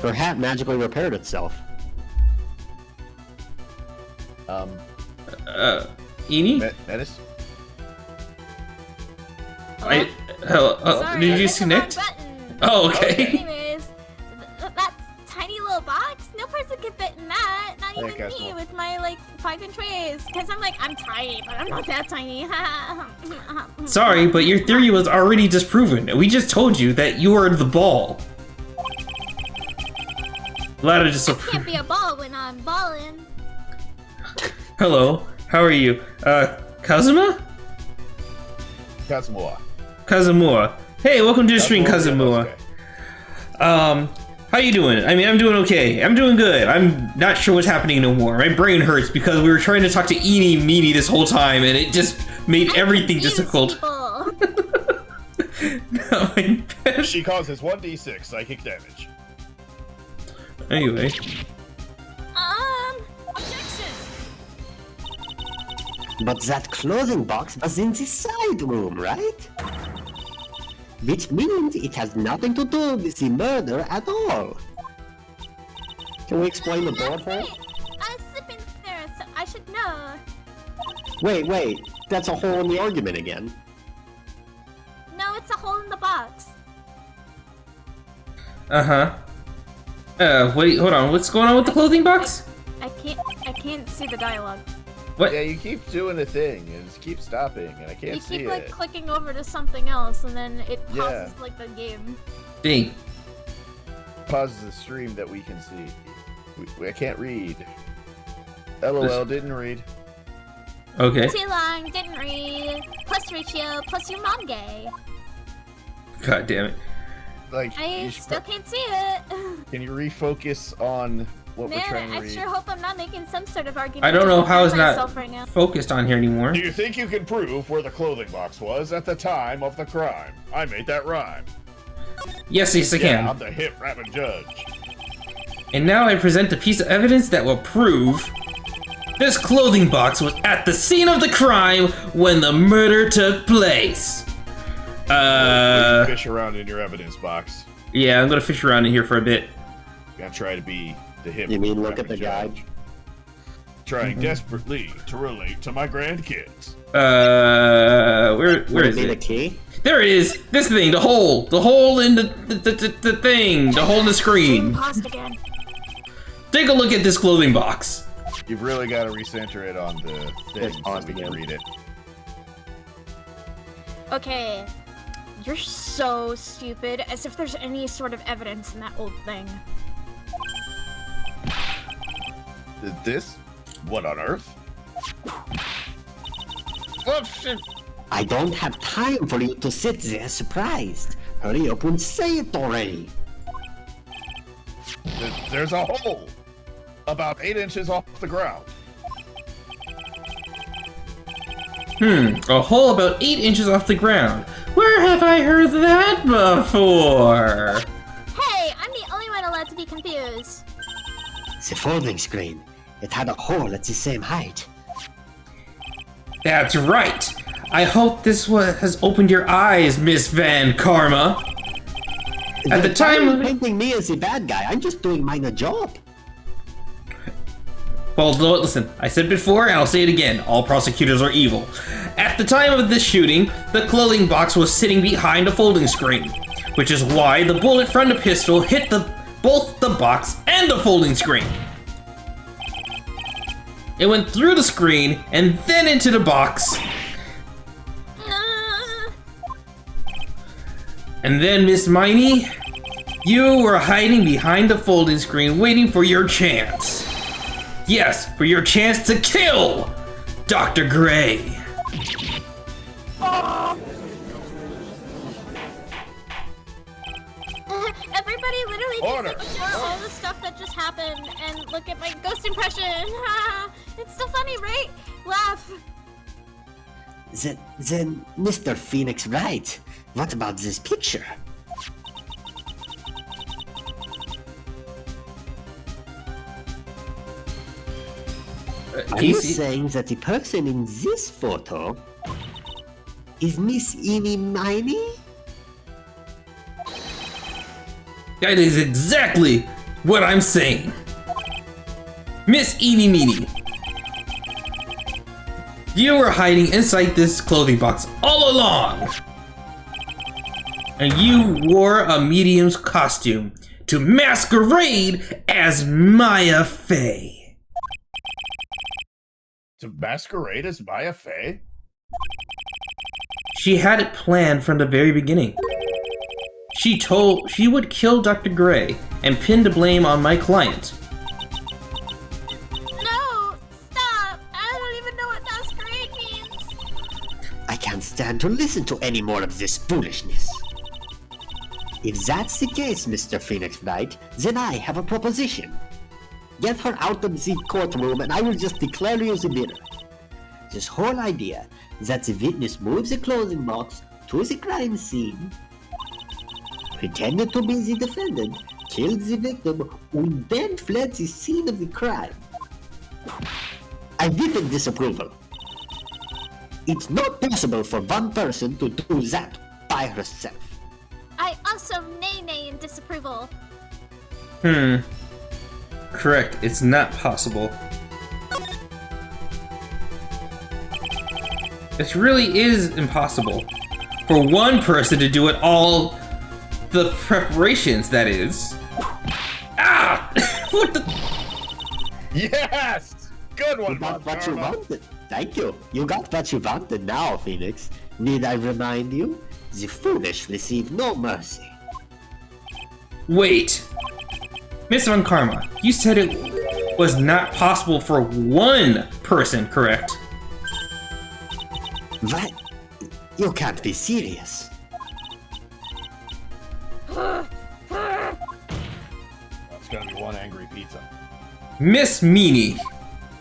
Her hat magically repaired itself. Eni? Menace? Sorry, did you I hit the disconnect? wrong button. Oh, okay. Anyways, that tiny little box, no person could fit in that. Not Hey, even me Castle. with my like 5-inch waist. Cause I'm tiny, but I'm not that tiny. Sorry, but your theory was already disproven. We just told you that you were the ball. Lada just Can't be a ball when I'm balling. Hello, how are you? Kazuma? Kazumua. Kazumua. Hey, welcome to the stream, Kazumua. Kazumua. How you doing? I mean, I'm doing okay. I'm doing good. I'm not sure what's happening no more. My brain hurts because we were trying to talk to Eenie Meanie this whole time, and it just made everything Confuse difficult. people. No, my bad. She causes 1d6 psychic damage. Anyway. Objection. But that clothing box was in the side room, right? Which means it has nothing to do with the murder at all. Can we explain the door That's for it? right. I was slipping there, so I should know. Wait, that's a hole in the argument again. No, it's a hole in the box. Uh-huh. Wait, hold on. What's going on with the clothing box? I can't see the dialogue. What? Yeah, you keep doing a thing and just keep stopping, and I can't You see keep like it. clicking over to something else, and then it pauses Yeah. like the game. Dang. Pauses the stream that we can see. I can't read. LOL, didn't read. Okay. Too long, didn't read. Plus ratio, plus your mom gay. God damn it. Like, I you should still can't see it. can you refocus on what we're Man, trying to I read? sure hope I'm not making some sort of argument. I don't to know how it's defend not myself right now. focused on here anymore. Do you think you can prove where the clothing box was at the time of the crime? I made that rhyme. Yes, I Yeah, can. I'm the hip rapping judge. And now I present a piece of evidence that will prove this clothing box was at the scene of the crime when the murder took place. Fish around in your evidence box. Yeah, I'm gonna fish around in here for a bit. Gotta try to be the hip. You mean look at rapping the guide? judge. Trying desperately to relate to my grandkids. Where Would is it be the it? key? There it is. This thing, the hole in the thing, the hole in the screen. Paused again. Take a look at this clothing box. You've really got to recenter it on the thing It's so paused we can again. read it. Okay. You're so stupid, as if there's any sort of evidence in that old thing. This? What on earth? Oh shit! I don't have time for you to sit there surprised. Hurry up and say it already. There's a hole about 8 inches off the ground. A hole about 8 inches off the ground. Where have I heard that before? Hey, I'm the only one allowed to be confused. The folding screen. It had a hole at the same height. That's right. I hope this has opened your eyes, Miss Van Karma. At the Why are you time, painting me as the bad guy. I'm just doing my job. well, listen. I said before, and I'll say it again. All prosecutors are evil. At the time of this shooting, the clothing box was sitting behind a folding screen, which is why the bullet from the pistol hit both the box and the folding screen. It went through the screen and then into the box. And then, Miss Miney, you were hiding behind the folding screen waiting for your chance. Yes, for your chance to kill Dr. Gray. Everybody literally Order! Ignore all the stuff that just happened and look at my ghost impression. It's still funny, right? Laugh. Then, Mr. Phoenix Wright, what about this picture? Are you saying that the person in this photo is Miss Eeny Miney? That is exactly what I'm saying. Miss Eeny Meeny. You were hiding inside this clothing box all along. And you wore a medium's costume to masquerade as Maya Fey. To masquerade as Maya Fey? She had it planned from the very beginning. She told she would kill Dr. Gray and pin the blame on my client. No, stop. I don't even know what masquerade means. I can't stand to listen to any more of this foolishness. If that's the case, Mr. Phoenix Wright, then I have a proposition. Get her out of the courtroom and I will just declare you the winner. This whole idea that the witness moves the clothing box to the crime scene, pretended to be the defendant, killed the victim, and then fled the scene of the crime. I deepen disapproval. It's not possible for one person to do that by herself. I also nay in disapproval. Correct, it's not possible. It really is impossible for one person to do it all the preparations, that is. Ah! What the? Yes! Good one, You got what you Karma. wanted. Thank you. You got what you wanted now, Phoenix. Need I remind you? The foolish receive no mercy. Wait. Miss Von Karma, you said it was not possible for one person, correct? What? You can't be serious. That's gonna be one angry pizza. Miss Meanie,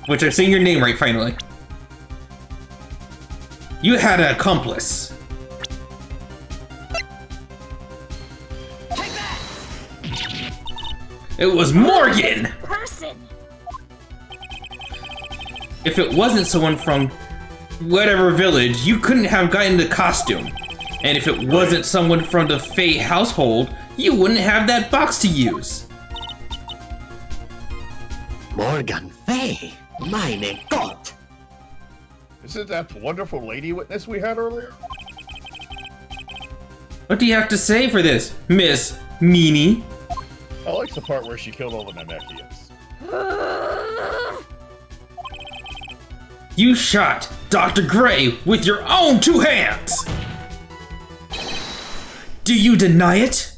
which I'm saying your name right finally. You had an accomplice. It was Morgan! Person. If it wasn't someone from whatever village, you couldn't have gotten the costume. And if it wasn't someone from the Fey household, you wouldn't have that box to use. Morgan Fay, meine Gott! Isn't that the wonderful lady witness we had earlier? What do you have to say for this, Miss Meanie? I like the part where she killed all the Namekians. You shot Dr. Gray with your own two hands! Do you deny it?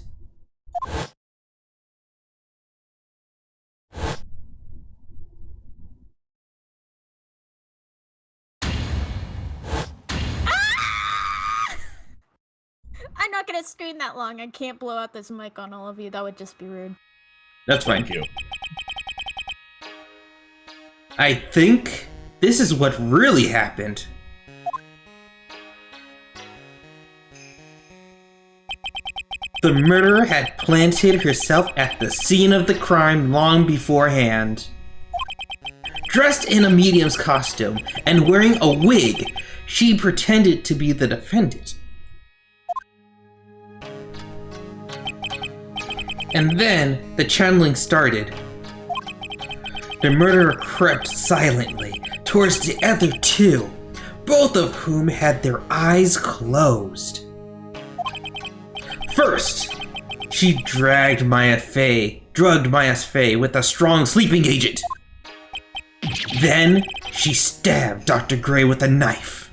I'm not gonna scream that long. I can't blow out this mic on all of you. That would just be rude. That's fine. Thank you. I think this is what really happened. The murderer had planted herself at the scene of the crime long beforehand. Dressed in a medium's costume and wearing a wig, she pretended to be the defendant. And then the channeling started. The murderer crept silently towards the other two, both of whom had their eyes closed. First, she drugged Maya Fey with a strong sleeping agent. Then, she stabbed Dr. Gray with a knife.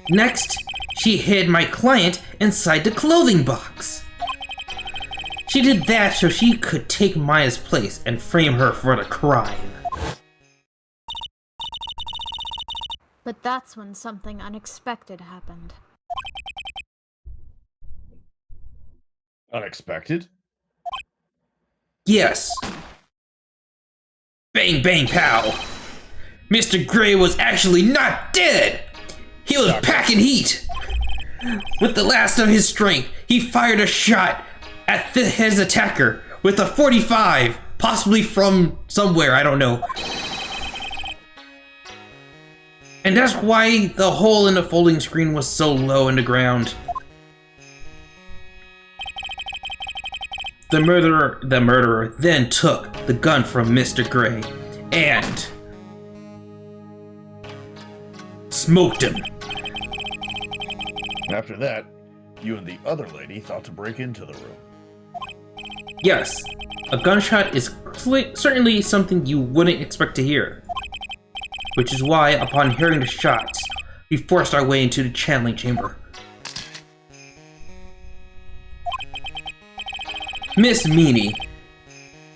Next, she hid my client inside the clothing box. She did that so she could take Maya's place and frame her for the crime. But that's when something unexpected happened. Unexpected? Yes. Bang, bang, pow. Mr. Gray was actually not dead. He was packing heat. With the last of his strength, he fired a shot at his attacker with a 45, possibly from somewhere, I don't know. And that's why the hole in the folding screen was so low in the ground. The murderer then took the gun from Mr. Gray and smoked him. After that, you and the other lady thought to break into the room. Yes, a gunshot is certainly something you wouldn't expect to hear. Which is why, upon hearing the shots, we forced our way into the channeling chamber. Miss Meanie.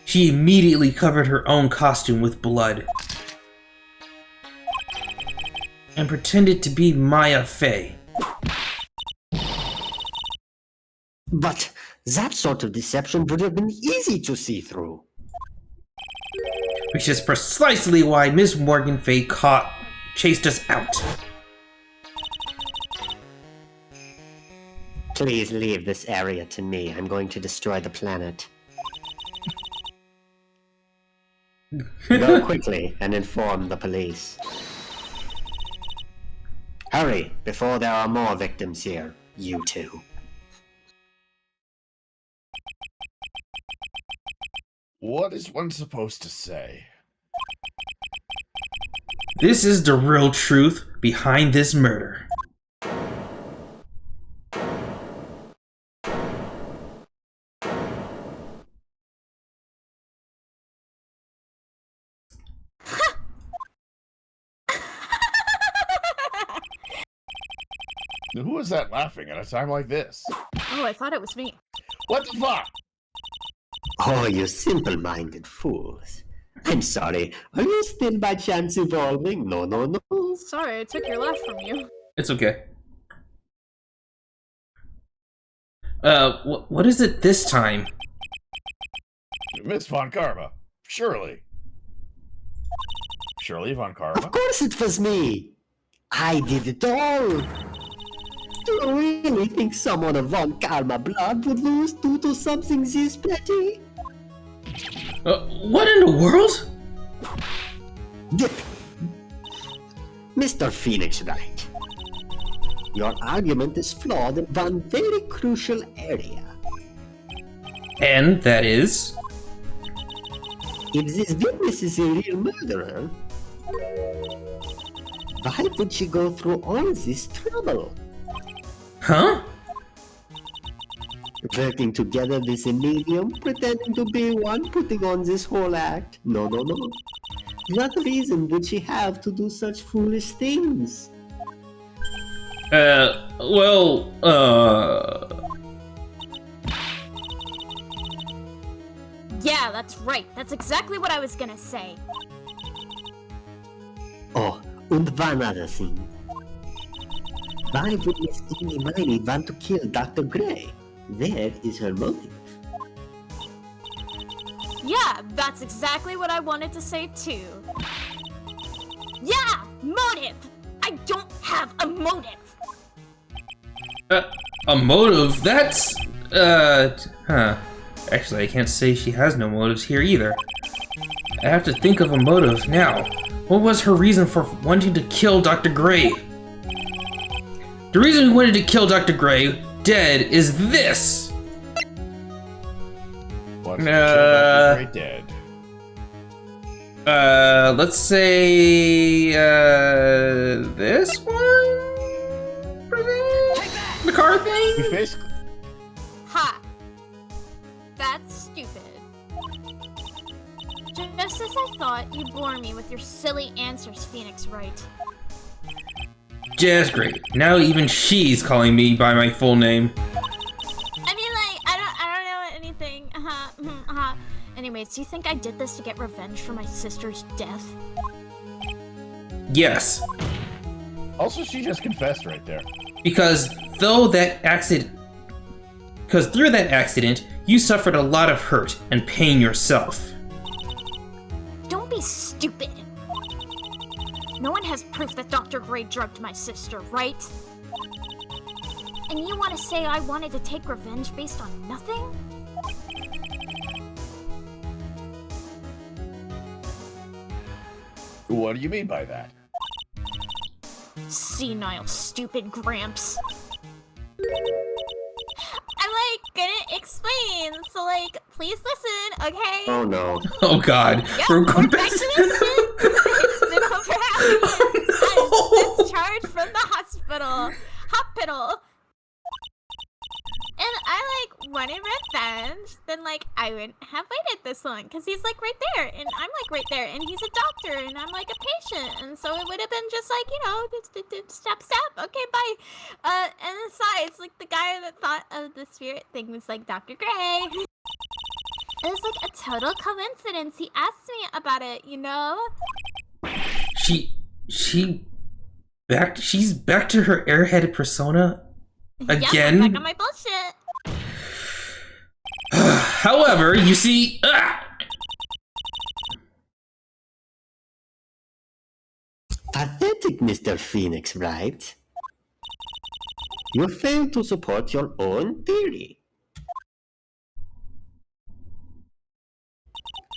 She immediately covered her own costume with blood and pretended to be Maya Fey. But that sort of deception would have been easy to see through. Which is precisely why Miss Morgan Fey chased us out. Please leave this area to me. I'm going to destroy the planet. Go quickly and inform the police. Hurry, before there are more victims here, you two. What is one supposed to say? This is the real truth behind this murder. Who is that laughing at a time like this? Oh, I thought it was me. What the fuck? Oh, you simple-minded fools. I'm sorry, are you still by chance evolving? No, no, no. Sorry, I took your laugh from you. It's okay. What is it this time? Miss Von Karma. Shirley. Shirley Von Karma? Of course it was me. I did it all. Do you really think someone of Von Karma blood would lose due to something this petty? What in the world? Dip. Mr. Phoenix Wright. Your argument is flawed in one very crucial area. And that is? If this witness is a real murderer, why would she go through all this trouble? Huh? Working together with a medium, pretending to be one, putting on this whole act. No, no, no. What reason would she have to do such foolish things? Well, Yeah, that's right. That's exactly what I was gonna say. Oh, and one other thing. Why would Miss Eeny Miny want to kill Dr. Gray? Where is her motive? Yeah, that's exactly what I wanted to say too. Yeah, motive! I don't have a motive! a motive? That's, huh. Actually, I can't say she has no motives here either. I have to think of a motive now. What was her reason for wanting to kill Dr. Gray? The reason we wanted to kill Dr. Gray dead is this! What's Dr. Gray dead? Let's say, this one? The car thing? We basically... Ha! That's stupid. Just as I thought, you bore me with your silly answers, Phoenix Wright. Just great. Now even she's calling me by my full name. I mean, like, I don't know anything. Anyways, do you think I did this to get revenge for my sister's death? Yes. Also, she just confessed right there. Because though that accident because through that accident, you suffered a lot of hurt and pain yourself. Don't be stupid. No one has proof that Dr. Gray drugged my sister, right? And you want to say I wanted to take revenge based on nothing? What do you mean by that? Senile, stupid Gramps. I'm like gonna explain, so like, please listen, okay? Oh no. Oh god. Yep, We're we're going back to this shit. It's been over half a year since I was discharged from the hospital. And I like wanted revenge, then like I wouldn't have waited this long because he's like right there and I'm like right there and he's a doctor and I'm like a patient and so it would have been just like, you know, step, okay, bye. And besides, like the guy that thought of the spirit thing was like Dr. Gray. It was like a total coincidence. He asked me about it, you know? She's back to her airheaded persona again. Yep, I'm back on my bullshit. However, you see, Pathetic, Mr. Phoenix, Wright. You failed to support your own theory.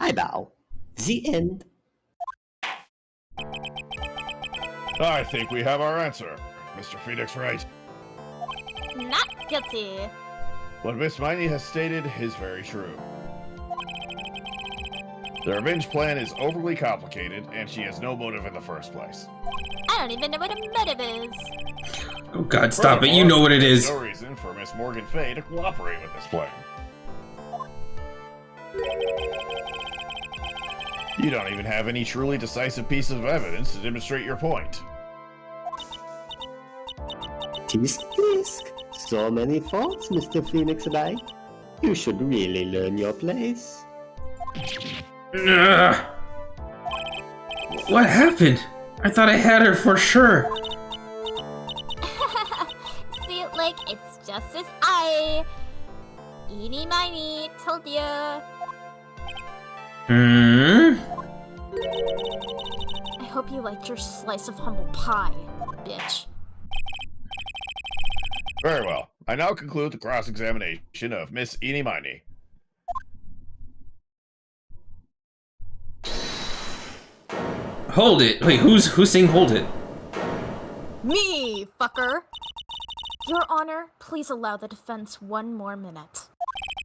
I bow. The end. I think we have our answer, Mr. Phoenix Wright. Not guilty. What Miss Miney has stated is very true. The revenge plan is overly complicated, and she has no motive in the first place. I don't even know what a motive is. oh god, stop it, you know what it is. There's no reason for Miss Morgan Fay to cooperate with this plan. You don't even have any truly decisive piece of evidence to demonstrate your point. Tisk tisk. So many faults, Mr. Phoenix Wright. You should really learn your place. Ugh. What happened? I thought I had her for sure. See, like, it's just as I, Eeny Miny, told you. I hope you liked your slice of humble pie, bitch. Very well. I now conclude the cross-examination of Miss Eeny Miny. Hold it. Wait, who's saying hold it? Me, fucker! Your Honor, please allow the defense 1 more minute.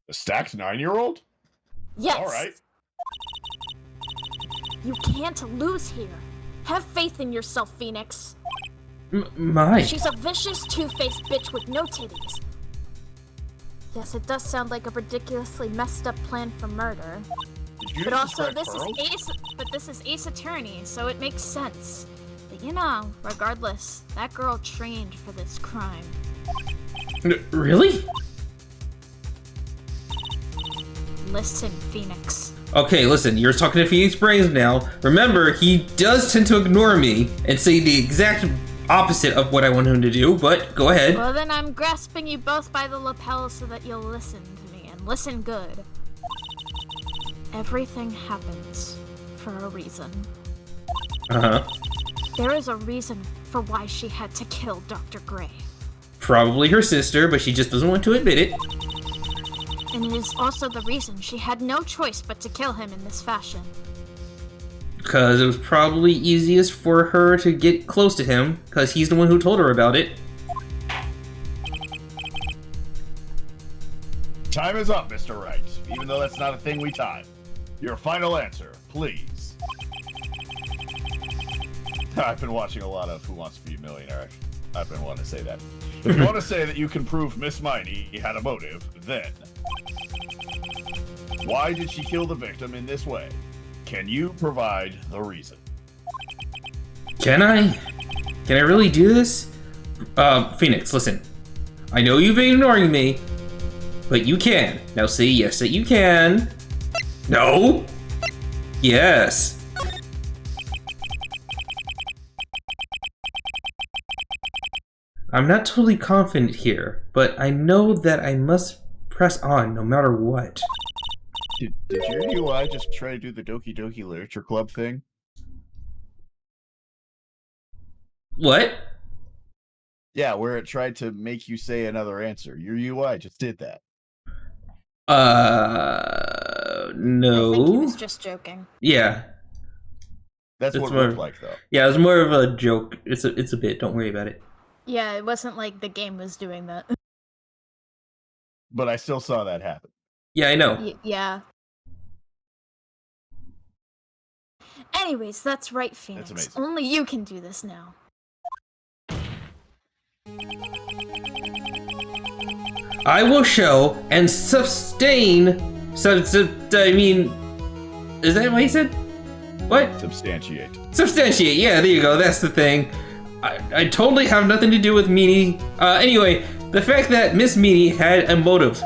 A stacked 9-year-old? Yes! Alright. You can't lose here. Have faith in yourself, Phoenix. My. She's a vicious, two-faced bitch with no titties. Yes, it does sound like a ridiculously messed up plan for murder. Did you But just also, describe this is Ace Attorney, so it makes sense. But you know, regardless, that girl trained for this crime. Really? Listen, Phoenix. Okay, listen, you're talking to Phoenix Brains now. Remember, he does tend to ignore me and say the exact opposite of what I want him to do, but go ahead. Well, then I'm grasping you both by the lapel so that you'll listen to me, and listen good. Everything happens for a reason. Uh-huh. There is a reason for why she had to kill Dr. Gray. Probably her sister, but she just doesn't want to admit it. And it is also the reason she had no choice but to kill him in this fashion. Because it was probably easiest for her to get close to him, because he's the one who told her about it. Time is up, Mr. Wright, even though that's not a thing we time. Your final answer, please. I've been watching a lot of Who Wants to Be a Millionaire. I've been wanting to say that. If you want to say that you can prove Miss Miney had a motive, then why did she kill the victim in this way? Can you provide the reason? Can I? Can I really do this? Phoenix, listen. I know you've been ignoring me, but you can. Now say yes that you can. No? Yes. I'm not totally confident here, but I know that I must press on no matter what. Did your UI just try to do the Doki Doki Literature Club thing? What? Yeah, where it tried to make you say another answer. Your UI just did that. No. I think he was just joking. Yeah. That's It's what it more- looked like, though. Yeah, it was more of a joke. It's a bit. Don't worry about it. Yeah, it wasn't like the game was doing that. But I still saw that happen. Yeah, I know. Yeah. Anyways, that's right, Phoenix. amazing. Only you can do this now. I will show and sustain. I mean, is that what he said? What? Substantiate. Substantiate. Yeah, there you go. That's the thing. I totally have nothing to do with Meanie. Anyway, the fact that Miss Meanie had a motive.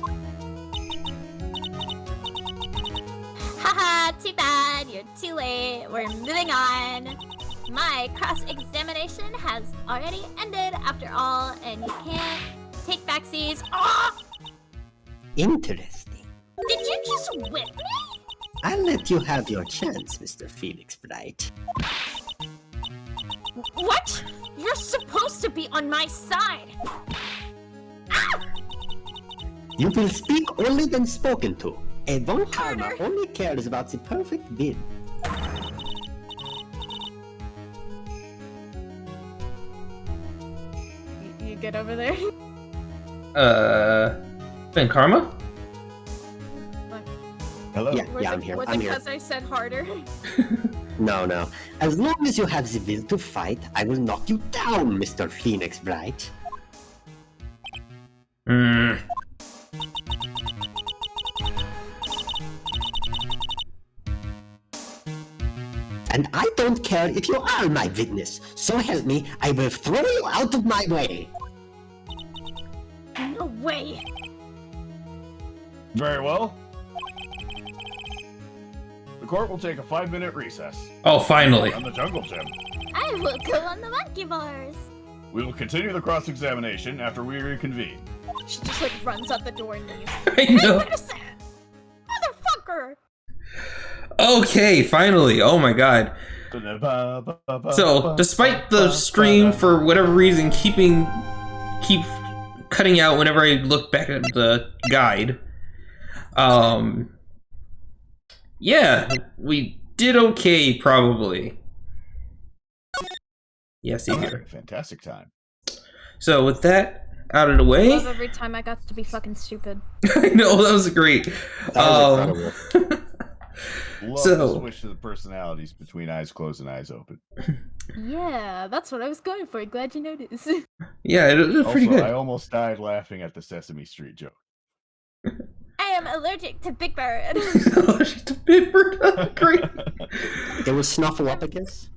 Haha, too bad. You're too late. We're moving on. My cross-examination has already ended after all, and you can't take backsies. Oh! Interesting. Did you just whip me? I'll let you have your chance, Mr. Felix Wright. What? You're supposed to be on my side. You will speak only when spoken to. A Von Karma Harder. only cares about the perfect bid. You get over there? Ben Karma? Hello? Yeah, I'm here. Was I'm it here. because I said harder? No. As long as you have the will to fight, I will knock you down, Mr. Phoenix Wright. Hmm. And I don't care if you are my witness. So help me, I will throw you out of my way. No way. Very well. The court will take a 5-minute recess. Oh, finally. On the jungle gym. I will go on the monkey bars. We will continue the cross-examination after we reconvene. She just like runs out the door and leaves. I know. Wait a sec. Motherfucker. Okay, finally. Oh my god. So, despite the stream for whatever reason keep cutting out whenever I look back at the guide, yeah, we did okay probably. Yes, here. Fantastic time. So with that out of the I way, love every time I got to be fucking stupid. I know that was great. That was incredible. Love So- the switch to the personalities between eyes closed and eyes open. Yeah, that's what I was going for. Glad you noticed. Yeah, it was pretty Also, good. I almost died laughing at the Sesame Street joke. I am allergic to Big Bird. Great. There was Snuffleupagus.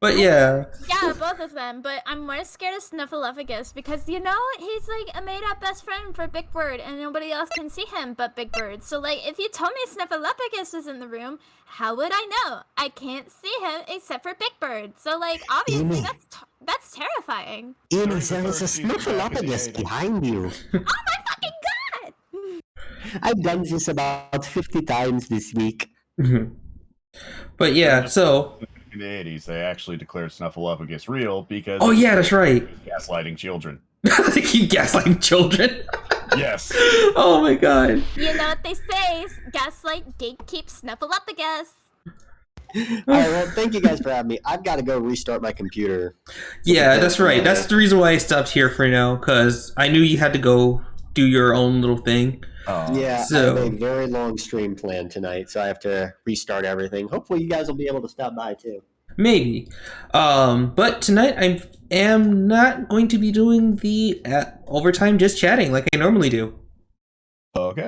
But yeah, Yeah, both of them, but I'm more scared of Snuffleupagus because, you know, he's like a made-up best friend for Big Bird and nobody else can see him but Big Bird. So, like, if you told me Snuffleupagus was in the room, how would I know? I can't see him except for Big Bird. So, like, obviously Amy. that's terrifying. Amy, During the there is a first season back in the Snuffleupagus 80s. behind you. Oh my fucking god! I've done this about 50 times this week. but yeah. So, In the 80s, they actually declared Snuffleupagus real because oh yeah, that's right. he was gaslighting children. They keep gaslighting children. Yes. Oh my god. You know what they say, gaslight, gatekeep, Snuffleupagus. Alright, well, thank you guys for having me. I've got to go restart my computer. Yeah, that's right. That's the reason why I stopped here for now, because I knew you had to go do your own little thing. Yeah, So- I have a very long stream planned tonight, so I have to restart everything. Hopefully you guys will be able to stop by too. Maybe. But tonight I am not going to be doing the overtime just chatting like I normally do. Okay.